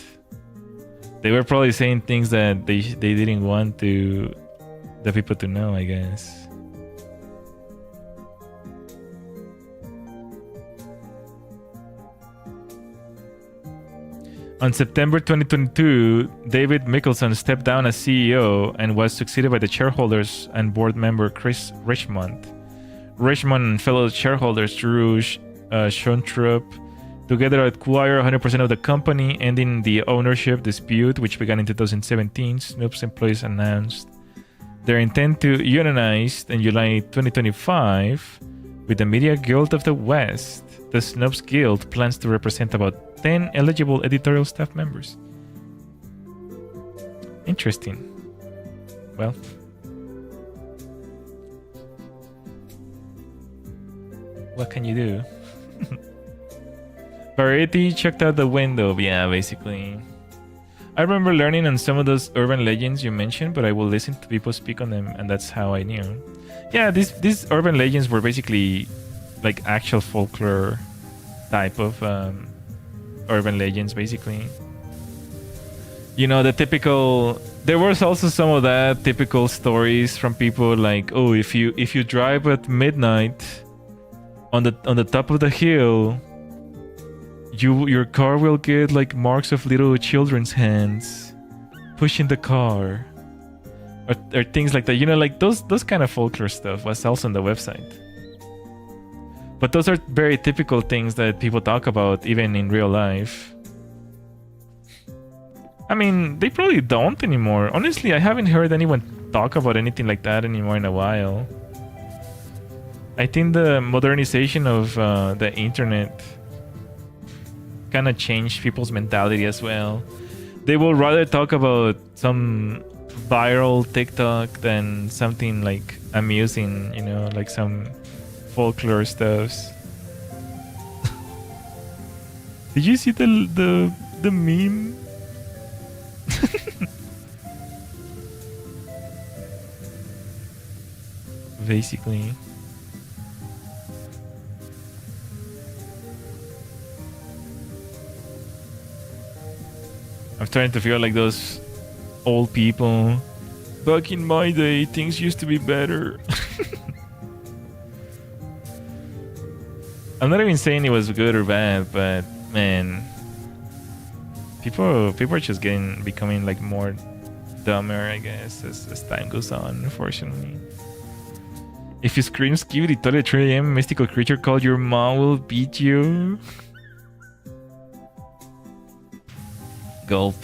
[SPEAKER 1] They were probably saying things that they didn't want the people to know, I guess. On September 2022, David Mickelson stepped down as CEO and was succeeded by the shareholders and board member Chris Richmond. Richmond and fellow shareholders Drew Schoentrup together acquired 100% of the company, ending the ownership dispute, which began in 2017. Snoops employees announced their intent to unionize in July 2025 with the Media Guild of the West. The Snoops Guild plans to represent about 10 eligible editorial staff members. Interesting. Well, what can you do? Variety checked out the window. Yeah, basically. I remember learning on some of those urban legends you mentioned, but I will listen to people speak on them, and that's how I knew. Yeah, these urban legends were basically like actual folklore type of urban legends, basically. You know, the typical. There was also some of that typical stories from people like, oh, if you drive at midnight on the top of the hill, your car will get like marks of little children's hands pushing the car, or things like that. You know, like those kind of folklore stuff was also on the website. But those are very typical things that people talk about even in real life. I mean, they probably don't anymore. Honestly, I haven't heard anyone talk about anything like that anymore in a while. I think the modernization of the internet kind of changed people's mentality as well. They will rather talk about some viral TikTok than something like amusing, you know, like some folklore stuffs. Did you see the meme? Basically. I'm starting to feel like those old people. Back in my day, things used to be better. I'm not even saying it was good or bad, but man, people are just becoming like more dumber, I guess, as time goes on, unfortunately. If you scream skibidi toilet at 3 a.m., a mystical creature called your mom will beat you. Gulp.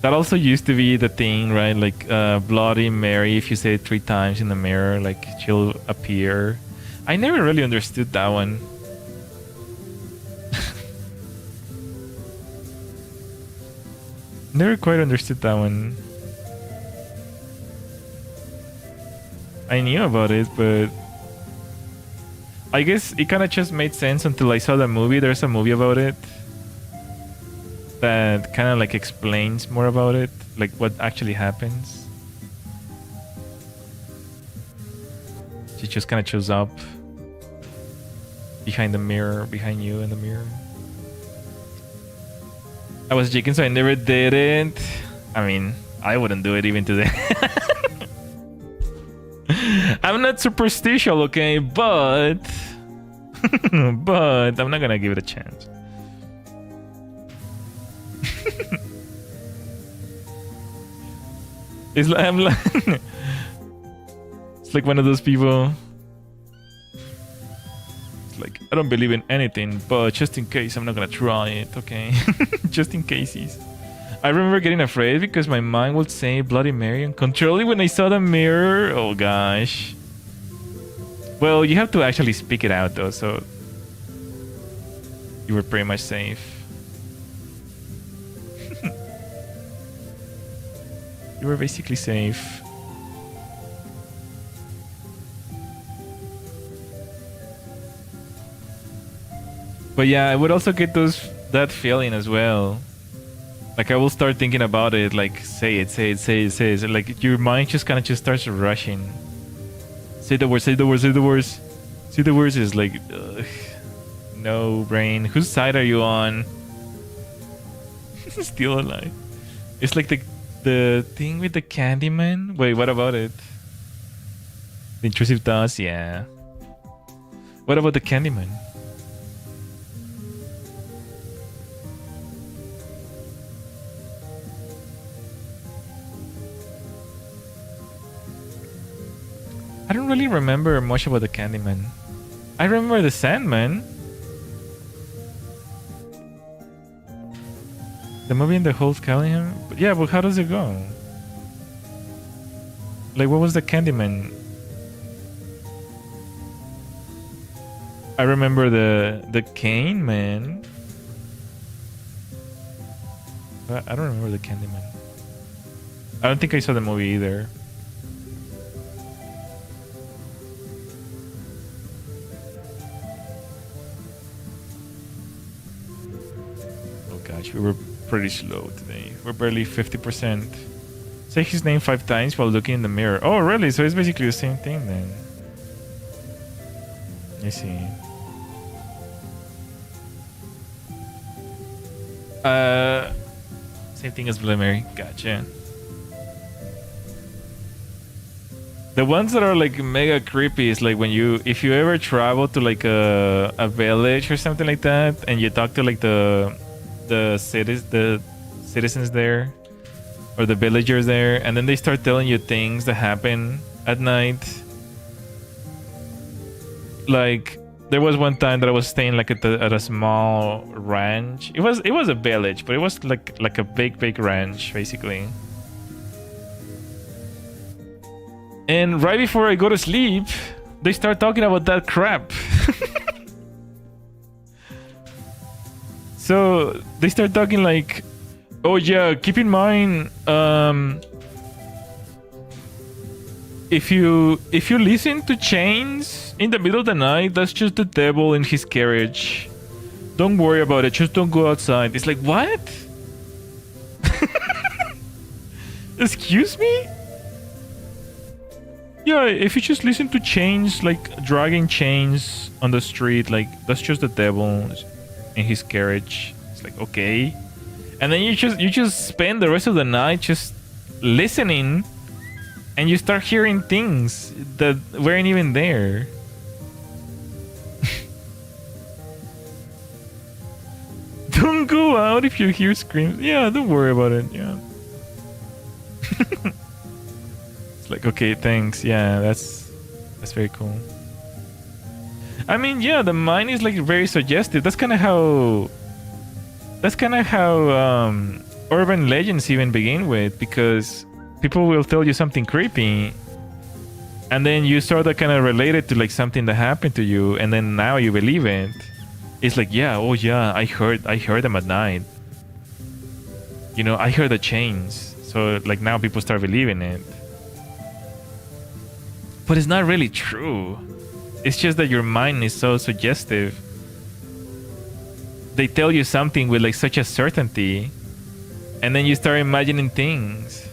[SPEAKER 1] That also used to be the thing, right? Like Bloody Mary, if you say it 3 times in the mirror, like she'll appear. I never really understood that one. Never quite understood that one. I knew about it, but I guess it kind of just made sense until I saw the movie. There's a movie about it that kind of like explains more about it, like what actually happens. She just kind of shows up behind the mirror, behind you in the mirror. I was chicken, so I never did it. I mean, I wouldn't do it even today. I'm not superstitious, okay, but but I'm not gonna give it a chance. It's like it's like one of those people. It's like, I don't believe in anything, but just in case, I'm not gonna try it, okay? Just in cases. I remember getting afraid because my mind would say Bloody Mary uncontrollably when I saw the mirror. Oh gosh. Well, you have to actually speak it out though, so you were pretty much safe. You were basically safe. But yeah, I would also get that feeling as well. Like I will start thinking about it, like say it. Like your mind just kind of just starts rushing. Say the words. Say the words is like, ugh. No brain. Whose side are you on? Still alive. It's like the thing with the Candyman. Wait, what about it? The intrusive thoughts, yeah. What about the Candyman? I don't really remember much about the Candyman. I remember the Sandman. The movie in the whole Callahan? Yeah, but how does it go? Like, what was the Candyman? I remember the Cane Man. But I don't remember the Candyman. I don't think I saw the movie either. Oh gosh, we were pretty slow today. We're barely 50%. Say his name 5 times while looking in the mirror. Oh, really? So it's basically the same thing then. I see. Same thing as Bloody Mary. Gotcha. The ones that are like mega creepy is like when if you ever travel to like a village or something like that, and you talk to like the citizens there or the villagers there, and then they start telling you things that happen at night. Like there was one time that I was staying like at a small ranch. It was a village, but it was like a big ranch basically. And right before I go to sleep, they start talking about that crap. So they start talking like, Oh yeah, keep in mind, if you listen to chains in the middle of the night, that's just the devil in his carriage. Don't worry about it. Just don't go outside. It's like, what? Excuse me? Yeah, if you just listen to chains, like dragging chains on the street, like that's just the devil in his carriage. It's like, okay. And then you just spend the rest of the night just listening, and you start hearing things that weren't even there. Don't go out if you hear screams. Yeah, don't worry about it. Yeah. It's like, okay, thanks. Yeah, that's very cool. I mean, yeah, the mind is like very suggestive. That's kind of how urban legends even begin with, because people will tell you something creepy, and then you sort of kind of relate it to like something that happened to you, and then now you believe it. It's like, yeah, oh yeah, I heard them at night. You know, I heard the chains. So like now people start believing it. But it's not really true. It's just that your mind is so suggestive. They tell you something with like such a certainty, and then you start imagining things.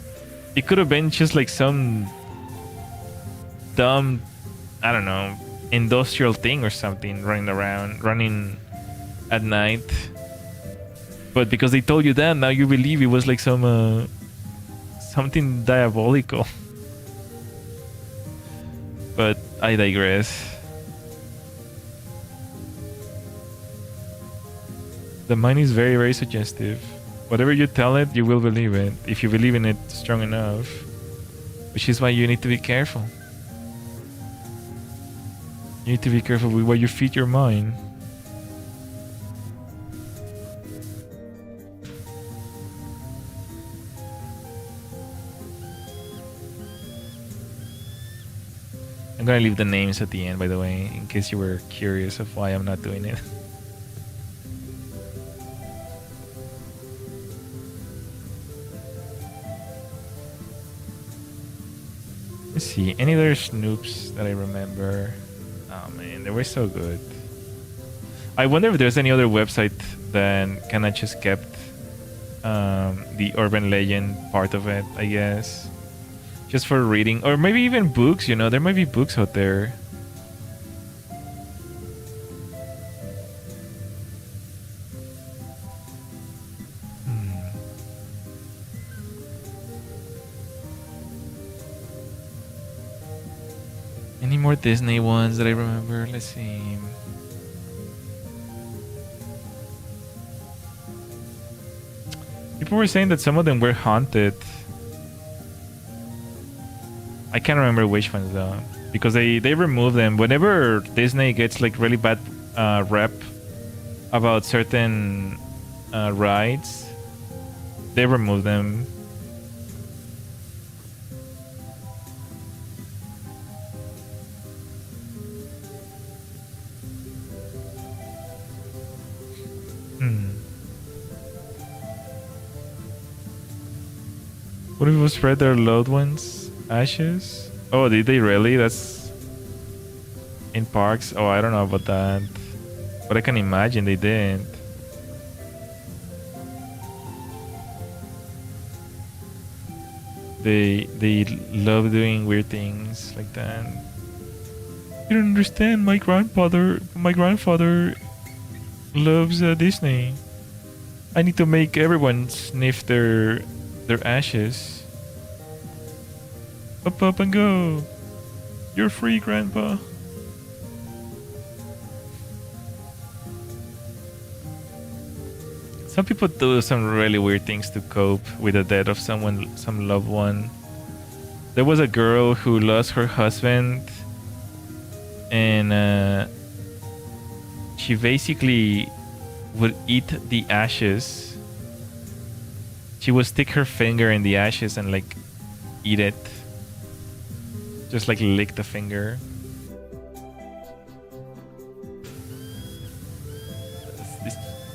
[SPEAKER 1] It could have been just like some dumb, I don't know, industrial thing or something running at night. But because they told you that, now you believe it was like some something diabolical. But I digress. The mind is very, very suggestive. Whatever you tell it, you will believe it, if you believe in it strong enough. Which is why you need to be careful. You need to be careful with what you feed your mind. I'm gonna leave the names at the end, by the way, in case you were curious of why I'm not doing it. Let's see, any other snoops that I remember? Oh man, they were so good. I wonder if there's any other website that kind of just kept the urban legend part of it, I guess. Just for reading, or maybe even books, you know, there might be books out there. Any more Disney ones that I remember? Let's see. People were saying that some of them were haunted. I can't remember which ones though, because they remove them whenever Disney gets like really bad rep about certain rides. They remove them. What if people spread their loved ones' ashes? Oh, did they really? That's in parks? Oh, I don't know about that. But I can imagine they did. They love doing weird things like that. You don't understand. My grandfather loves Disney. I need to make everyone sniff their ashes. Up and go. You're free, Grandpa. Some people do some really weird things to cope with the death of someone, some loved one. There was a girl who lost her husband, and she basically would eat the ashes. She would stick her finger in the ashes and like eat it. Just like lick the finger.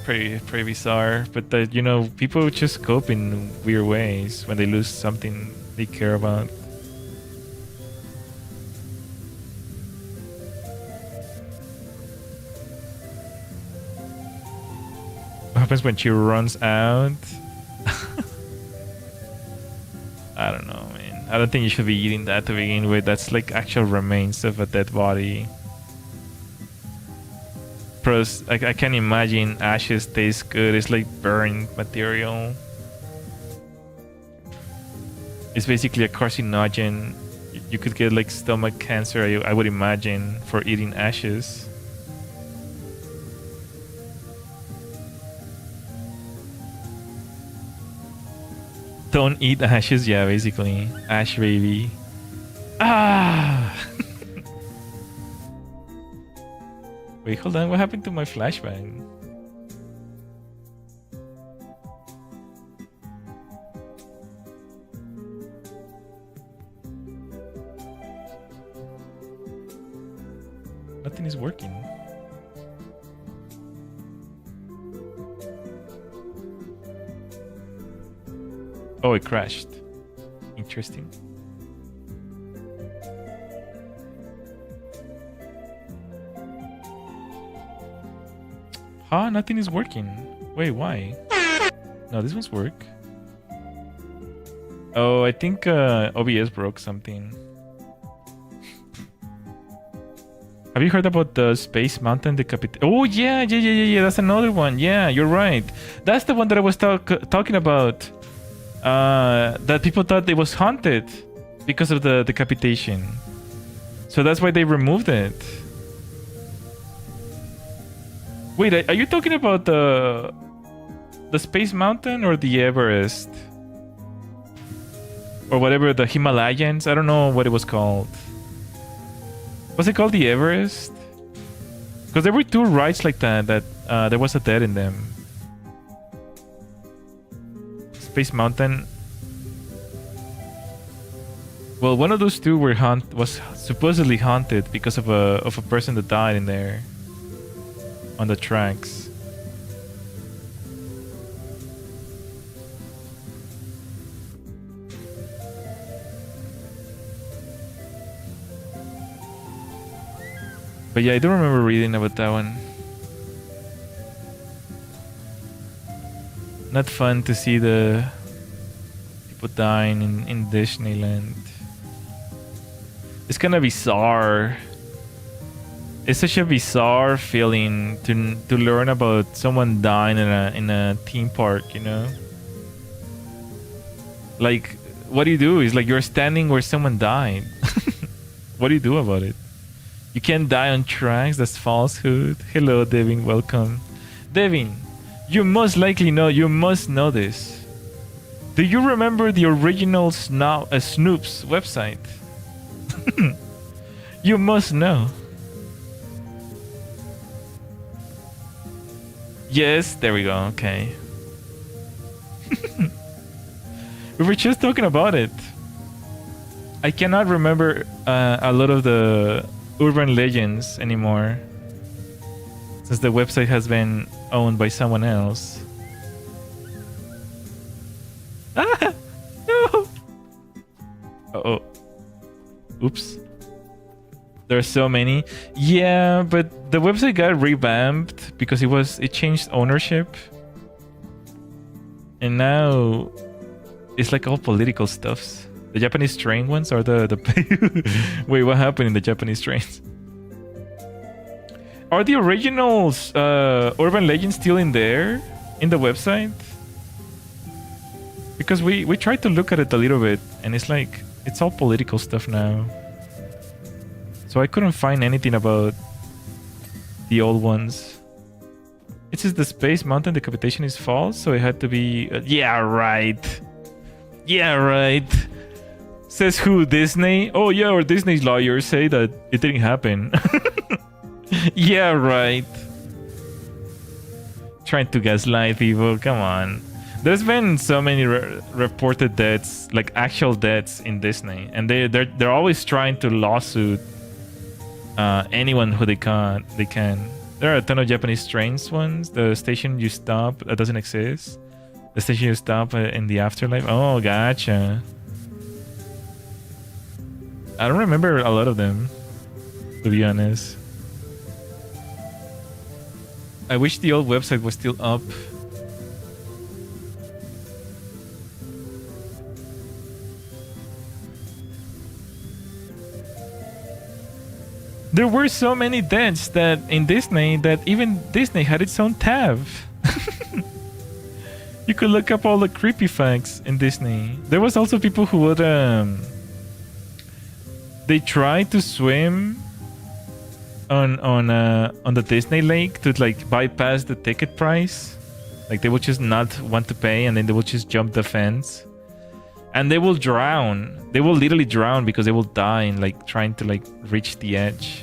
[SPEAKER 1] pretty bizarre. But you know, people just cope in weird ways when they lose something they care about. What happens when she runs out? I don't know, man. I don't think you should be eating that to begin with. That's like actual remains of a dead body. Plus, I can't imagine ashes taste good. It's like burned material. It's basically a carcinogen. You could get like stomach cancer, I would imagine, for eating ashes. Don't eat ashes, yeah, basically. Ash baby. Ah! Wait, hold on. What happened to my flashbang? Nothing is working. Oh, it crashed. Interesting. Huh? Nothing is working. Wait, why? No, this one's work. Oh, I think OBS broke something. Have you heard about the Space Mountain decapitation? Oh, yeah. That's another one. Yeah, you're right. That's the one that I was talking about. That people thought it was haunted because of the decapitation. So that's why they removed it. Wait, are you talking about the Space Mountain or the Everest? Or whatever, the Himalayas? I don't know what it was called. Was it called the Everest? Because there were two rides like that there was a dead in them. Space Mountain. Well, one of those two was supposedly haunted because of a person that died in there on the tracks. But yeah, I do remember reading about that one. Not fun to see the people dying in Disneyland. It's kind of bizarre. It's such a bizarre feeling to learn about someone dying in a theme park, you know? Like, what do you do? It's like you're standing where someone died. What do you do about it? You can't die on tracks. That's falsehood. Hello, Devin. Welcome. Devin, you must know this. Do you remember the original Snoop's website? You must know. Yes, there we go. Okay. We were just talking about it. I cannot remember a lot of the urban legends anymore, since the website has been owned by someone else. Ah! No! Uh-oh. Oops. There are so many. Yeah, but the website got revamped because it changed ownership. And now it's like all political stuffs. The Japanese train ones are the wait, what happened in the Japanese trains? Are the originals urban legends still in there in the website? Because we tried to look at it a little bit and it's like it's all political stuff now. So I couldn't find anything about the old ones. It says the Space Mountain decapitation is false, so it had to be yeah, right. Yeah, right. Says who? Disney? Oh yeah, or Disney's lawyers say that it didn't happen. Yeah, right. Trying to gaslight people. Come on. There's been so many reported deaths, like actual deaths in Disney, and they're always trying to lawsuit anyone who they can. There are a ton of Japanese trains ones. The station you stop that doesn't exist. The station you stop in the afterlife. Oh, gotcha. I don't remember a lot of them, to be honest. I wish the old website was still up. There were so many deaths that in Disney that even Disney had its own tab. You could look up all the creepy facts in Disney. There was also people who would they tried to swim on the Disney lake to like bypass the ticket price. Like they would just not want to pay and then they would just jump the fence. And they will drown. They will literally drown because they will die in like trying to like reach the edge.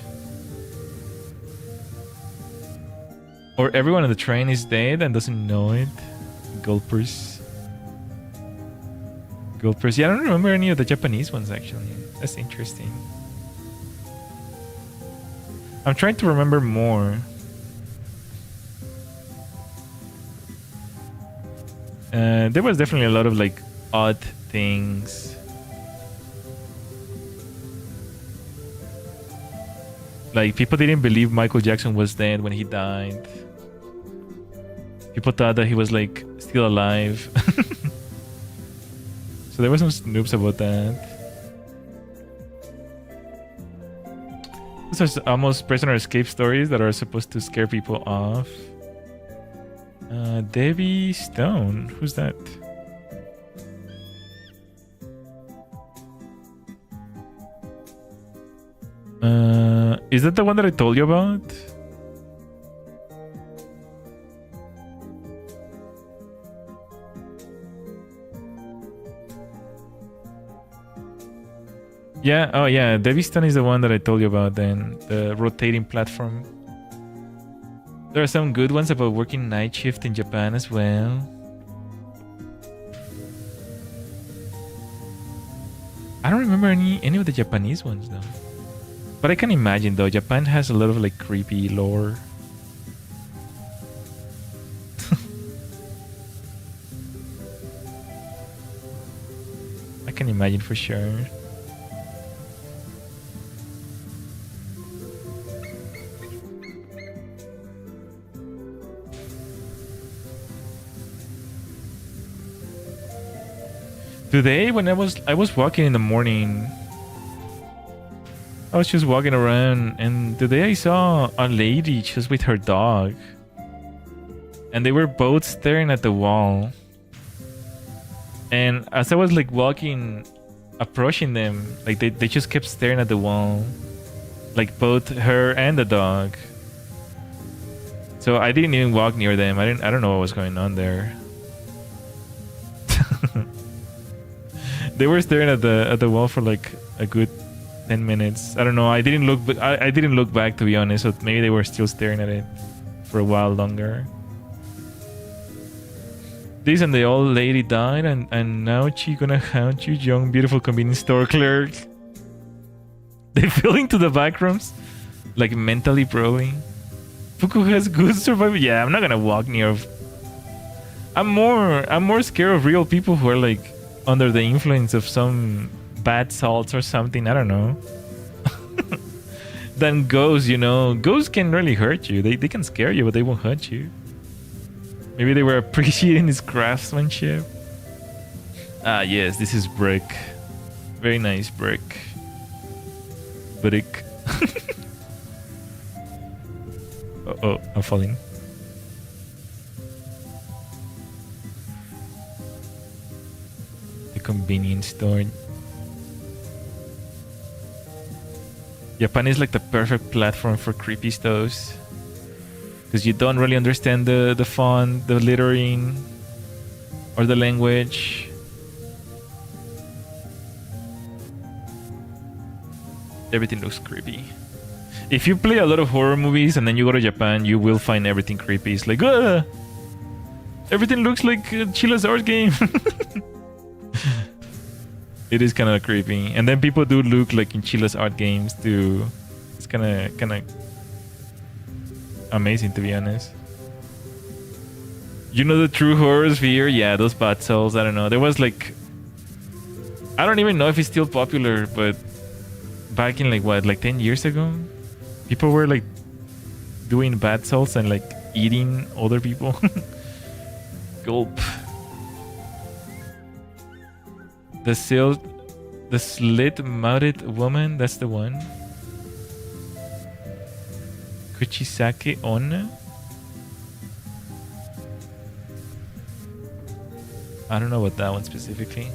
[SPEAKER 1] Or everyone on the train is dead and doesn't know it. Gulpers. Gulpers. Yeah, I don't remember any of the Japanese ones actually. That's interesting. I'm trying to remember more. There was definitely a lot of like odd things. Like people didn't believe Michael Jackson was dead when he died. People thought that he was like still alive. So there was some snoops about that. Those are almost prisoner escape stories that are supposed to scare people off. Debbie Stone, who's that? Is that the one that I told you about? Yeah, oh yeah, Debbie Stone is the one that I told you about then. The rotating platform. There are some good ones about working night shift in Japan as well. I don't remember any of the Japanese ones though. But I can imagine though, Japan has a lot of like creepy lore. I can imagine for sure. Today when I was walking in the morning, I was just walking around and today I saw a lady just with her dog. And they were both staring at the wall. And as I was like walking, approaching them, like they just kept staring at the wall. Like both her and the dog. So I didn't even walk near them. I don't know what was going on there. They were staring at the wall for like a good 10 minutes. I don't know. I didn't look back to be honest. So maybe they were still staring at it for a while longer. This and the old lady died, and now she gonna haunt you, young, beautiful convenience store clerk. They fell into the back rooms, like mentally probably. Fuku has good survival. Yeah, I'm not gonna walk near. I'm more scared of real people who are like under the influence of some bad salts or something. I don't know. Than ghosts, you know. Ghosts can really hurt you. They can scare you, but they won't hurt you. Maybe they were appreciating his craftsmanship. Ah, yes, this is brick. Very nice brick. Brick. Oh, I'm falling. The convenience store. Japan is like the perfect platform for creepy stuffs. Because you don't really understand the font, the lettering, or the language. Everything looks creepy. If you play a lot of horror movies and then you go to Japan, you will find everything creepy. It's like, everything looks like Chila's art game. It is kind of creepy. And then people do look like in Chila's art games too. It's kind of amazing, to be honest. You know the true horror sphere? Yeah, those bad cells. I don't know. There was like, I don't even know if it's still popular, but back in like what, like 10 years ago, people were like doing bad cells and like eating other people. Gulp. The slit-mouthed woman. That's the one. Kuchisake Onna. I don't know about that one specifically.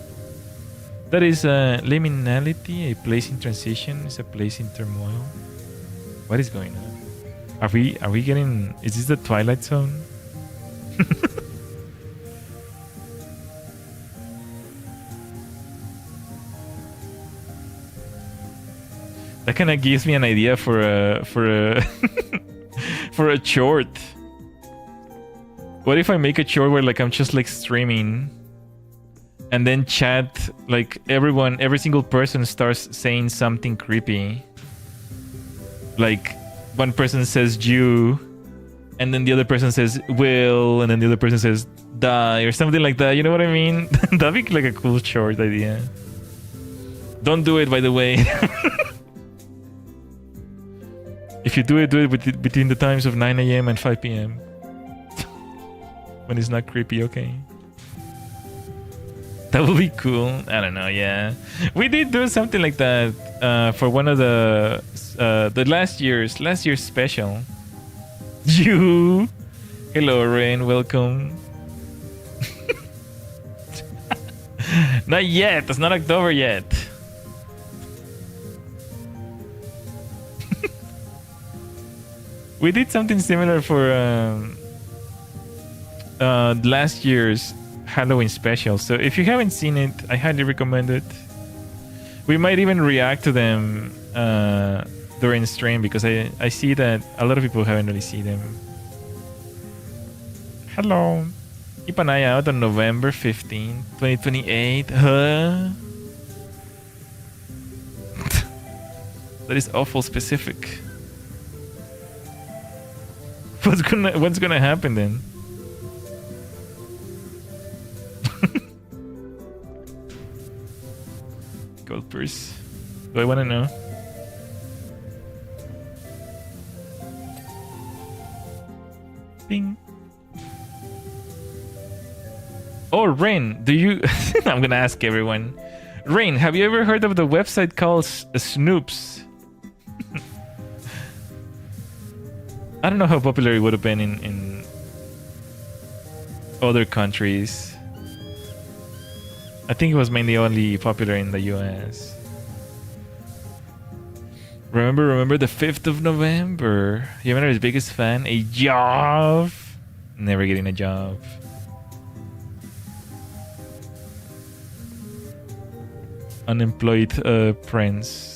[SPEAKER 1] That is liminality, a place in transition, is a place in turmoil. What is going on? Are we getting? Is this the Twilight Zone? That kind of gives me an idea for a for a short. What if I make a short where like I'm just like streaming, and then chat, like every single person starts saying something creepy. Like one person says "you," and then the other person says "will," and then the other person says "die" or something like that. You know what I mean? That'd be like a cool short idea. Don't do it, by the way. If you do it between the times of 9 a.m. and 5 p.m. when it's not creepy, okay? That would be cool. I don't know, yeah. We did do something like that for one of the last year's special. You, hello, Rain, welcome. Not yet. It's not October yet. We did something similar for last year's Halloween special. So if you haven't seen it, I highly recommend it. We might even react to them during stream because I see that a lot of people haven't really seen them. Hello. Keep an eye out on November 15, 2028. Huh? That is awful specific. What's gonna happen then? Gulpers. Do I wanna know? Bing. Oh, Rain, do you... I'm gonna ask everyone. Rain, have you ever heard of the website called Snoops? I don't know how popular it would have been in other countries. I think it was mainly only popular in the US. Remember the 5th of November. You remember his biggest fan? A job. Never getting a job. Unemployed prince.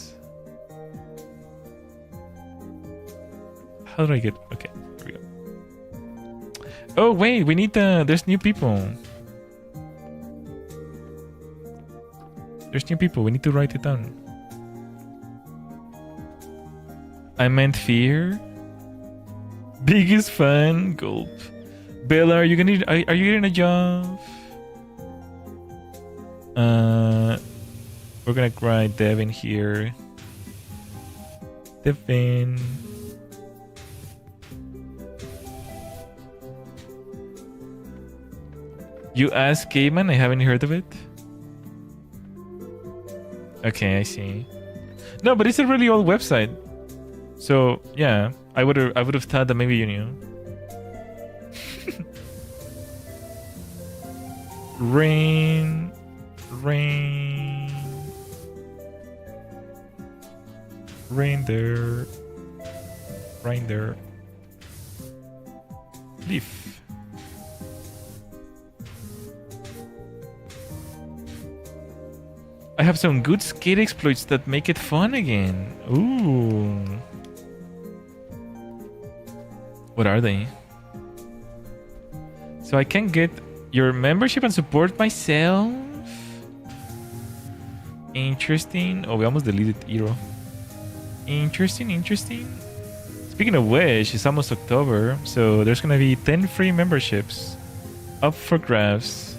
[SPEAKER 1] How do I get... Okay, here we go. Oh, wait, we need the... There's new people. There's new people. We need to write it down. I meant fear. Biggest fan. Gulp. Bella, are you gonna... Are you getting a job? We're gonna write Devin here. Devin... You asked Cayman? I haven't heard of it. Okay, I see. No, but it's a really old website. So yeah, I would have thought that maybe you knew. Rain. There. Rain there. Leaf. I have some good skate exploits that make it fun again. Ooh. What are they? So I can get your membership and support myself? Interesting. Oh, we almost deleted Eero. Interesting. Speaking of which, it's almost October, so there's gonna be 10 free memberships up for grabs.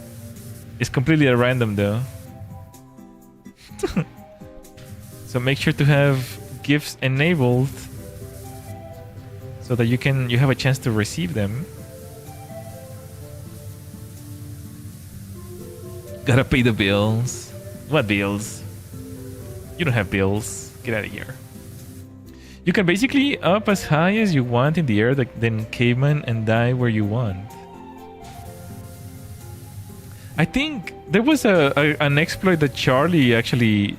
[SPEAKER 1] It's completely at random though. So make sure to have gifts enabled so that you have a chance to receive them. Gotta pay the bills. What bills? You don't have bills. Get out of here. You can basically up as high as you want in the air, then caveman, and die where you want. I think there was an exploit that Charlie actually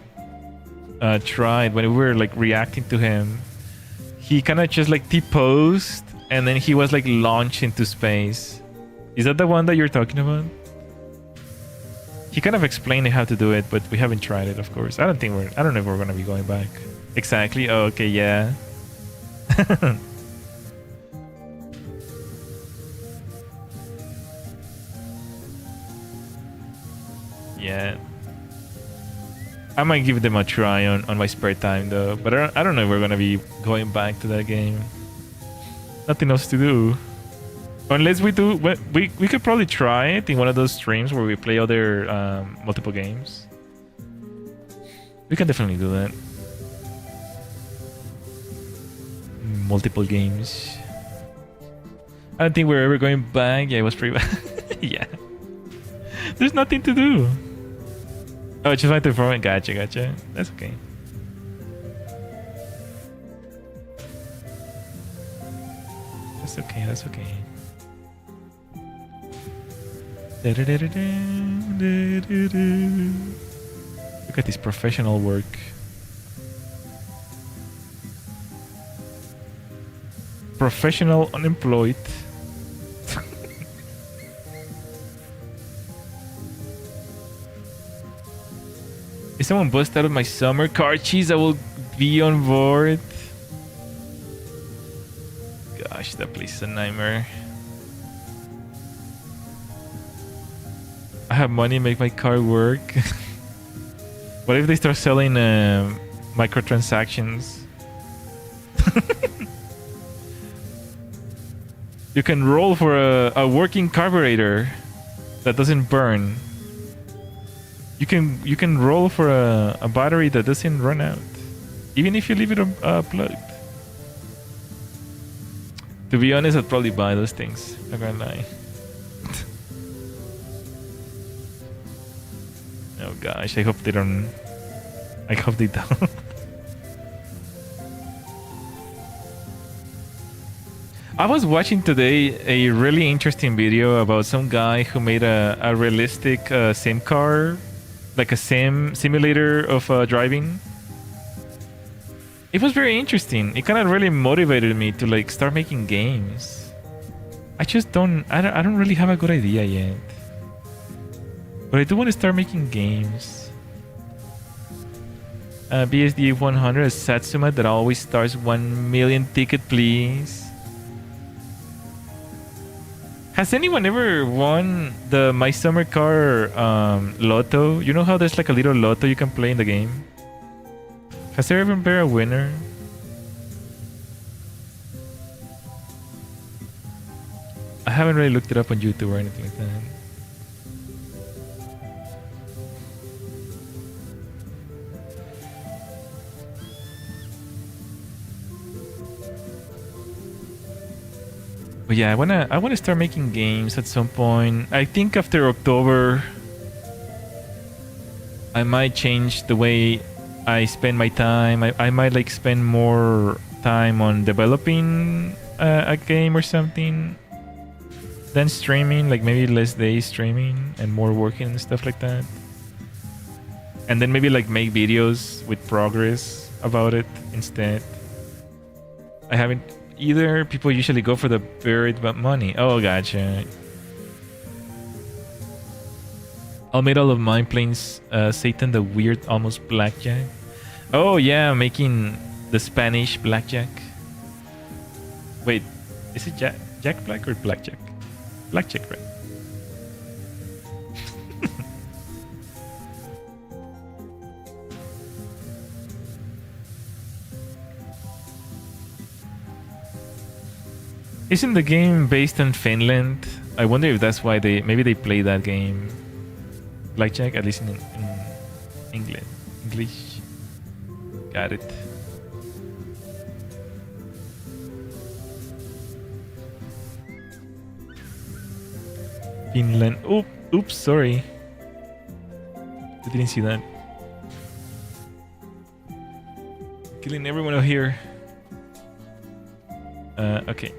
[SPEAKER 1] tried when we were like reacting to him. He kind of just like T-posed and then he was like launched into space. Is that the one that you're talking about? He kind of explained how to do it, but we haven't tried it, of course. I don't know if we're gonna be going back. Exactly. Oh, okay, yeah. Yeah. I might give them a try on my spare time though, but I don't know if we're gonna be going back to that game. Nothing else to do. Unless we do, we could probably try it in one of those streams where we play other multiple games. We can definitely do that. Multiple games. I don't think we're ever going back. Yeah, it was pretty bad. Yeah. There's nothing to do. Oh, just like to perform it. Gotcha. That's okay. That's okay. Look at this professional work. Professional unemployed. If someone bust out of my summer car, cheese, I will be on board. Gosh, that place is a nightmare. I have money, make my car work. What if they start selling microtransactions? You can roll for a working carburetor that doesn't burn. You can roll for a battery that doesn't run out, even if you leave it plugged. To be honest, I'd probably buy those things. I'm not gonna lie. Oh gosh, I hope they don't. I hope they don't. I was watching today a really interesting video about some guy who made a realistic sim car, like a simulator of driving. It was very interesting. It kind of really motivated me to like start making games. I don't really have a good idea yet, but I do want to start making games. BSD 100 is Satsuma that always starts 1 million ticket, please. Has anyone ever won the My Summer Car Lotto? You know how there's like a little lotto you can play in the game? Has there ever been a winner? I haven't really looked it up on YouTube or anything like that. But yeah, I wanna start making games at some point. I think after October, I might change the way I spend my time. I might like spend more time on developing a game or something than streaming. Like maybe less days streaming and more working and stuff like that. And then maybe like make videos with progress about it instead. I haven't either. People usually go for the buried money. Oh, gotcha. I'll make all of mine playing Satan the Weird Almost Blackjack. Oh yeah, making the Spanish Blackjack. Wait, is it Jack Black or Blackjack? Blackjack, right? Isn't the game based in Finland? I wonder if that's why maybe they play that game. Blackjack, at least in England. English. Got it. Finland. Oh, oops, sorry. I didn't see that. Killing everyone out here. Okay.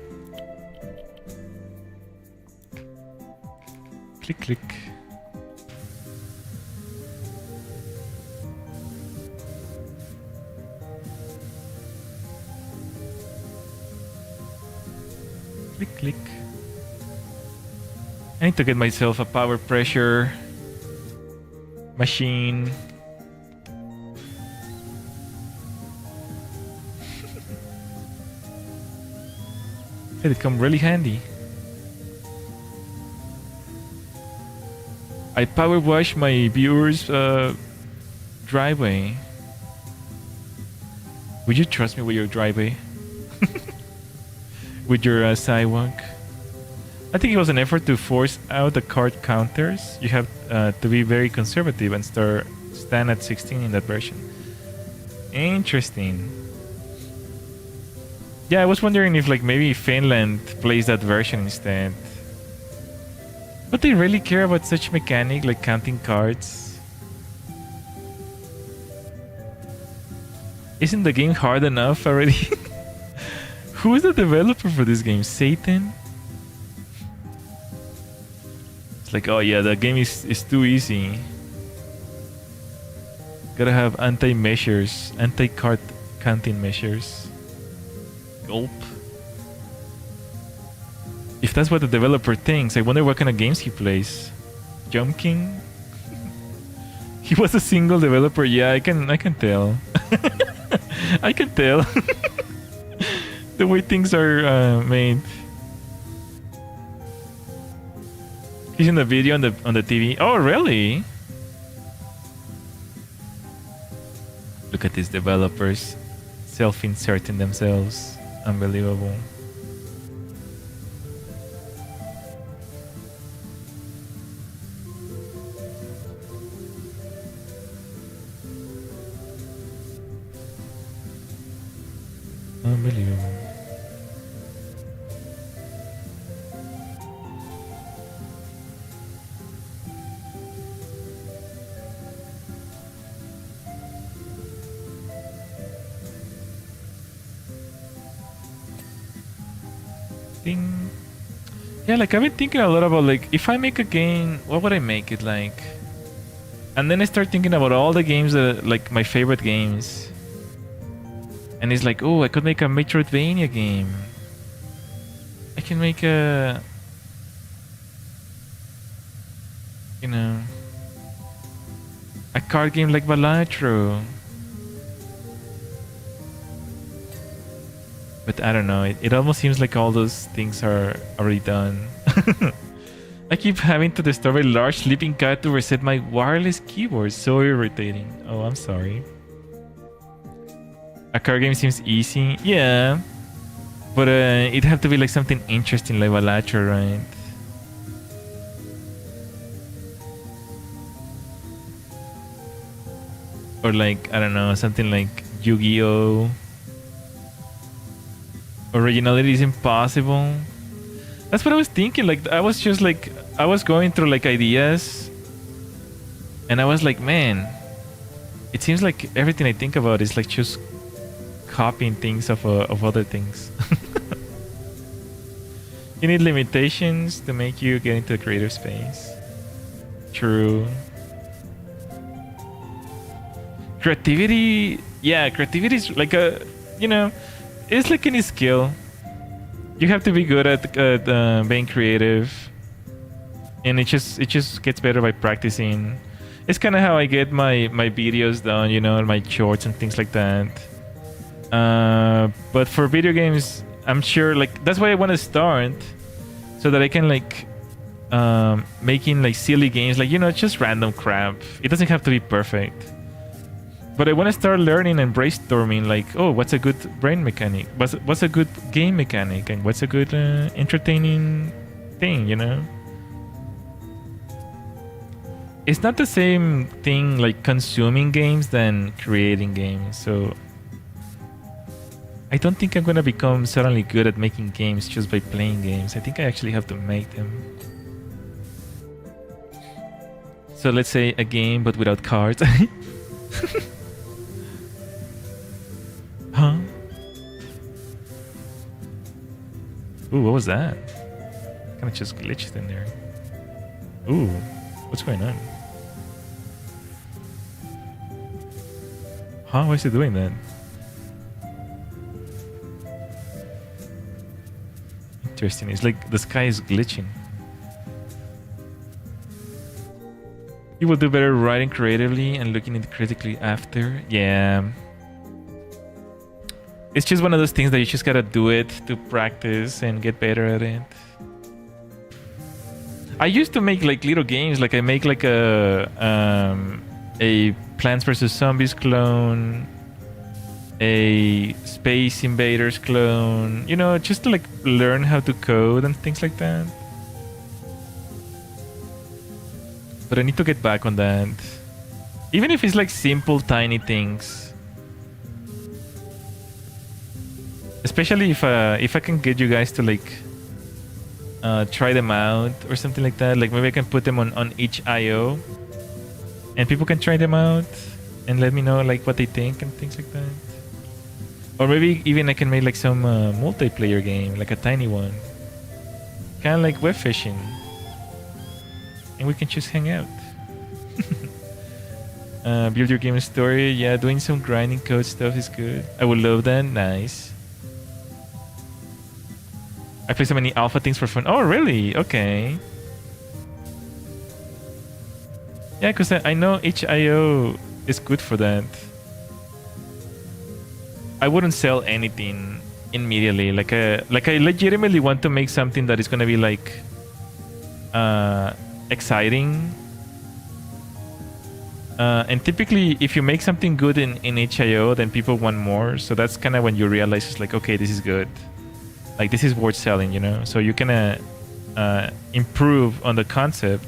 [SPEAKER 1] Click, click. Click, click. I need to get myself a power pressure machine. It'd come really handy. I power wash my viewers' driveway. Would you trust me with your driveway? With your sidewalk? I think it was an effort to force out the card counters. You have to be very conservative and stand at 16 in that version. Interesting. Yeah, I was wondering if like maybe Finland plays that version instead. But they really care about such mechanic like counting cards. Isn't the game hard enough already? Who is the developer for this game? Satan? It's like, oh yeah, the game is too easy. Gotta have anti-measures, anti-card counting measures. Gulp. If that's what the developer thinks, I wonder what kind of games he plays. Jump King? He was a single developer. Yeah, I can tell. I can tell. The way things are made. He's in the video on the TV. Oh, really? Look at these developers self-inserting themselves. Unbelievable. Unbelievable. Ding. Yeah, like I've been thinking a lot about like if I make a game, what would I make it like? And then I start thinking about all the games that like my favorite games. And it's like, oh, I could make a Metroidvania game. I can make a, you know, a card game like Balatro. But I don't know, it almost seems like all those things are already done. I keep having to disturb a large sleeping cat to reset my wireless keyboard. So irritating. Oh, I'm sorry. A card game seems easy. Yeah. But it'd have to be like something interesting like Balatro, right? Or like, I don't know, something like Yu-Gi-Oh! Originality is impossible. That's what I was thinking. Like, I was just like, I was going through like ideas. And I was like, man, it seems like everything I think about is like just copying things of other things. You need limitations to make you get into the creative space. True. Creativity, yeah, creativity is like a, you know, it's like any skill. You have to be good at being creative, and it just gets better by practicing. It's kind of how I get my videos done, you know, my shorts and things like that. But for video games, I'm sure like that's why I want to start, so that I can like making like silly games, like, you know, just random crap. It doesn't have to be perfect. But I want to start learning and brainstorming, like, oh, what's a good brain mechanic? What's a good game mechanic? And what's a good entertaining thing, you know? It's not the same thing like consuming games than creating games. So I don't think I'm gonna become suddenly good at making games just by playing games. I think I actually have to make them. So let's say a game but without cards. Huh? Ooh, what was that? Kind of just glitched in there. Ooh, what's going on? Huh? Why is it doing that? Interesting. It's like the sky is glitching. You will do better writing creatively and looking at it critically after. Yeah. It's just one of those things that you just gotta do it to practice and get better at it. I used to make like little games, like I make like a Plants vs Zombies clone, a Space Invaders clone, you know, just to like learn how to code and things like that. But I need to get back on that. Even if it's like simple, tiny things. Especially if I can get you guys to like try them out or something like that. Like maybe I can put them on each IO, and people can try them out and let me know like what they think and things like that. Or maybe even I can make like some multiplayer game, like a tiny one, kind of like web fishing, and we can just hang out. Build your game story. Yeah, doing some grinding code stuff is good. I would love that. Nice. I play so many alpha things for fun. Oh, really? Okay. Yeah, because I know HIO is good for that. I wouldn't sell anything immediately. Like I legitimately want to make something that is gonna be like exciting. And typically, if you make something good in HIO, then people want more. So that's kind of when you realize it's like, okay, this is good. Like this is worth selling, you know. So you can improve on the concept,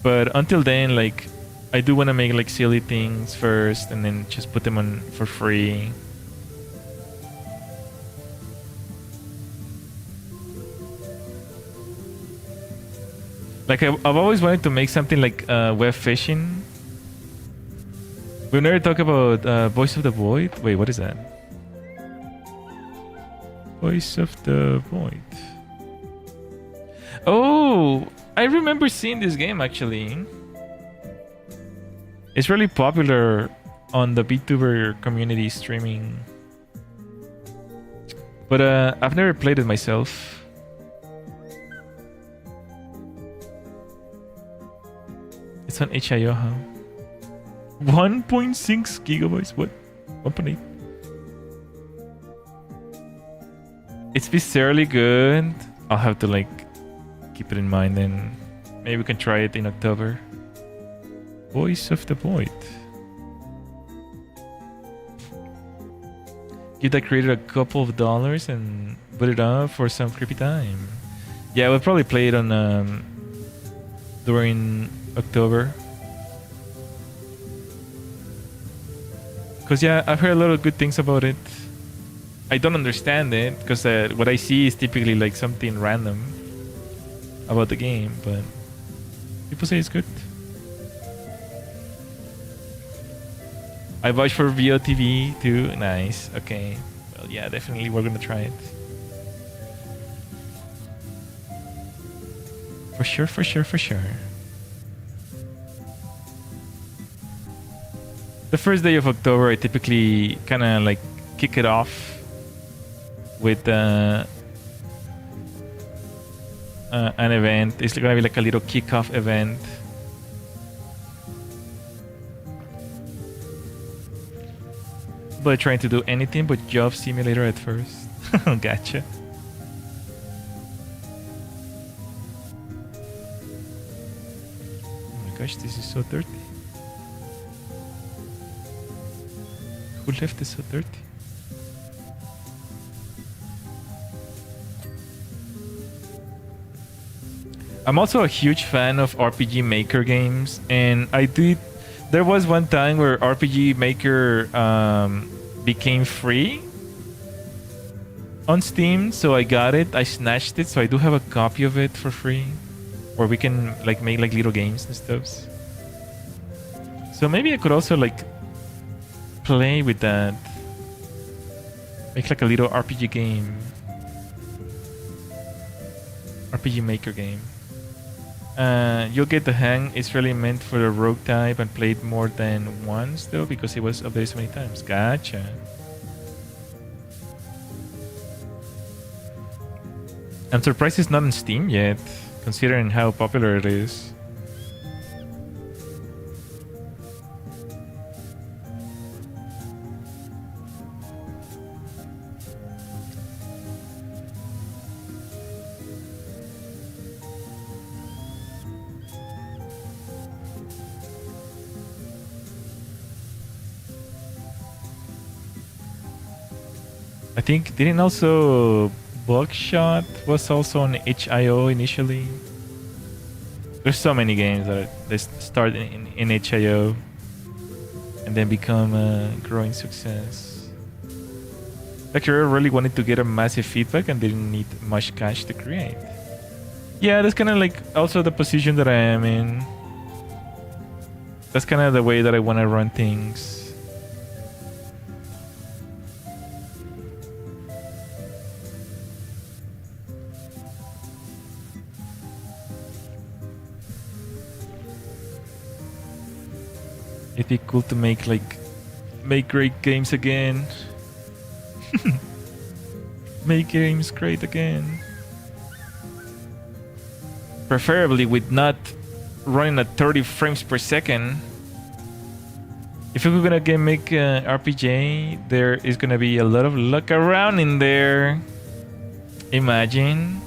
[SPEAKER 1] but until then, like I do want to make like silly things first, and then just put them on for free. Like I've always wanted to make something like web fishing. We've never talked about Voice of the Void. Wait, what is that? Voice of the Void. Oh, I remember seeing this game actually. It's really popular on the VTuber community streaming. But I've never played it myself. It's on HIO, huh? 1.6 gigabytes? What? 1.8? It's bizarrely good. I'll have to like keep it in mind, and maybe we can try it in October. Voice of the Void. Give that creator a couple of dollars and put it up for some creepy time. Yeah, we'll probably play it on during October. Cause yeah, I've heard a lot of good things about it. I don't understand it because what I see is typically like something random about the game, but people say it's good. I watched for VOTV too. Nice. Okay. Well, yeah, definitely we're gonna try it. For sure, for sure, for sure. The first day of October, I typically kind of like kick it off with an event. It's gonna be like a little kickoff event. But trying to do anything but Job Simulator at first. Gotcha. Oh my gosh, this is so dirty. Who left this so dirty? I'm also a huge fan of RPG Maker games, and I did. There was one time where RPG Maker became free on Steam, so I got it. I snatched it, so I do have a copy of it for free, where we can like make like little games and stuff. So maybe I could also like play with that, make like a little RPG game, RPG Maker game. You'll get the hang. It's really meant for the rogue type and played more than once though because it was updated so many times. Gotcha. I'm surprised it's not on Steam yet, considering how popular it is. I think didn't also Buckshot was also on HIO initially. There's so many games that they start in HIO and then become a growing success. Like, I really wanted to get a massive feedback and didn't need much cash to create. Yeah, that's kind of like also the position that I am in. That's kind of the way that I want to run things. It'd be cool to make great games again. Make games great again. Preferably with not running at 30 frames per second. If you're gonna make RPG, there is gonna be a lot of luck around in there. Imagine.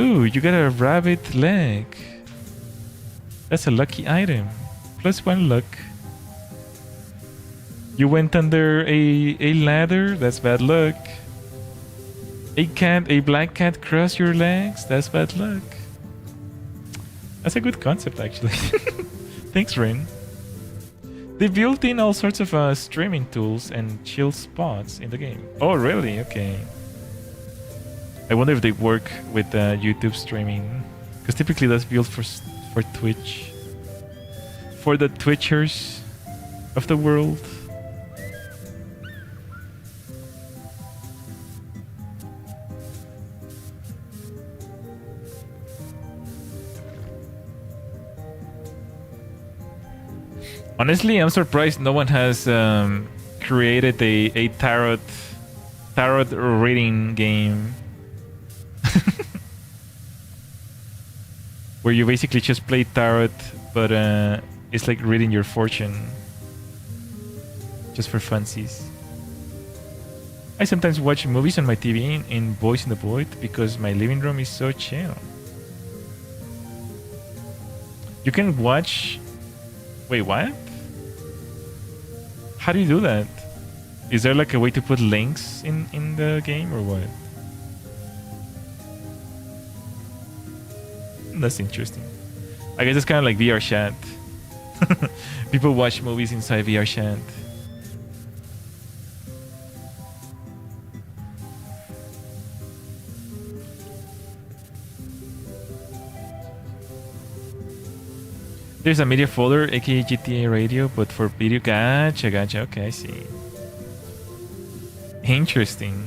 [SPEAKER 1] Ooh, you got a rabbit leg. That's a lucky item. +1 luck. You went under a ladder. That's bad luck. A black cat crossed your legs. That's bad luck. That's a good concept, actually. Thanks, Rin. They built in all sorts of streaming tools and chill spots in the game. Oh, really? Okay. I wonder if they work with YouTube streaming, because typically that's built for Twitch. For the Twitchers of the world. Honestly, I'm surprised no one has created a tarot reading game. Where you basically just play tarot, but it's like reading your fortune. Just for funsies. I sometimes watch movies on my TV in Boys in the Void because my living room is so chill. You can watch... Wait, what? How do you do that? Is there like a way to put links in the game or what? That's interesting. I guess it's kind of like VR chat. People watch movies inside VR chat. There's a media folder, aka GTA Radio, but for video. Gotcha. Okay, I see. Interesting.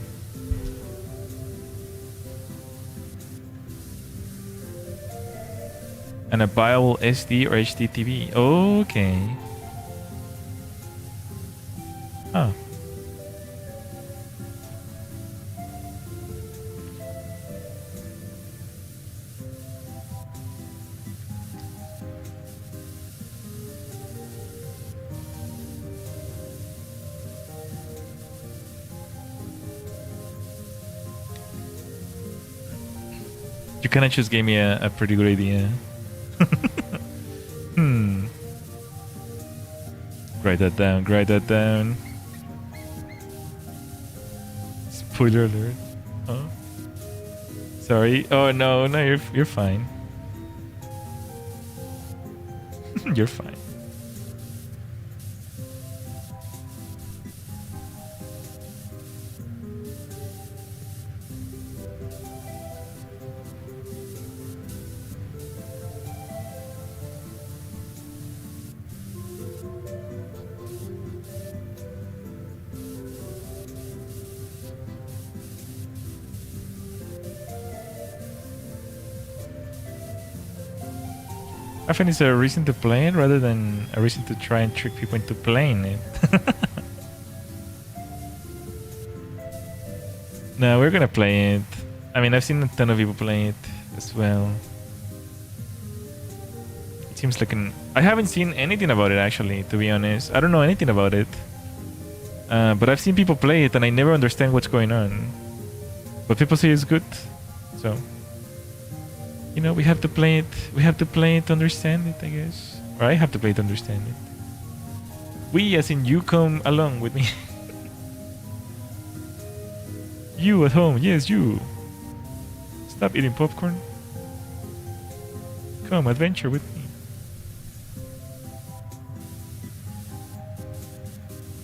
[SPEAKER 1] And a viable SD or HDTV. Okay. Oh. You kind of just gave me a pretty good idea. Write that down. Write that down. Spoiler alert. Oh. Sorry. Oh no, no, you're fine. You're fine. I find it's a reason to play it rather than a reason to try and trick people into playing it. No, we're gonna play it. I mean, I've seen a ton of people play it as well. It seems like an... I haven't seen anything about it actually, to be honest. I don't know anything about it. But I've seen people play it and I never understand what's going on. But people say it's good, so... You know, we have to play it. We have to play it to understand it, I guess. Or I have to play it to understand it. We, as in you, come along with me. You at home, yes, you. Stop eating popcorn. Come, adventure with me.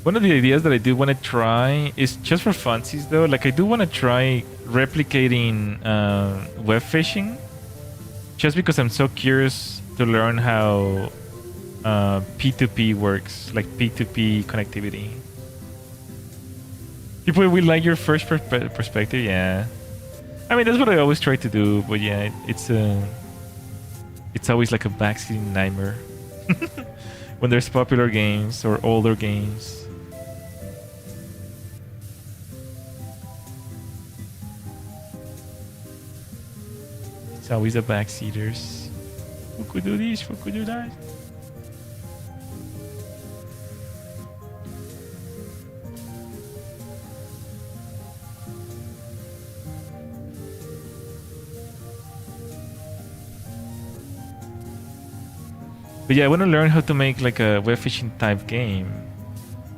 [SPEAKER 1] One of the ideas that I do want to try is just for funsies, though. Like, I do want to try replicating web fishing. Just because I'm so curious to learn how P2P works, like P2P connectivity. People will like your first perspective, yeah. I mean, that's what I always try to do, but yeah, it's always like a backseat nightmare when there's popular games or older games. It's always the backseaters. Who could do this? Who could do that? But yeah, I want to learn how to make like a web fishing type game.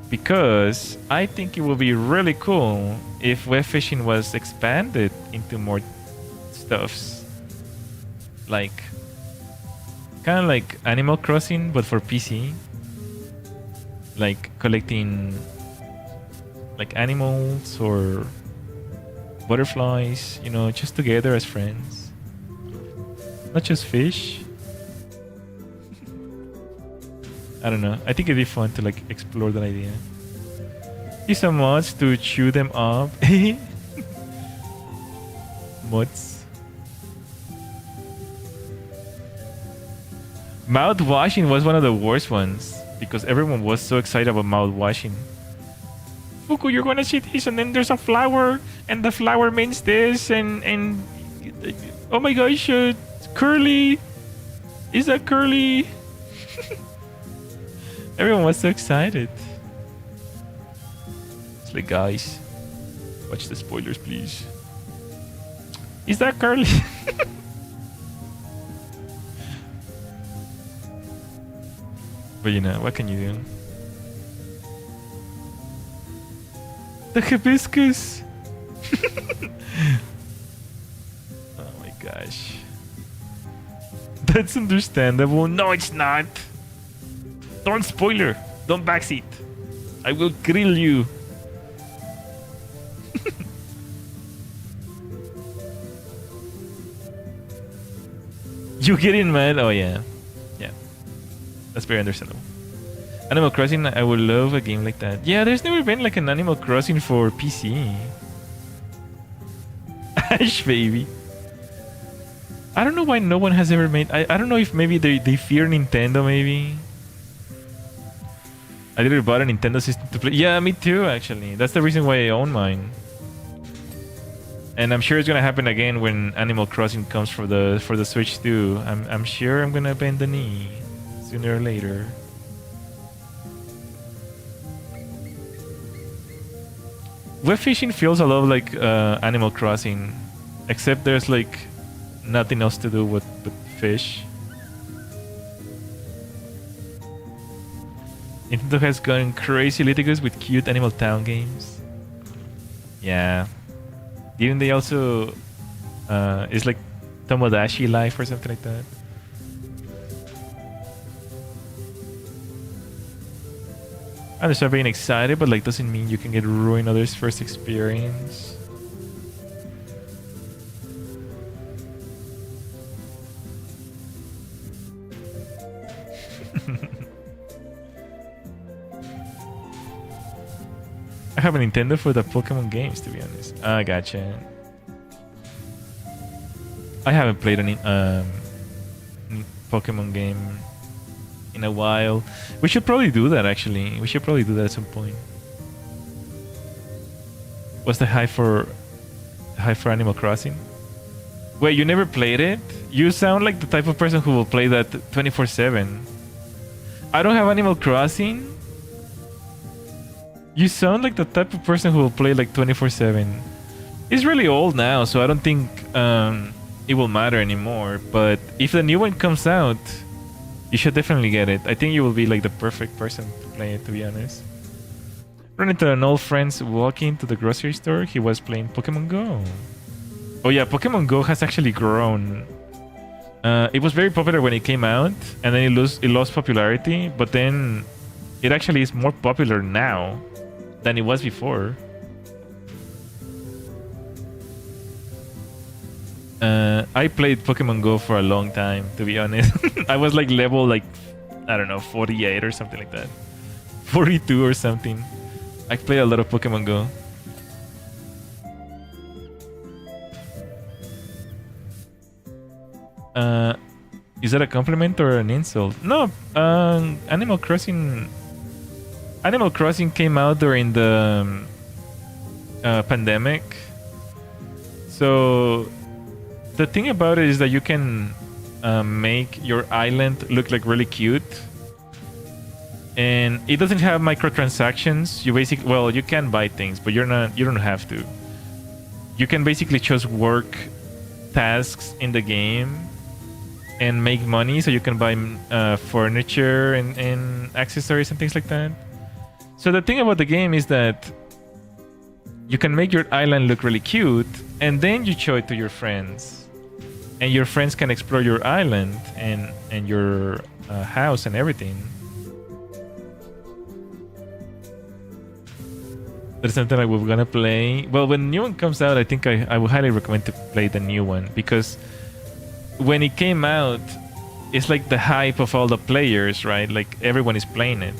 [SPEAKER 1] Because I think it would be really cool if web fishing was expanded into more stuffs. Like kind of like Animal Crossing but for PC, like collecting like animals or butterflies, you know, just together as friends, not just fish. I don't know, I think it'd be fun to like explore that idea. Use some mods to chew them up. Mods. Mouth washing was one of the worst ones because everyone was so excited about mouth washing. Fuku, you're gonna see this, and then there's a flower, and the flower means this, and oh my gosh, curly, is that curly? Everyone was so excited. It's like, guys, watch the spoilers, please. Is that curly? But you know, what can you do? The hibiscus! Oh my gosh. That's understandable. No, it's not! Don't spoiler! Don't backseat! I will grill you! You getting mad? Oh yeah. Yeah. That's very understandable. Animal Crossing, I would love a game like that. Yeah, there's never been like an Animal Crossing for PC. Ash baby. I don't know why no one has ever made... I don't know if maybe they fear Nintendo, maybe. I literally bought a Nintendo system to play. Yeah, me too, actually. That's the reason why I own mine. And I'm sure it's gonna happen again when Animal Crossing comes for the Switch too. I'm sure I'm gonna bend the knee sooner or later. Web fishing feels a lot like Animal Crossing, except there's like nothing else to do with fish. Nintendo has gone crazy litigious with cute Animal Town games. Yeah. Didn't they also... it's like Tomodachi Life or something like that? I understand being excited, but like doesn't mean you can get ruin others' first experience. I have a Nintendo for the Pokemon games, to be honest. Ah, gotcha. I haven't played any Pokemon game in a while. We should probably do that, actually. We should probably do that at some point. What's the hype for Animal Crossing? Wait, you never played it? You sound like the type of person who will play that 24/7. I don't have Animal Crossing. You sound like the type of person who will play like 24/7. It's really old now, so I don't think it will matter anymore. But if the new one comes out, you should definitely get it. I think you will be like the perfect person to play it, to be honest. Run into an old friend walking to the grocery store. He was playing Pokemon Go. Oh yeah, Pokemon Go has actually grown. It was very popular when it came out, and then it lost popularity. But then it actually is more popular now than it was before. I played Pokemon Go for a long time, to be honest. I was like level like, I don't know, 48 or something like that. 42 or something. I played a lot of Pokemon Go. Is that a compliment or an insult? No, Animal Crossing came out during the pandemic. So the thing about it is that you can make your island look like really cute, and it doesn't have microtransactions. You can buy things, but you don't have to. You can basically just work tasks in the game and make money, so you can buy furniture and accessories and things like that. So the thing about the game is that you can make your island look really cute, and then you show it to your friends, and your friends can explore your island and your house and everything. That's something I was gonna play. Well, when the new one comes out, I think I would highly recommend to play the new one, because when it came out, it's like the hype of all the players, right? Like everyone is playing it.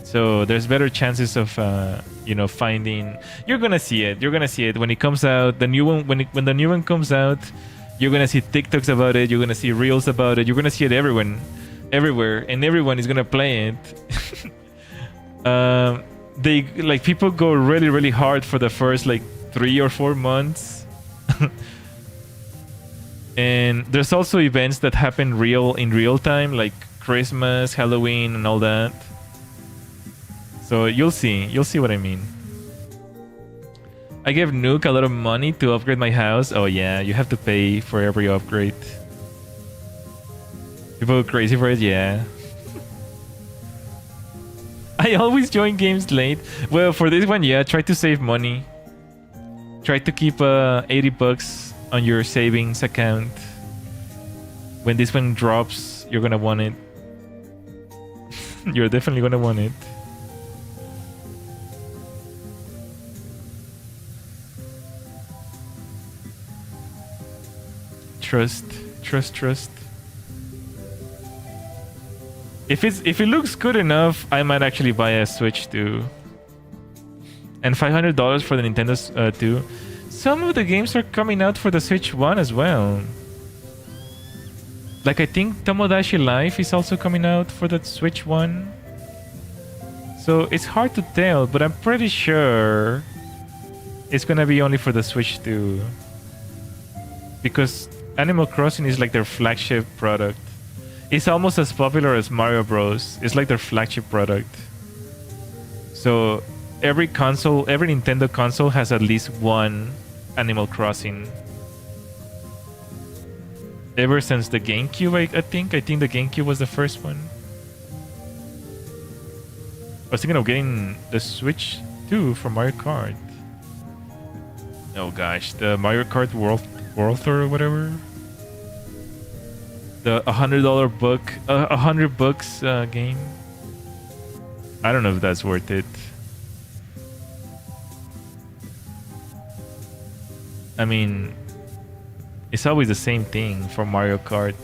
[SPEAKER 1] So there's better chances of finding. You're gonna see it. You're gonna see it when it comes out. The new one, when the new one comes out, you're gonna see TikToks about it. You're gonna see reels about it. You're gonna see it everywhere, and everyone is gonna play it. People go really, really hard for the first like 3 or 4 months. And there's also events that happen in real time, like Christmas, Halloween, and all that. So you'll see what I mean. I gave Nuke a lot of money to upgrade my house. Oh yeah, you have to pay for every upgrade. People go crazy for it, yeah. I always join games late. Well, for this one, yeah, try to save money. Try to keep $80 on your savings account. When this one drops, you're gonna want it. You're definitely gonna want it. Trust. If it looks good enough, I might actually buy a Switch too. And $500 for the Nintendo 2. Some of the games are coming out for the Switch 1 as well. Like I think Tomodachi Life is also coming out for the Switch 1. So it's hard to tell, but I'm pretty sure it's gonna be only for the Switch 2. Because Animal Crossing is like their flagship product. It's almost as popular as Mario Bros. It's like their flagship product. So every Nintendo console has at least one Animal Crossing. Ever since the GameCube, I think the GameCube was the first one. was thinking of getting the Switch too for Mario Kart. Oh gosh, the Mario Kart World Tour or whatever. The $100 book, $100 game. I don't know if that's worth it. I mean, it's always the same thing for Mario Kart.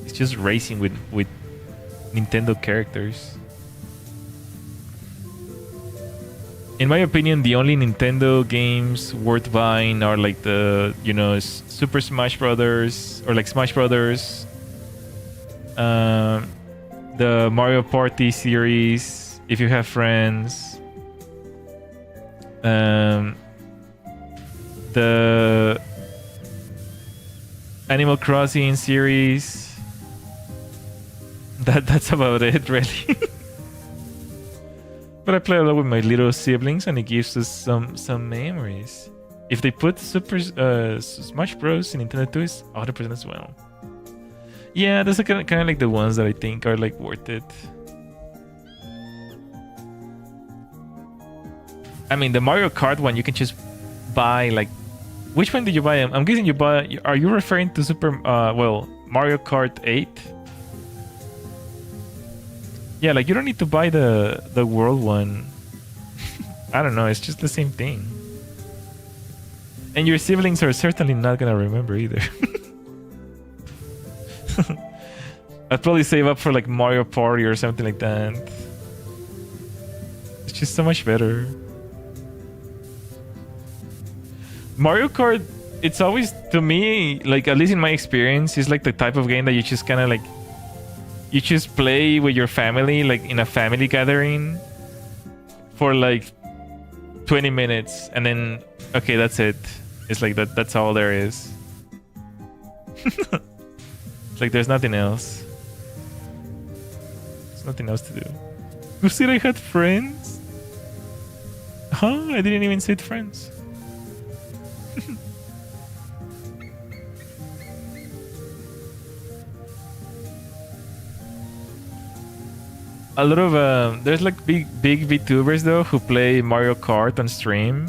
[SPEAKER 1] It's just racing with Nintendo characters. In my opinion, the only Nintendo games worth buying are like the, you know, Super Smash Brothers or like Smash Brothers, the Mario Party series, if you have friends, the Animal Crossing series. That's about it, really. But I play a lot with my little siblings, and it gives us some memories. If they put Super Smash Bros. In Nintendo 2, it's 100% as well. Yeah, those are kind of like the ones that I think are like worth it. I mean, the Mario Kart one, you can just buy like. Which one did you buy? I'm guessing you buy. Are you referring to Mario Kart 8? Yeah, like you don't need to buy the world one. I don't know, it's just the same thing. And your siblings are certainly not gonna remember either. I'd probably save up for like Mario Party or something like that. It's just so much better. Mario Kart, it's always, to me, like at least in my experience, it's like the type of game that you just kind of like, you just play with your family, like in a family gathering for like 20 minutes and then, okay, that's it. It's like that's all there is. It's like there's nothing else. There's nothing else to do. Who said I had friends? Huh? I didn't even say friends. A lot of there's like big VTubers though who play Mario Kart on stream,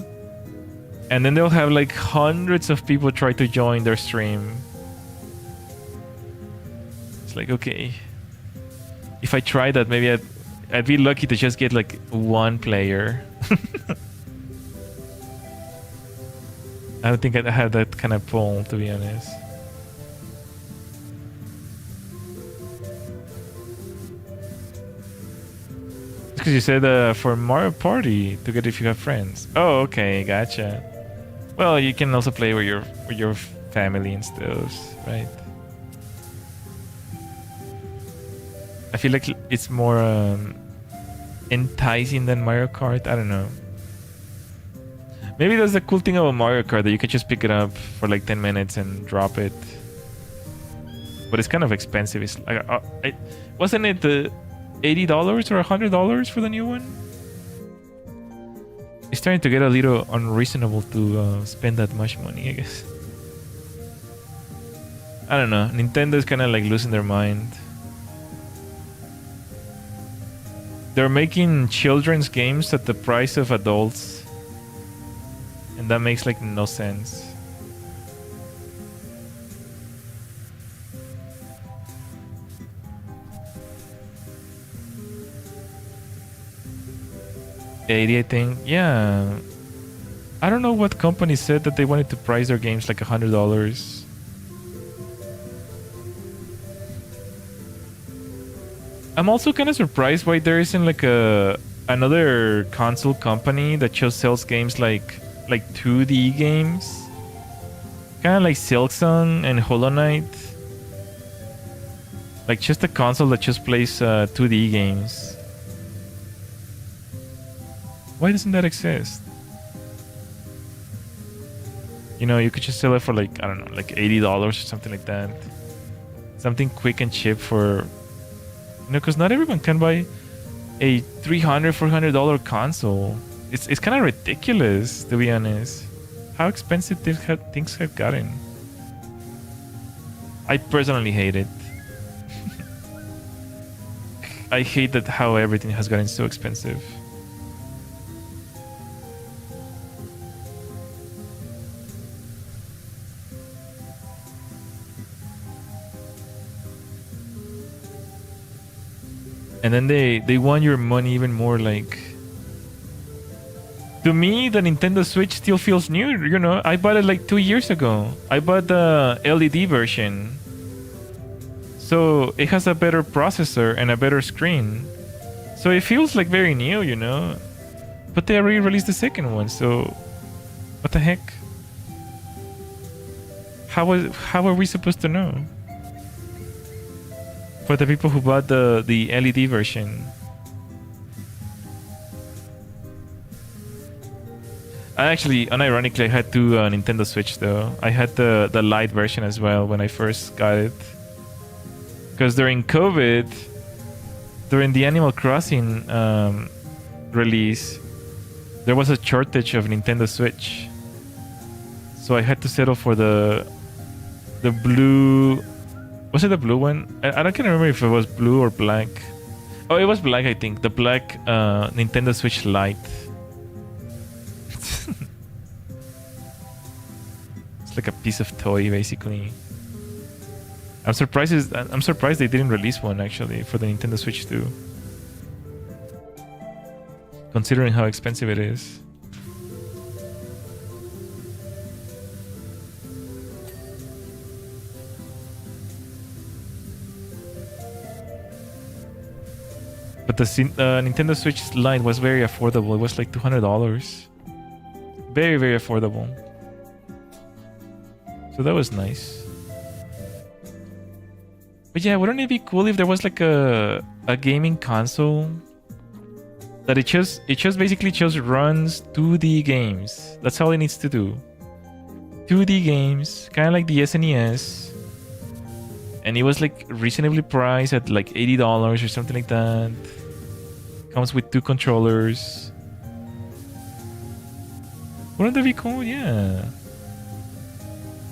[SPEAKER 1] and then they'll have like hundreds of people try to join their stream. It's like, okay, if I try that, maybe I'd be lucky to just get like one player. I don't think I have that kind of pull, to be honest. Because you said for Mario Party to get if you have friends. Oh, okay, gotcha. Well, you can also play with your family and stuff, right? I feel like it's more enticing than Mario Kart. I don't know. Maybe that's the cool thing about Mario Kart, that you can just pick it up for like 10 minutes and drop it. But it's kind of expensive. It's like, wasn't it the $80 or $100 for the new one? It's starting to get a little unreasonable to spend that much money, I guess. I don't know. Nintendo's kind of like losing their mind. They're making children's games at the price of adults. And that makes like no sense. $80, I think. Yeah. I don't know what company said that they wanted to price their games like $100. I'm also kind of surprised why there isn't like another console company that just sells games like 2D games. Kind of like Silksong and Hollow Knight. Like just a console that just plays 2D games. Why doesn't that exist? You know, you could just sell it for like, I don't know, like $80 or something like that. Something quick and cheap for, you know, because not everyone can buy a $300, $400 console. It's kind of ridiculous, to be honest. How expensive things have gotten. I personally hate it. I hate that how everything has gotten so expensive. And then they want your money even more. Like, to me, the Nintendo Switch still feels new. You know, I bought it like 2 years ago. I bought the LED version. So it has a better processor and a better screen. So it feels like very new, you know. But they already released the second one, so what the heck? How are we supposed to know? For the people who bought the LED version. I actually, unironically, I had two Nintendo Switch though. I had the Lite version as well when I first got it. Because during COVID, during the Animal Crossing release, there was a shortage of Nintendo Switch. So I had to settle for the blue. Was it the blue one? I can't remember if it was blue or black. Oh, it was black, I think. The black Nintendo Switch Lite. It's like a piece of toy, basically. I'm surprised they didn't release one actually for the Nintendo Switch 2. Considering how expensive it is. But the Nintendo Switch Lite was very affordable. It was like $200. Very, very affordable. So that was nice. But yeah, wouldn't it be cool if there was like a gaming console that it basically just runs 2D games. That's all it needs to do. 2D games, kind of like the SNES. And it was like reasonably priced at like $80 or something like that. Comes with 2 controllers. Wouldn't that be cool? Yeah.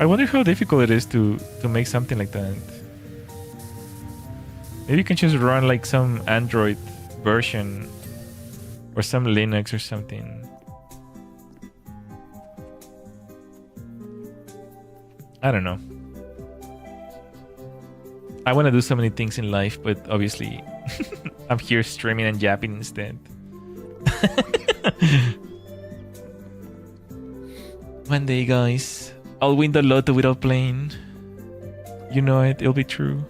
[SPEAKER 1] I wonder how difficult it is to make something like that. Maybe you can just run like some Android version or some Linux or something. I don't know. I want to do so many things in life, but obviously I'm here streaming and yapping instead. One day, guys, I'll win the lotto without playing. You know it, it'll be true.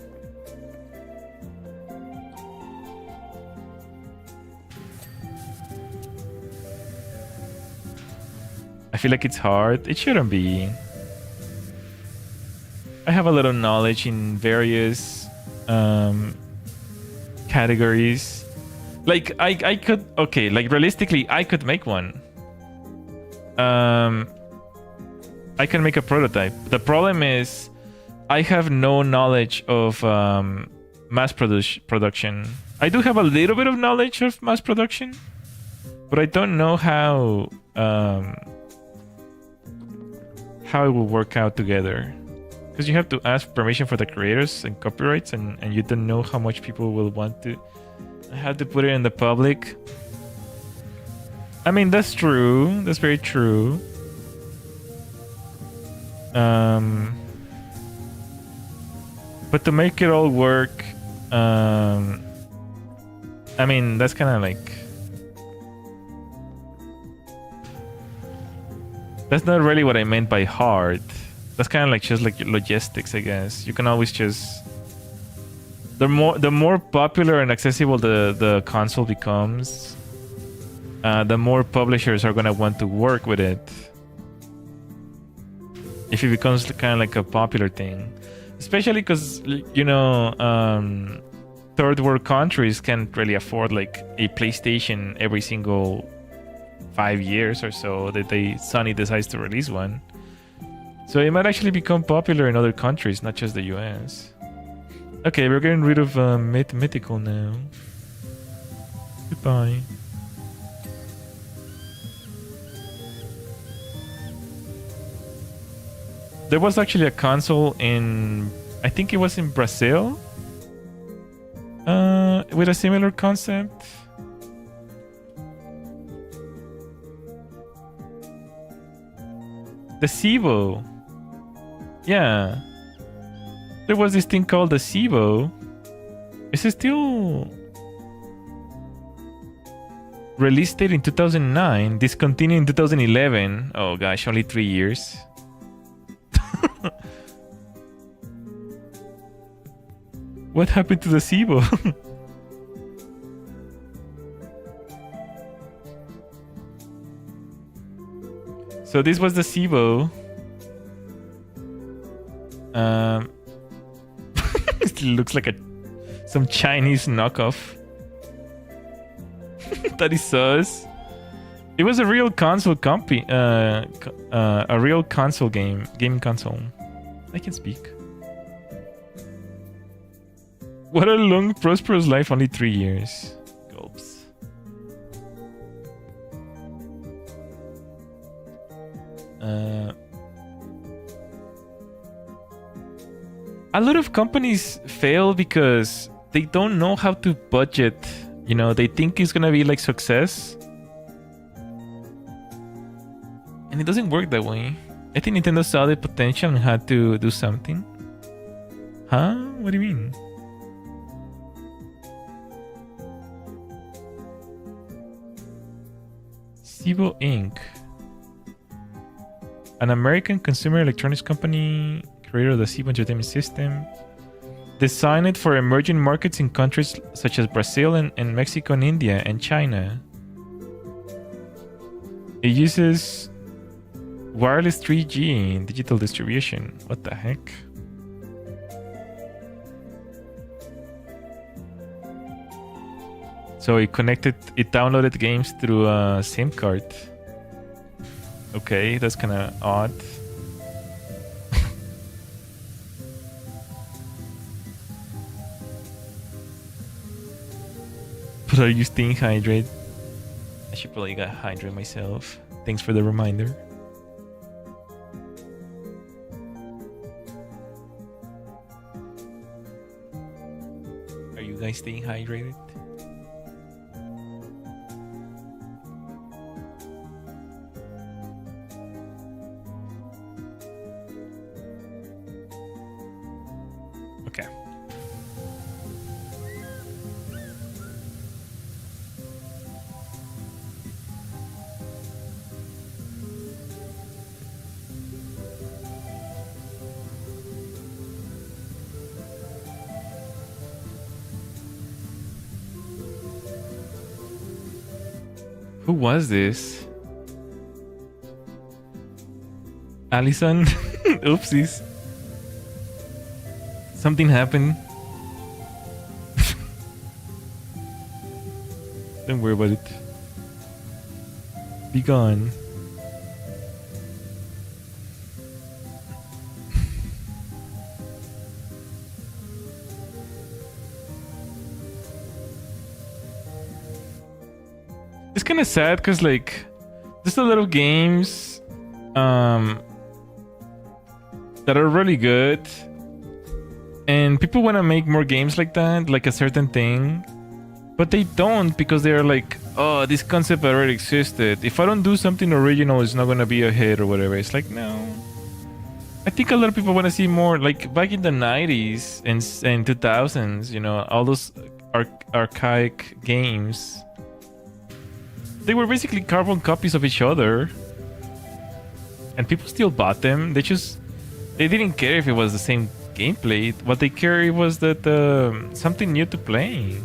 [SPEAKER 1] I feel like it's hard. It shouldn't be. I have a lot of knowledge in various categories. Like I could, okay, like realistically I could make one. I can make a prototype. The problem is I have no knowledge of mass production. I do have a little bit of knowledge of mass production, but I don't know how it will work out together. Because you have to ask permission for the creators and copyrights, and you don't know how much people will want to have to put it in the public. I mean, that's true. That's very true. But to make it all work, I mean, that's kind of like... That's not really what I meant by hard. That's kind of like just like logistics, I guess. You can always just... The more popular and accessible the console becomes, the more publishers are going to want to work with it. If it becomes kind of like a popular thing. Especially because, you know, third world countries can't really afford like a PlayStation every single 5 years or so that Sony decides to release one. So it might actually become popular in other countries, not just the US. Okay, we're getting rid of Mythical now. Goodbye. There was actually a console in... I think it was in Brazil. with a similar concept? The SIBO. Yeah. There was this thing called the SIBO. Is it still released date in 2009, discontinued in 2011? Oh gosh, only 3 years. What happened to the SIBO? So this was the SIBO. It looks like some Chinese knockoff. That is sus. It was a real console a real console gaming console. I can speak. What a long, prosperous life, only 3 years. Gulps. A lot of companies fail because they don't know how to budget. You know, they think it's gonna be like success. And it doesn't work that way. I think Nintendo saw the potential and had to do something. Huh? What do you mean? SIBO Inc. An American consumer electronics company, creator of the SIBO entertainment system, designed it for emerging markets in countries such as Brazil and Mexico and India and China. It uses wireless 3G in digital distribution. What the heck? So it downloaded games through a SIM card. Okay, that's kind of odd. But are you staying hydrated? I should probably get hydrated myself. Thanks for the reminder. Are you guys staying hydrated? Okay. Who was this? Allison? Oopsies. Something happened. Don't worry about it. Be gone. It's kind of sad because like there's a lot of games that are really good, and people want to make more games like that, like a certain thing, but they don't because they're like, oh, this concept already existed. If I don't do something original, it's not gonna be a hit or whatever. It's like, no. I think a lot of people want to see more, like back in the 90s and 2000s, you know, all those archaic games. They were basically carbon copies of each other, and people still bought them. They didn't care if it was the same gameplay. What they cared was that something new to play.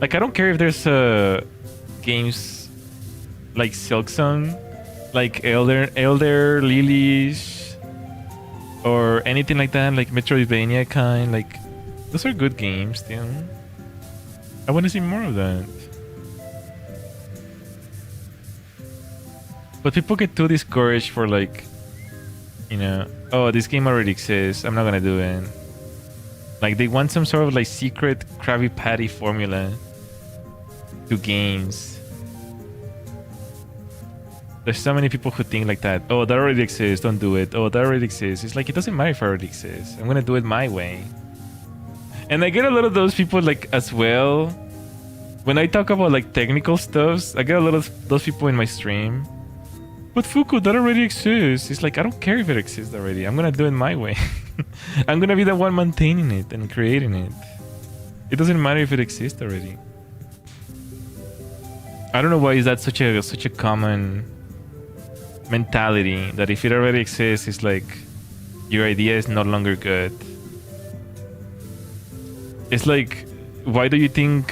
[SPEAKER 1] Like I don't care if there's games like Silksong, like Elder Lilies, or anything like that, like Metroidvania kind. Like those are good games still. I want to see more of that. But people get too discouraged for like, you know, oh, this game already exists, I'm not gonna do it. Like they want some sort of like secret Krabby Patty formula to games. There's so many people who think like that. Oh, that already exists, don't do it. Oh, that already exists. It's like, it doesn't matter if it already exists. I'm gonna do it my way. And I get a lot of those people like as well. When I talk about like technical stuffs, I get a lot of those people in my stream. But Fuku, that already exists. It's like, I don't care if it exists already. I'm gonna do it my way. I'm gonna be the one maintaining it and creating it. It doesn't matter if it exists already. I don't know why is that such a common mentality that if it already exists, it's like your idea is no longer good. It's like, why do you think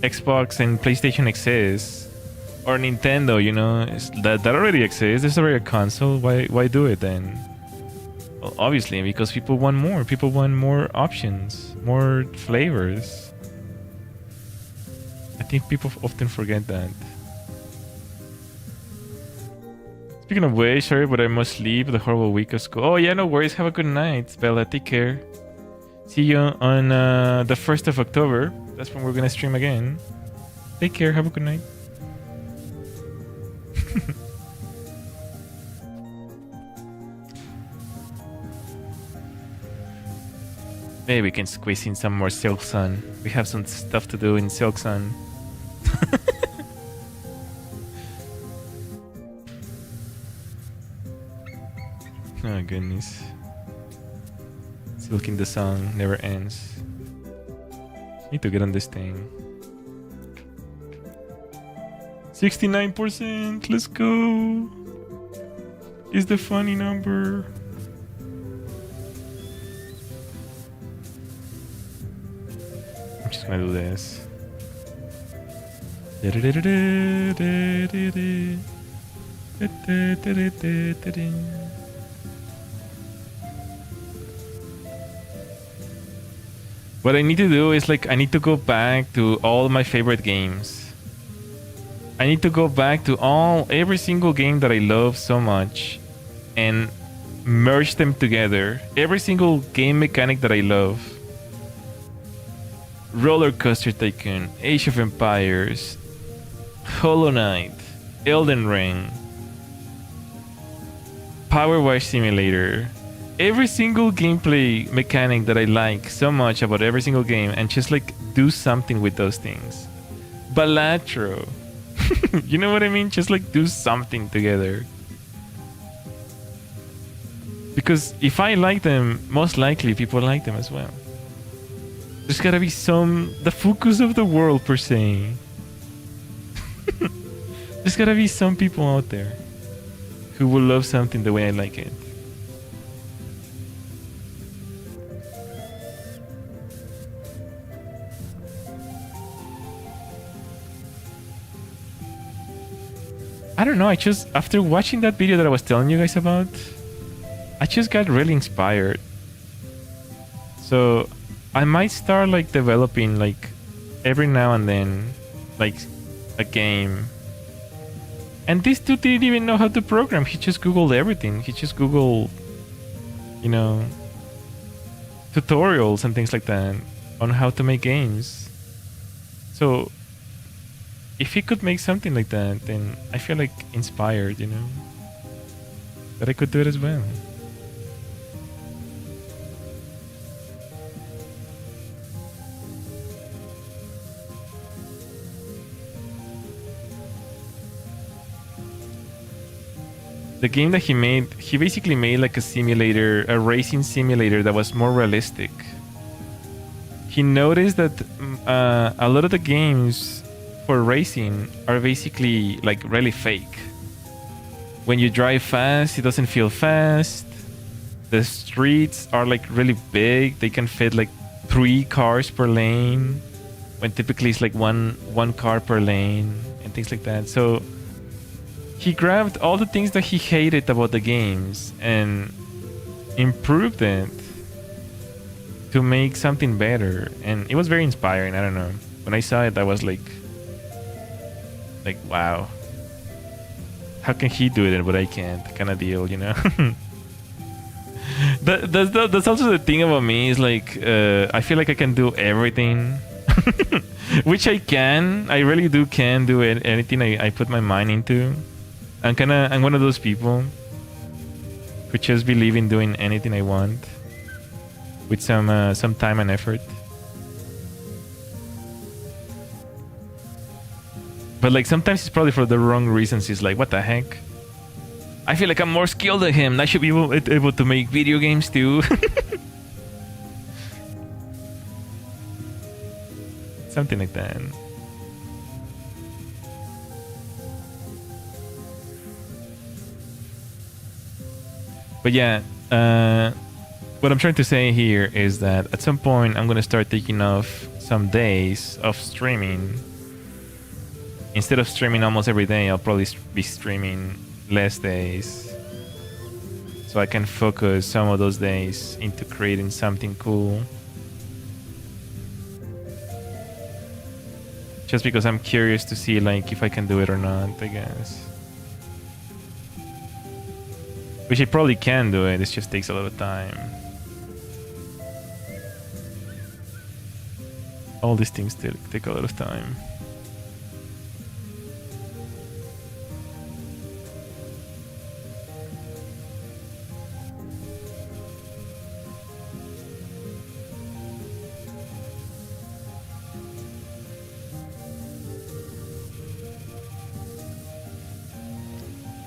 [SPEAKER 1] Xbox and PlayStation exists, or Nintendo? You know, that already exists. There's already a console. Why do it then? Well, obviously, because people want more. People want more options, more flavors. I think people often forget that. Speaking of which, sorry, but I must sleep. The horrible week of school. Oh yeah, no worries. Have a good night, Bella. Take care. See you on the 1st of October. That's when we're gonna stream again. Take care. Have a good night. Maybe we can squeeze in some more Silk Sun. We have some stuff to do in Silk Sun. Oh goodness. Silk in the song never ends. Need to get on this thing. 69%. Let's go. Is the funny number. I'm just gonna do this. What I need to do is like, I need to go back to all my favorite games. I need to go back to every single game that I love so much and merge them together. Every single game mechanic that I love. Roller Coaster Tycoon, Age of Empires, Hollow Knight, Elden Ring, PowerWash Simulator. Every single gameplay mechanic that I like so much about every single game, and just like do something with those things. Balatro. You know what I mean? Just like do something together. Because if I like them, most likely people like them as well. There's gotta be the Fukus of the world per se. There's gotta be some people out there who will love something the way I like it. I don't know, after watching that video that I was telling you guys about, I just got really inspired. So I might start like developing like every now and then like a game. And this dude didn't even know how to program. He just Googled everything. He just Googled, you know, tutorials and things like that on how to make games. So if he could make something like that, then I feel like inspired, you know, that I could do it as well. The game that he made, he basically made like a simulator, a racing simulator that was more realistic. He noticed that a lot of the games for racing are basically like really fake. When you drive fast, it doesn't feel fast. The streets are like really big. They can fit like 3 cars per lane, when typically it's like one car per lane and things like that. So he grabbed all the things that he hated about the games and improved it to make something better. And it was very inspiring. I don't know. When I saw it, I was like, wow, how can he do it but I can't, kind of deal, you know. That's also the thing about me, is like I feel like I can do everything. Which I can. I really can do anything I put my mind into. I'm one of those people who just believe in doing anything I want. with some time and effort. But like sometimes it's probably for the wrong reasons. He's like, what the heck? I feel like I'm more skilled than him. I should be able to make video games too. Something like that. But yeah, what I'm trying to say here is that at some point I'm gonna start taking off some days of streaming. Instead of streaming almost every day, I'll probably be streaming less days. So I can focus some of those days into creating something cool. Just because I'm curious to see like if I can do it or not, I guess. Which I probably can do it, it just takes a lot of time. All these things take a lot of time.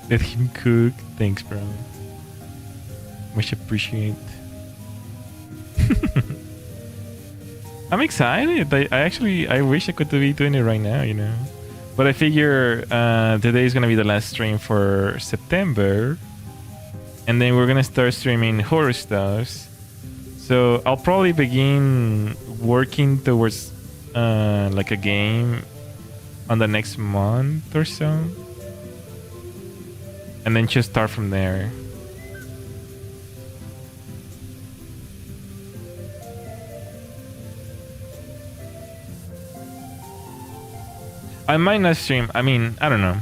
[SPEAKER 1] Let him cook. Thanks, bro. Much appreciate. I'm excited. I wish I could be doing it right now, you know. But I figure today is gonna be the last stream for September, and then we're gonna start streaming horror stuffs. So I'll probably begin working towards like a game on the next month or so. And then just start from there. I might not stream. I mean, I don't know.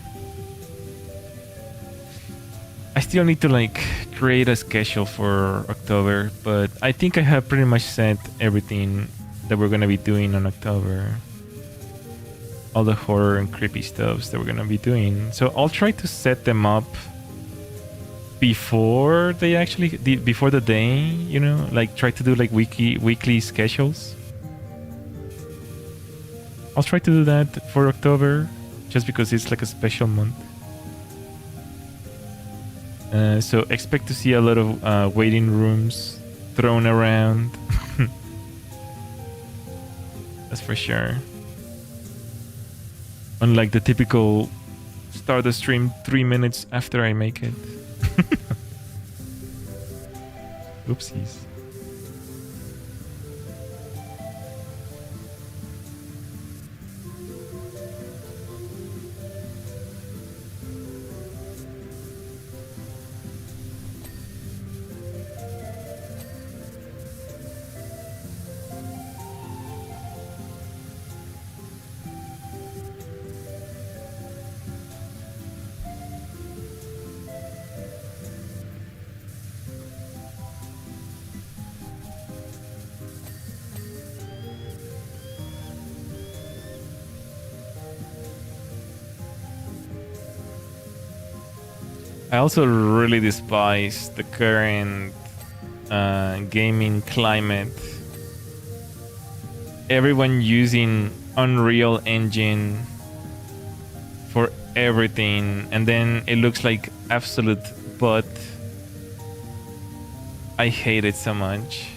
[SPEAKER 1] I still need to like create a schedule for October, but I think I have pretty much set everything that we're gonna be doing on October. All the horror and creepy stuffs that we're gonna be doing. So I'll try to set them up before they actually before the day, you know, like try to do like weekly schedules. I'll try to do that for October, just because it's like a special month. So expect to see a lot of waiting rooms thrown around. That's for sure. Unlike the typical start the stream 3 minutes after I make it. Oopsies. I also really despise the current gaming climate. Everyone using Unreal Engine for everything, and then it looks like absolute butt. I hate it so much.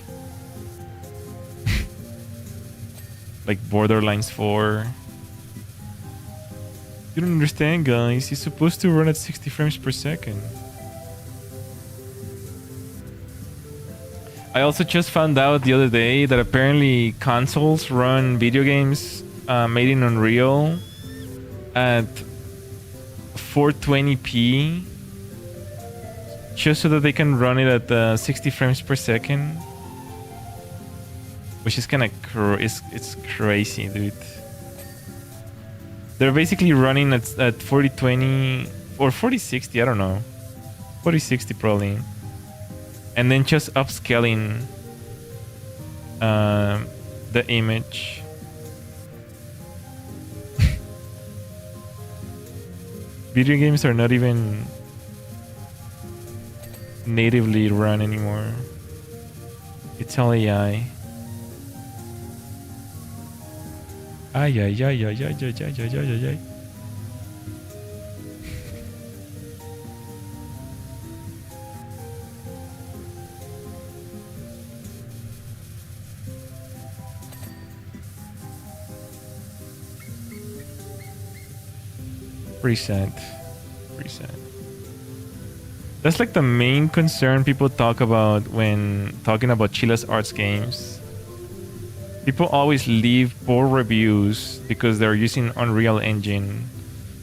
[SPEAKER 1] Like Borderlands 4. You don't understand, guys. It's supposed to run at 60 frames per second. I also just found out the other day that apparently consoles run video games made in Unreal at 420p just so that they can run it at 60 frames per second. Which is kind of it's crazy, dude. They're basically running at 4020 or 4060, I don't know. 4060 probably. And then just upscaling the image. Video games are not even natively run anymore. It's all AI. Ay, ay, ay, ay, ay, ay, ay, ay, ay, ay. Pretty sad. Pretty sad. That's like the main concern people talk about when talking about Chila's Arts games. People always leave poor reviews because they're using Unreal Engine.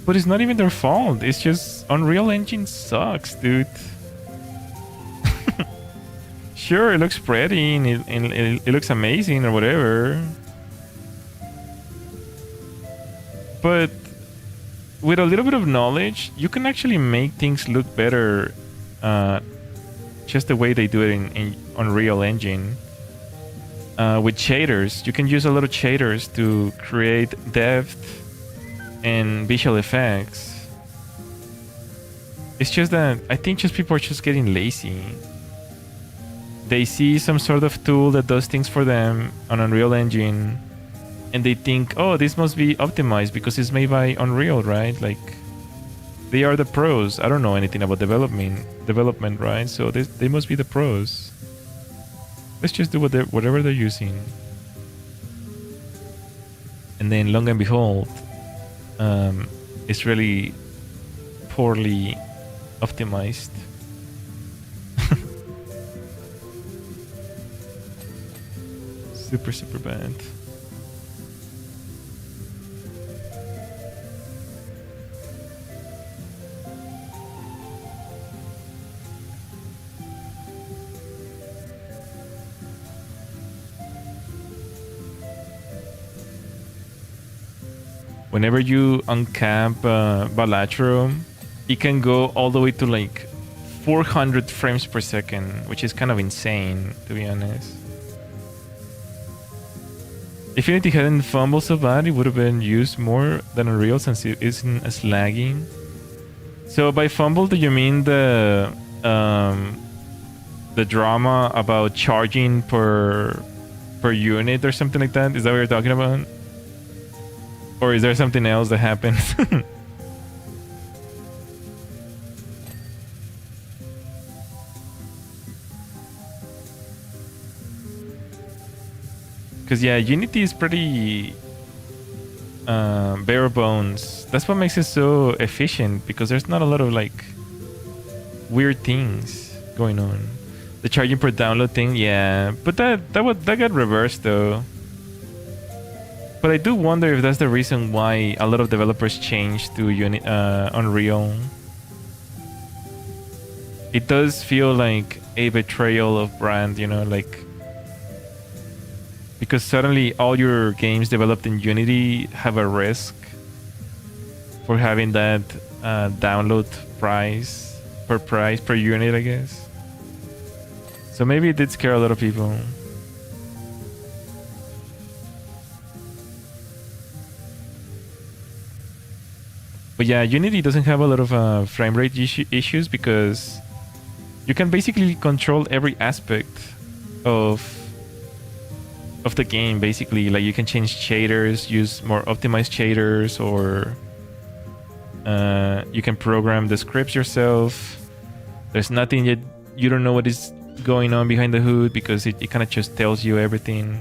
[SPEAKER 1] But it's not even their fault. It's just Unreal Engine sucks, dude. Sure, it looks pretty and it looks amazing or whatever. But with a little bit of knowledge, you can actually make things look better just the way they do it in Unreal Engine. With shaders, you can use a lot of shaders to create depth and visual effects. It's just that I think just people are just getting lazy. They see some sort of tool that does things for them on Unreal Engine, and they think, oh, this must be optimized because it's made by Unreal, right? Like, they are the pros. I don't know anything about development, right? So they must be the pros. Let's just do whatever they're using. And then, long and behold, it's really poorly optimized. Super, super bad. Whenever you uncap Balatro, it can go all the way to like 400 frames per second, which is kind of insane, to be honest. If Unity hadn't fumbled so bad, it would have been used more than Unreal since it isn't as laggy. So by fumble, do you mean the drama about charging per unit or something like that? Is that what you're talking about? Or is there something else that happens? Because yeah, Unity is pretty bare bones. That's what makes it so efficient, because there's not a lot of like weird things going on. The charging per download thing, yeah, but that got reversed though. But I do wonder if that's the reason why a lot of developers changed to Unreal. It does feel like a betrayal of brand, you know, like, because suddenly all your games developed in Unity have a risk for having that download price per unit, I guess. So maybe it did scare a lot of people. But yeah, Unity doesn't have a lot of frame rate issues because you can basically control every aspect of the game. Basically, like, you can change shaders, use more optimized shaders, or you can program the scripts yourself. There's nothing yet. You don't know what is going on behind the hood because it kind of just tells you everything.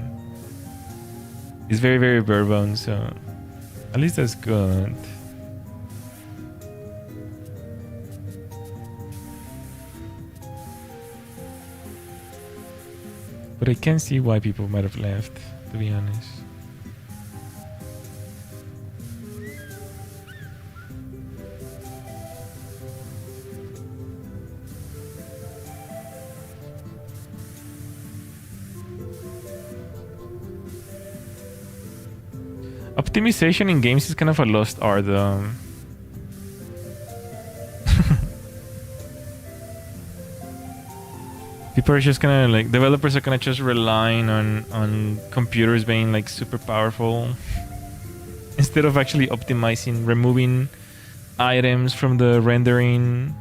[SPEAKER 1] It's very, very bare bones, so at least that's good. But I can see why people might have left, to be honest. Optimization in games is kind of a lost art, though. People are just gonna, like, developers are gonna just relying on computers being like super powerful instead of actually optimizing, removing items from the rendering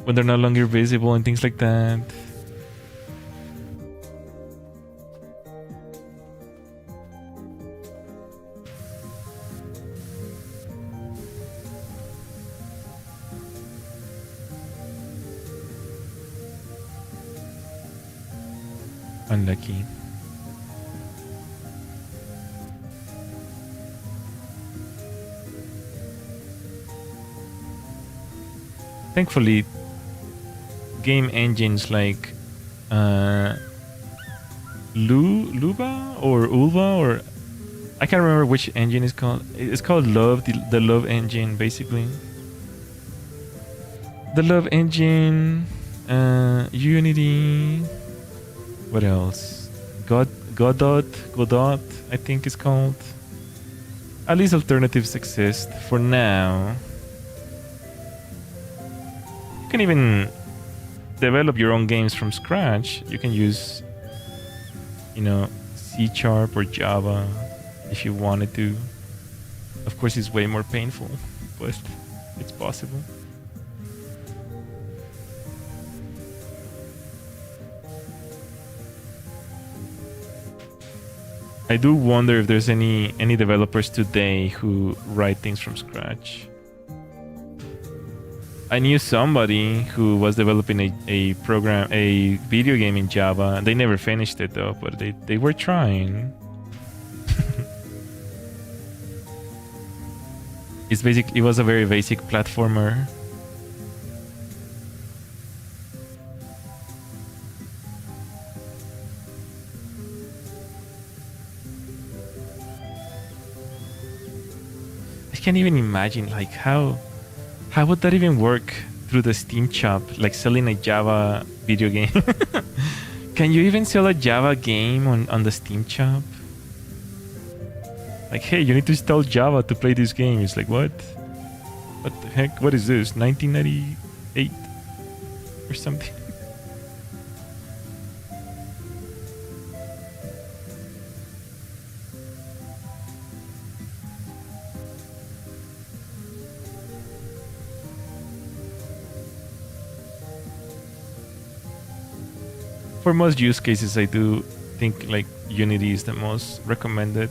[SPEAKER 1] when they're no longer visible and things like that. Unlucky. Thankfully, game engines like Luba or Ulva, or I can't remember which engine is called. It's called Love, the Love engine, basically. The Love engine, Unity. What else? Godot, I think it's called. At least alternatives exist for now. You can even develop your own games from scratch. You can use, you know, C# or Java if you wanted to. Of course, it's way more painful, but it's possible. I do wonder if there's any developers today who write things from scratch. I knew somebody who was developing a video game in Java. They never finished it though, but they were trying. It was a very basic platformer. I can't even imagine like how would that even work through the Steam shop, like selling a Java video game? Can you even sell a Java game on the Steam shop? Like, hey, you need to install Java to play this game. It's like, what? What the heck? What is this? 1998 or something? For most use cases, I do think like Unity is the most recommended.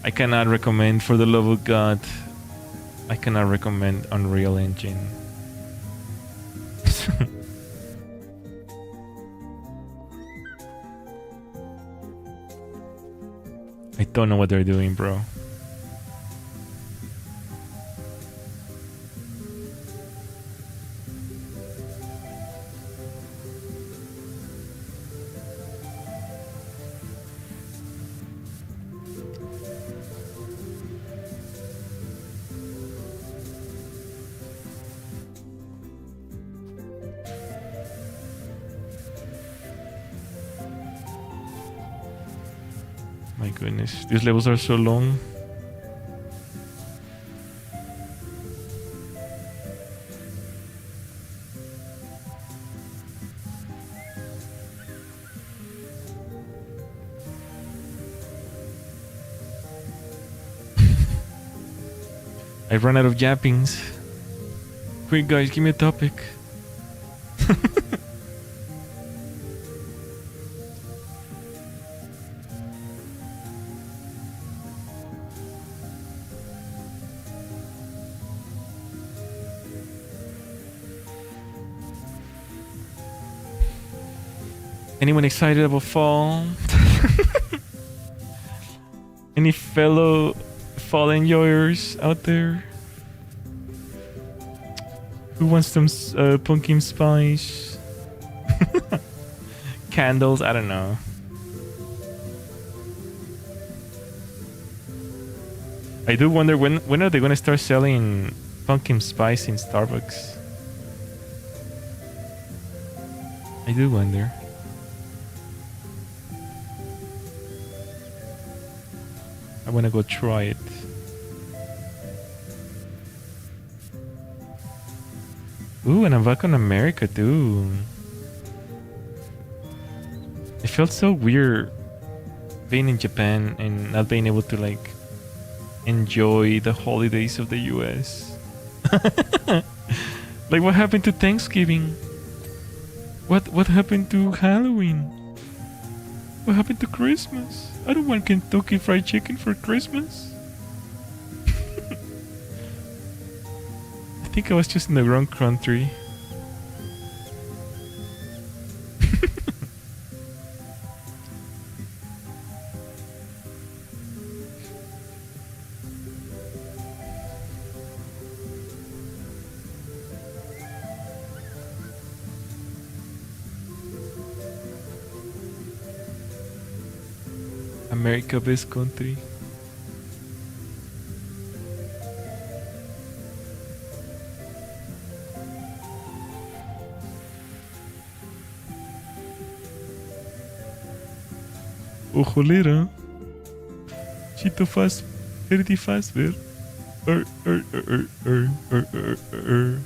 [SPEAKER 1] I cannot recommend, for the love of God, I cannot recommend Unreal Engine. I don't know what they're doing, bro. My goodness, these levels are so long. I've run out of yappings. Quick guys, give me a topic. Anyone excited about fall? Any fellow fall enjoyers out there? Who wants some pumpkin spice? Candles? I don't know. I do wonder when are they gonna start selling pumpkin spice in Starbucks? I do wonder. I wanna go try it. Ooh, and I'm back on America too. It felt so weird being in Japan and not being able to like enjoy the holidays of the US. Like, what happened to Thanksgiving? What happened to Halloween? What happened to Christmas? I don't want Kentucky Fried Chicken for Christmas. I think I was just in the wrong country. America best country. Oh, cholera. Cheeto fast. Very fast, ver. Er, er, er, er, er, er, er, er.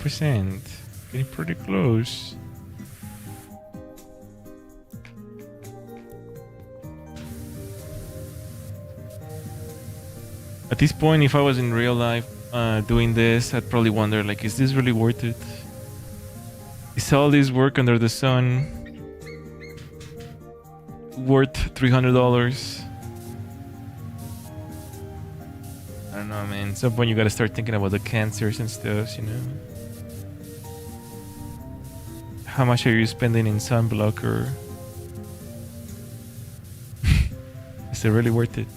[SPEAKER 1] %. Getting pretty close. At this point, if I was in real life doing this, I'd probably wonder, like, is this really worth it? Is all this work under the sun worth $300? I don't know, man. At some point, you gotta start thinking about the cancers and stuff, you know? How much are you spending in sunblocker? Is it really worth it?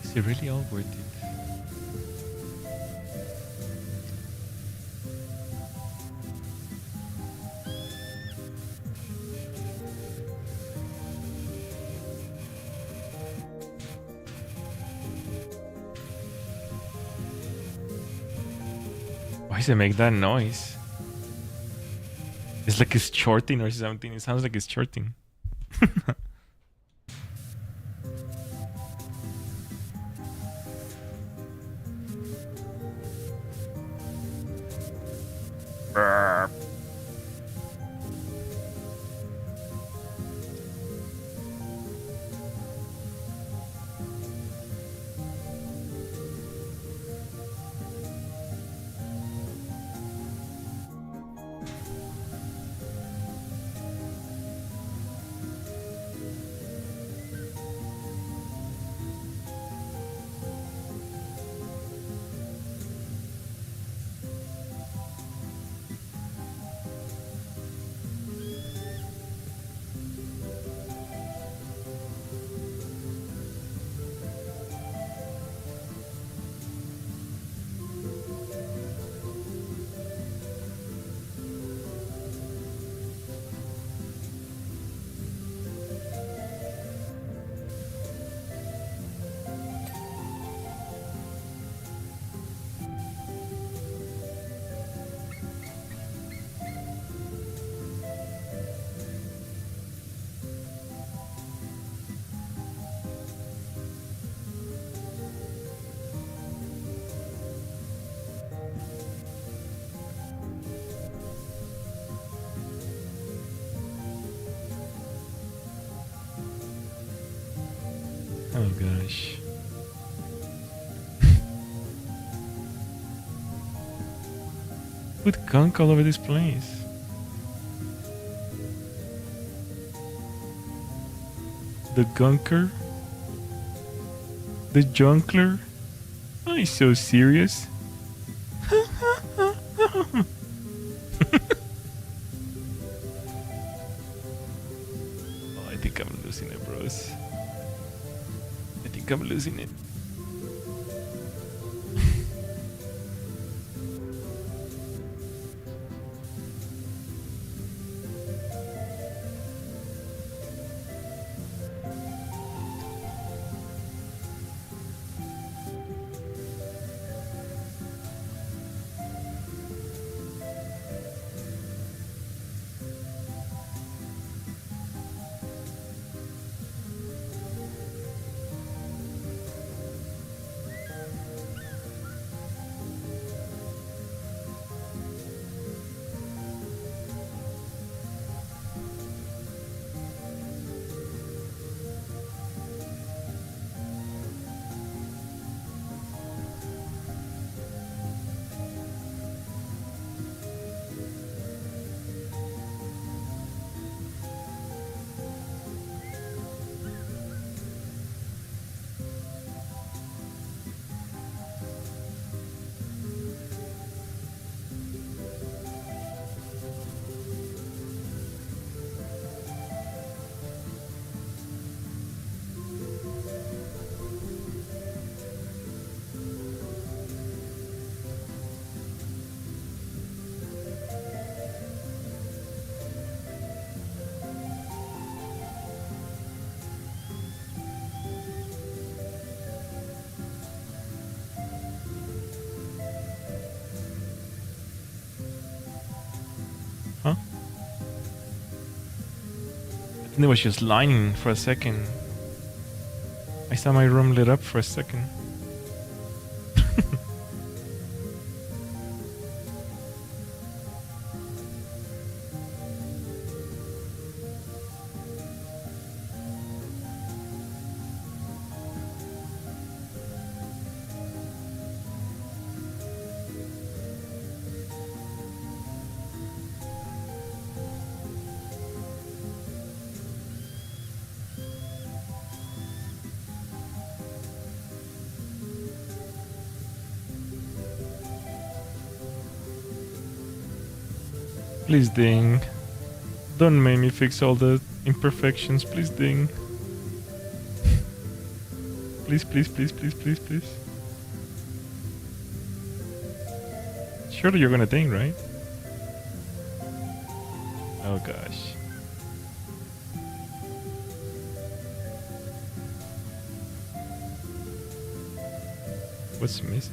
[SPEAKER 1] Is it really all worth it? Why does it make that noise? It's like it's shorting or something. It sounds like it's shorting. Oh gosh. Put gunk all over this place. The gunker? The junkler? Oh, he's so serious. focus. I think I'm losing it. Huh? I think it was just lining for a second. I saw my room lit up for a second. Please ding. Don't make me fix all the imperfections, please ding. Please, please, please, please, please, please. Surely you're gonna ding, right? Oh gosh. What's missing?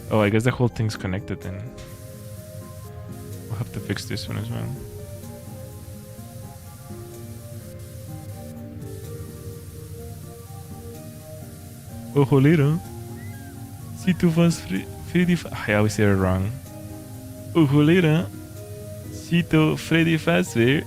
[SPEAKER 1] Oh, I guess the whole thing's connected then. We'll have to fix this one as well. Oh, jolero. Si tu vas Freddy... I always say it wrong. Oh, jolero. Si tu Freddy Fazbear.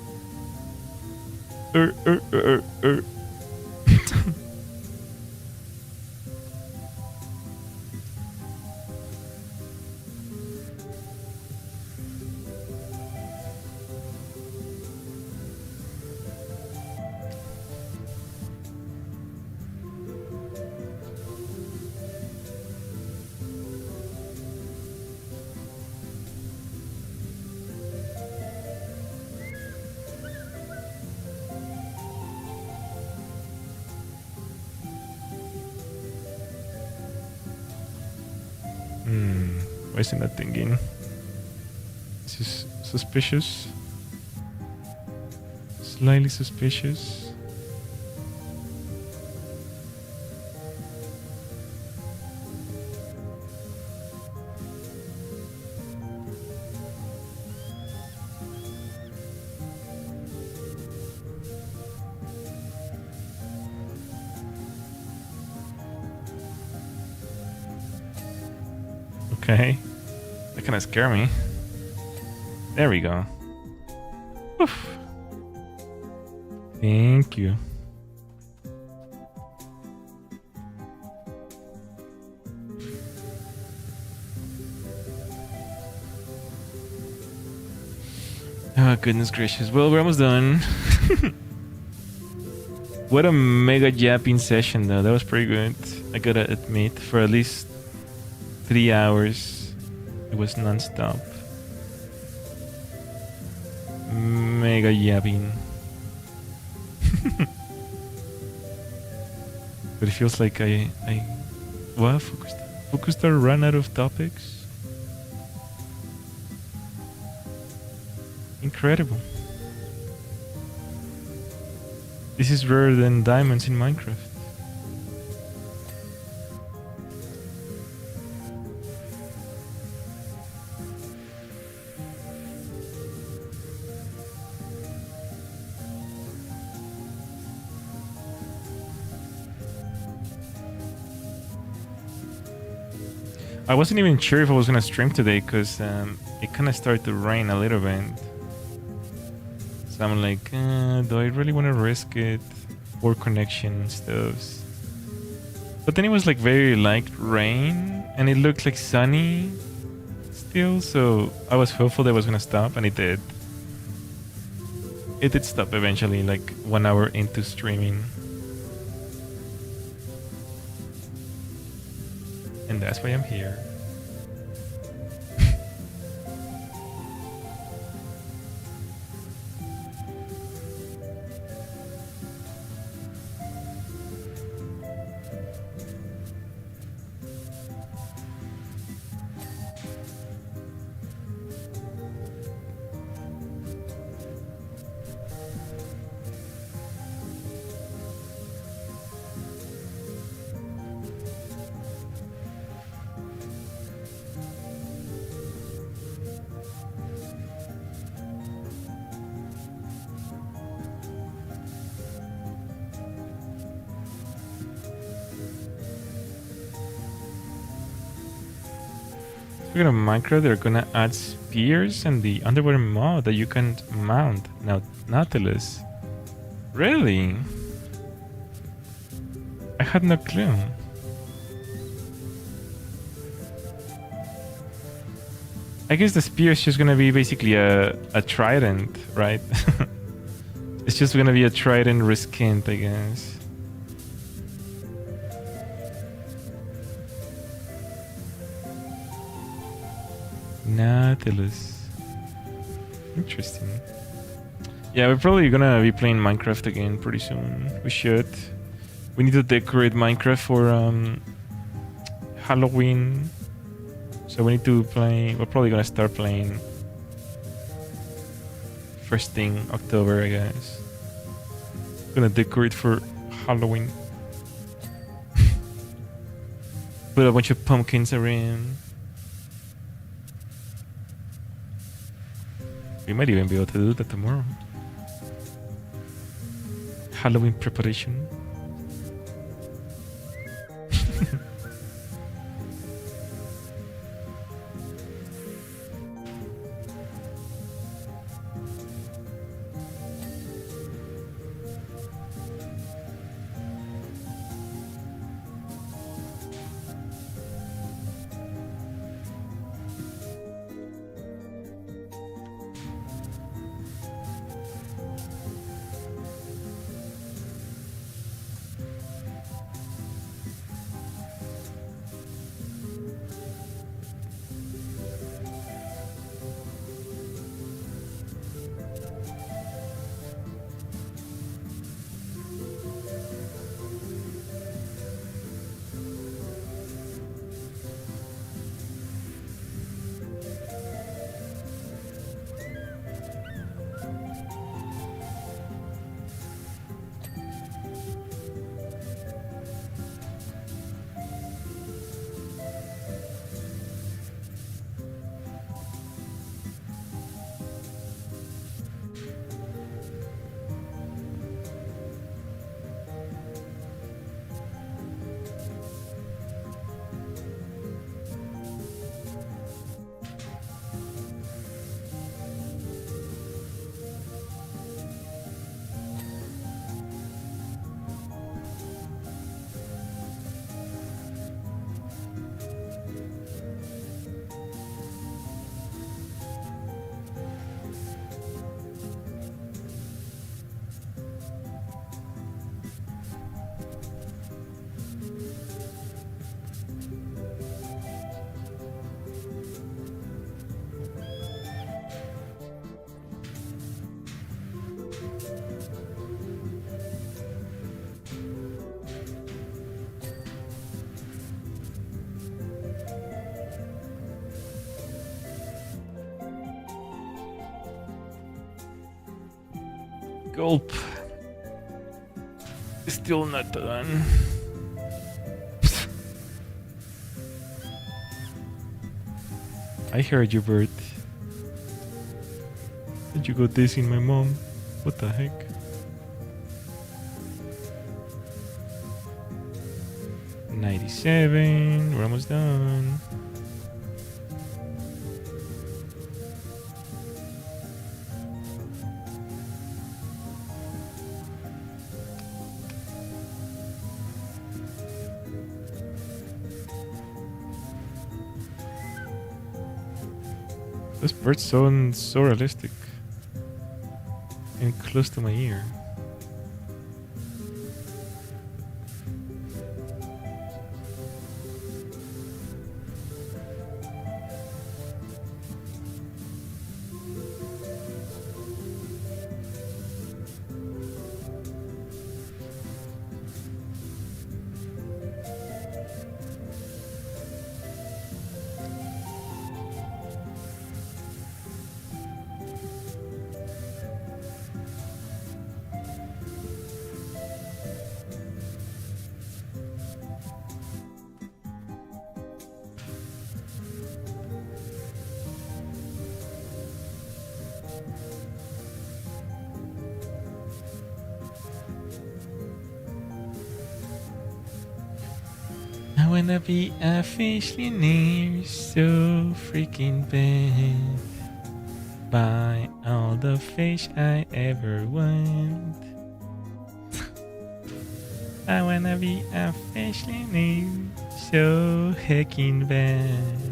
[SPEAKER 1] Why isn't that thinking? This is suspicious. Slightly suspicious. Okay. That kind of scared me. There we go. Oof. Thank you. Oh, goodness gracious. Well, we're almost done. What a mega yapping session, though. That was pretty good. I gotta admit, for at least 3 hours. It was non-stop. Mega yapping. But it feels like what? Fukustar ran out of topics? Incredible. This is rarer than diamonds in Minecraft. I wasn't even sure if I was gonna stream today because it kind of started to rain a little bit. So I'm like, do I really want to risk it? Poor connection and stuff. But then it was like very light rain and it looked like sunny still. So I was hopeful that it was gonna stop, and it did. It did stop eventually, like 1 hour into streaming. And that's why I'm here. Speaking of Minecraft, they're gonna add spears and the underwater mod that you can mount. Now, Nautilus. Really? I had no clue. I guess the spear is just gonna be basically a trident, right? It's just gonna be a trident reskinned, I guess. Nautilus. Interesting. Yeah, we're probably gonna be playing Minecraft again pretty soon. We should. We need to decorate Minecraft for Halloween. So we need to play. We're probably gonna start playing first thing October, I guess. Gonna decorate for Halloween. Put a bunch of pumpkins around. We might even be able to do that tomorrow. Halloween preparation. Gulp. Still not done. I heard you, Bert. Did you go dissing my mom? What the heck? $97. We're almost done. This bird's so realistic and close to my ear. I wanna be a fishionaire so freaking bad. Buy all the fish I ever want. I wanna be a fishionaire so heckin' bad.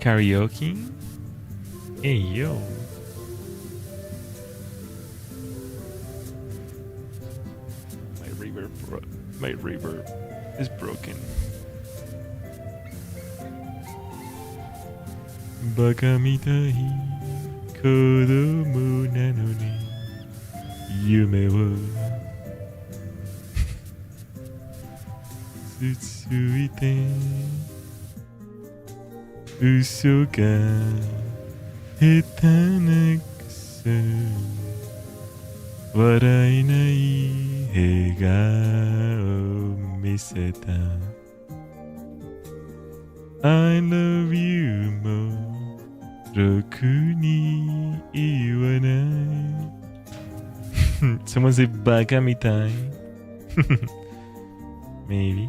[SPEAKER 1] Karaoke? Hey yo. My reverb is broken. Baka mitai kodomo nano ni yume wa tsutsuite Uso ga hitanakusu warai nai hegao miseta. I love you more roku ni iwanai. Someone say baka mitai. Maybe.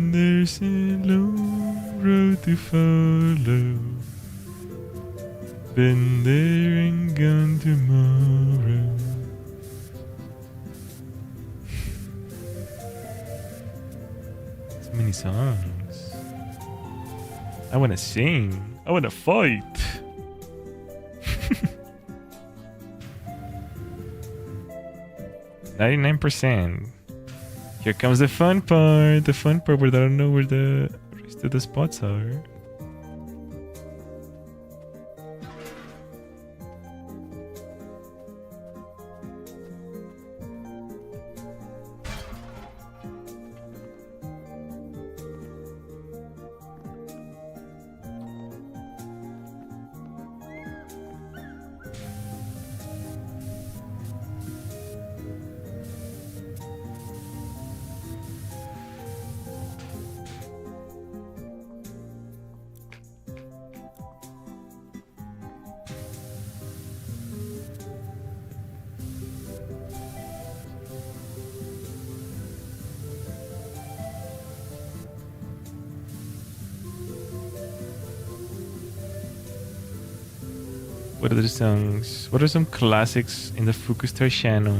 [SPEAKER 1] There's a long road to follow. Been there and gone tomorrow. So many songs. I wanna sing. I wanna fight. $99%. Here comes the fun part. The fun part where I don't know where the rest of the spots are. What are the songs? What are some classics in the Fukustar channel?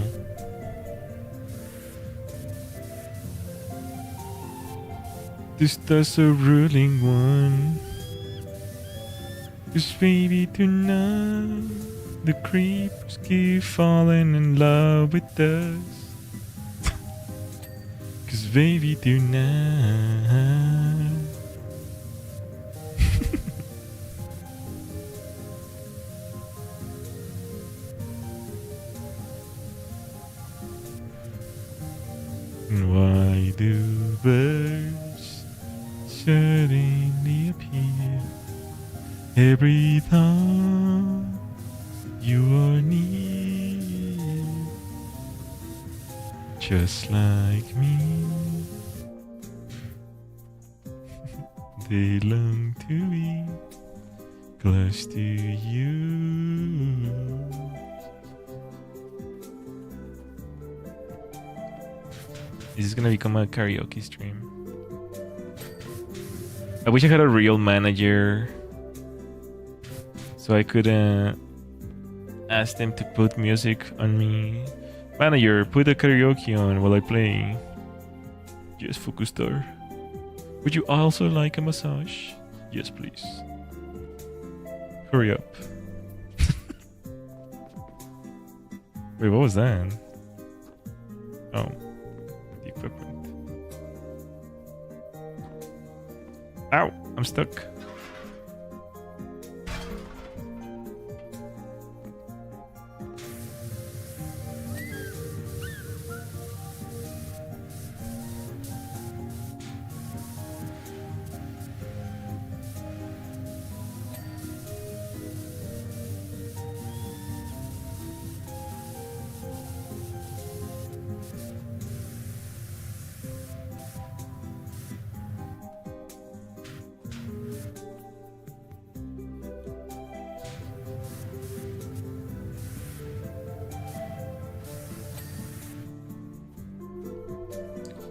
[SPEAKER 1] This does a ruling one. Cause baby tonight the creeps keep falling in love with us. baby tonight. Why do birds suddenly appear every time you are near? Just like me, they long to be close to you. This is gonna become a karaoke stream. I wish I had a real manager so I could ask them to put music on me. Manager, put a karaoke on while I play. Yes, Fukustar. Would you also like a massage? Yes, please. Hurry up. Wait, what was that? Oh. Equipment. Ow! I'm stuck.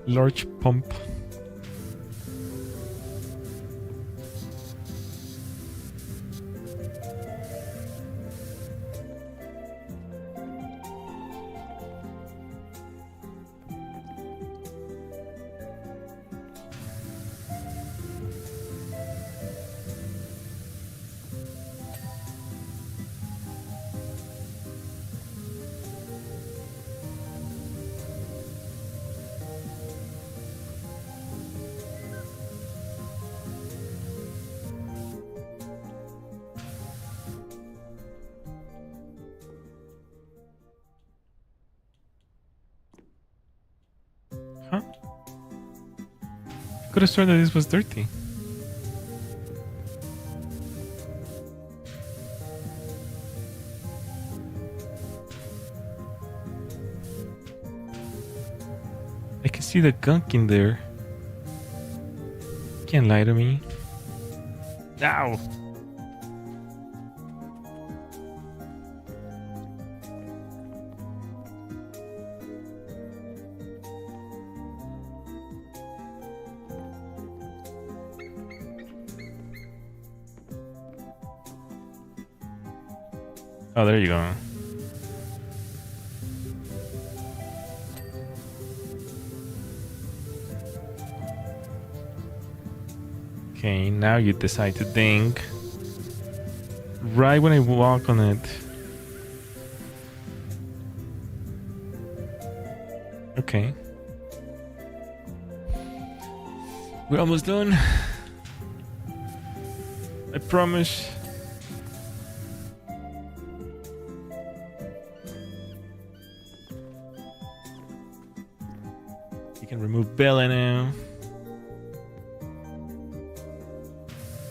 [SPEAKER 1] Large pump. Huh? Could have sworn that this was dirty. I can see the gunk in there. Can't lie to me. Ow! Oh, there you go. Okay, now you decide to dink. Right when I walk on it. Okay. We're almost done. I promise. You can remove Bella now.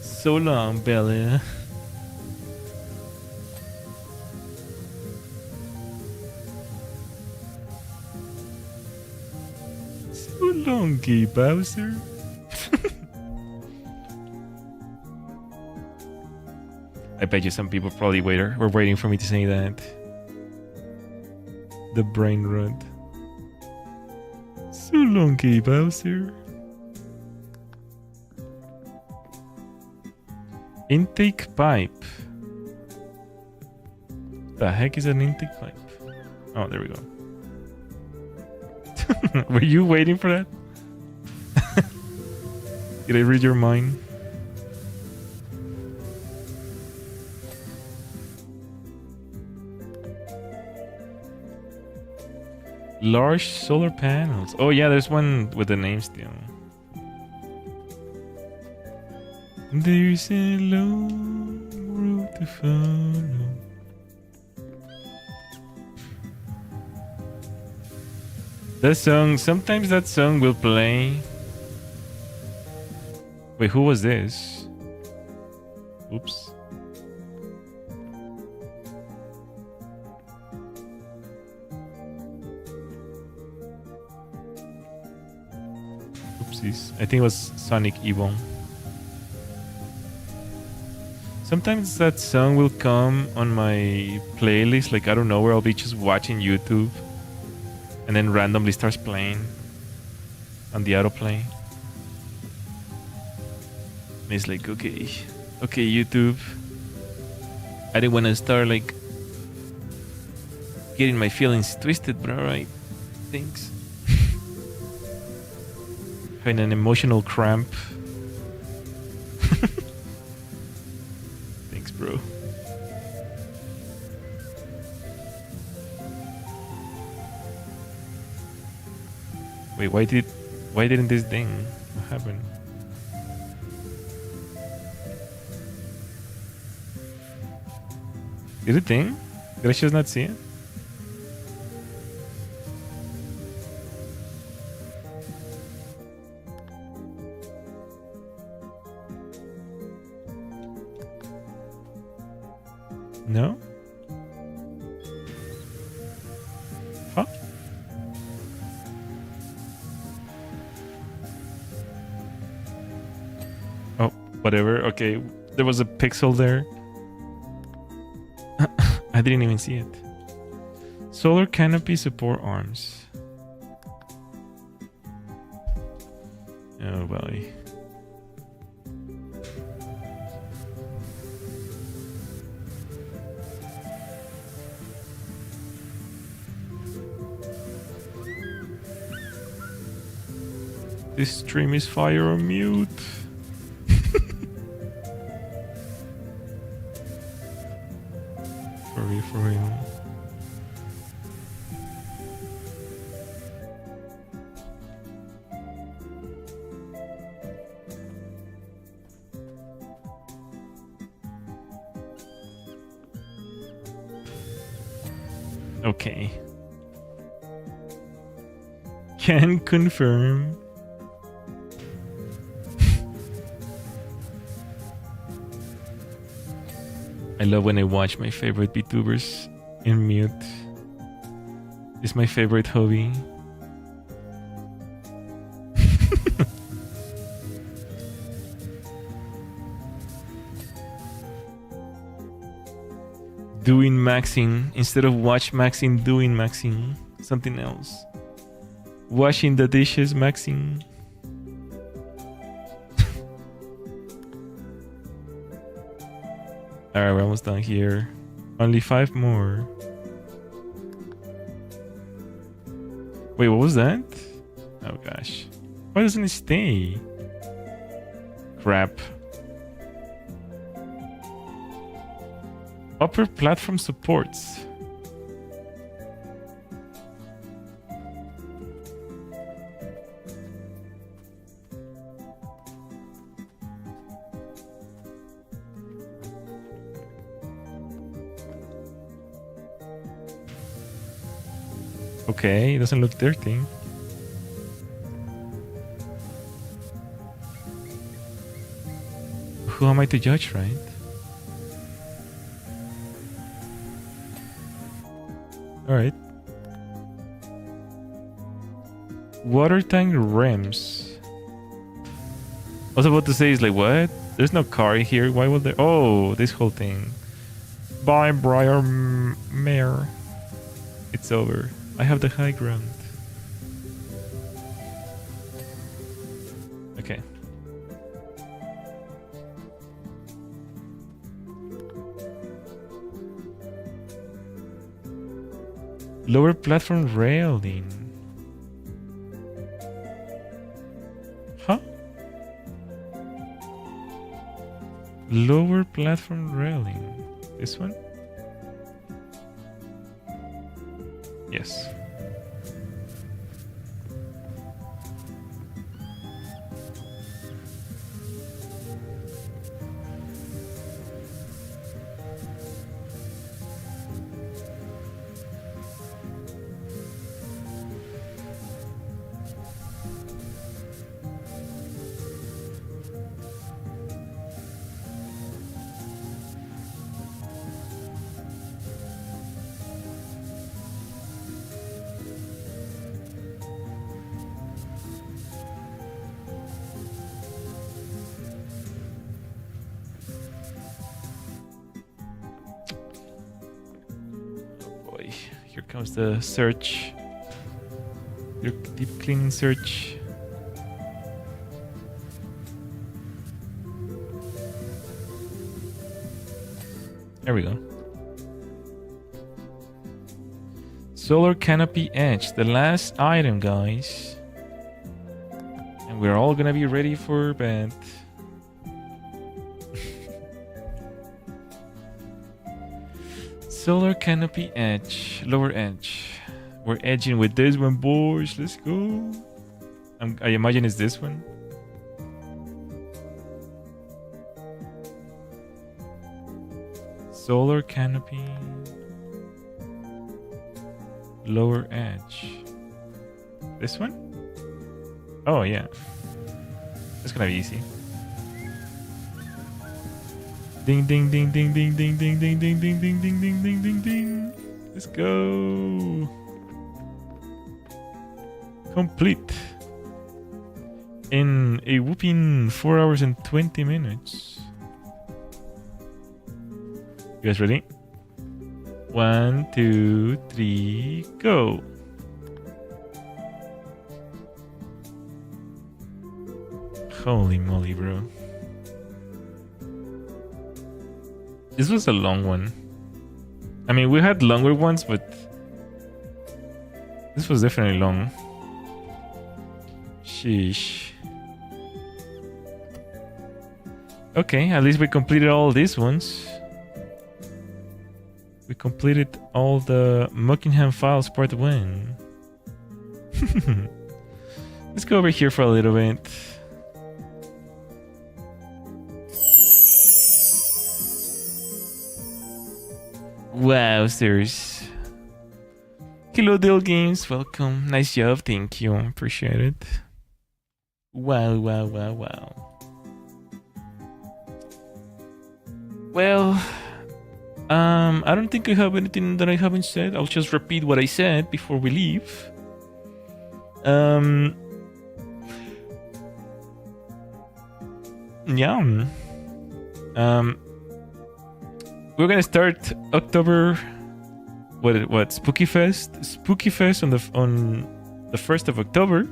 [SPEAKER 1] So long, Bella. So long, Gay Bowser. I bet you some people probably were waiting for me to say that. The brain rot. So long, Gay Bowser. Intake pipe. The heck is an intake pipe? Oh, there we go. Were you waiting for that? Did I read your mind? Large solar panels. Oh yeah, there's one with the name still. There's a long road to follow. That song, sometimes that song will play. Wait, who was this? Oops. Oopsies. I think it was Sonic Evil. Sometimes that song will come on my playlist, like I don't know where I'll be just watching YouTube and then randomly starts playing on the autoplay. And it's like, okay, YouTube. I didn't want to start like getting my feelings twisted, but alright. Thanks. Having an emotional cramp. Thanks, bro. Wait, why didn't this ding? What happened? Did it ding? Did I just not see it? No? Huh? Oh, whatever. Okay, there was a pixel there. I didn't even see it. Solar canopy support arms. Oh boy. This stream is fire on mute. For real. Okay. Can confirm. I love when I watch my favorite VTubers in mute. It's my favorite hobby. Doing maxing instead of watch maxing, doing maxing. Something else. Washing the dishes, maxing. Alright, we're almost done here. Only 5 more. Wait, what was that? Oh gosh. Why doesn't it stay? Crap. Upper platform supports. Okay, it doesn't look dirty. Who am I to judge, right? Alright. Water tank rims. I was about to say, is like, what? There's no car here. Why would there? Oh, this whole thing. Bye, Briar Mare. It's over. I have the high ground. Okay. Lower platform railing. Huh? Lower platform railing. This one? Yes. comes the search. Your deep cleaning search. There we go. Solar canopy edge, the last item, guys. And we're all gonna be ready for bed. Solar canopy edge, lower edge. We're edging with this one, boys. Let's go. I imagine it's this one. Solar canopy, lower edge. This one? Oh yeah, it's gonna be easy. Ding ding ding ding ding ding ding ding ding ding ding ding ding ding ding ding. Let's go. Complete in a whooping 4 hours and 20 minutes. You guys ready? 1, 2, 3, go. Holy moly, bro. This was a long one. I mean, we had longer ones, but this was definitely long. Sheesh. Okay, at least we completed all these ones. We completed all the Muckingham Files Part 1. Let's go over here for a little bit. Wow, sirs. Hello, Dale Games. Welcome. Nice job. Thank you. Appreciate it. Wow, wow, wow, wow. Well, I don't think I have anything that I haven't said. I'll just repeat what I said before we leave. Yeah. We're gonna start October. What? Spooky Fest. Spooky Fest on the 1st of October.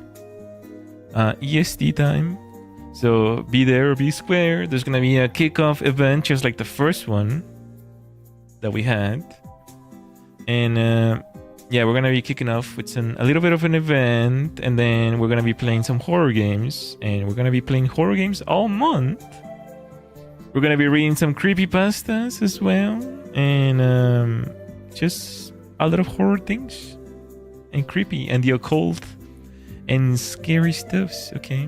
[SPEAKER 1] EST time. So be there or be square. There's gonna be a kickoff event, just like the first one that we had. And yeah, we're gonna be kicking off with a little bit of an event, and then we're gonna be playing some horror games, and we're gonna be playing horror games all month. We're gonna be reading some creepypastas as well, and just a lot of horror things, and creepy, and the occult, and scary stuffs. Okay,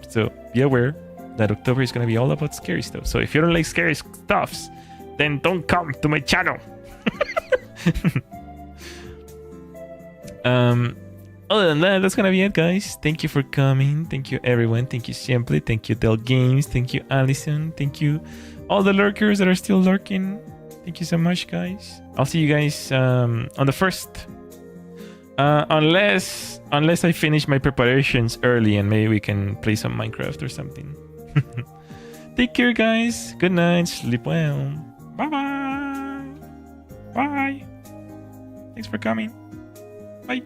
[SPEAKER 1] so be aware that October is gonna be all about scary stuff. So if you don't like scary stuffs, then don't come to my channel. Other than that, that's gonna be it, guys. Thank you for coming. Thank you, everyone. Thank you, Simply. Thank you, Del Games. Thank you, Allison. Thank you, all the lurkers that are still lurking. Thank you so much, guys. I'll see you guys on the 1st. Unless I finish my preparations early and maybe we can play some Minecraft or something. Take care, guys. Good night. Sleep well. Bye-bye. Bye. Thanks for coming. Bye.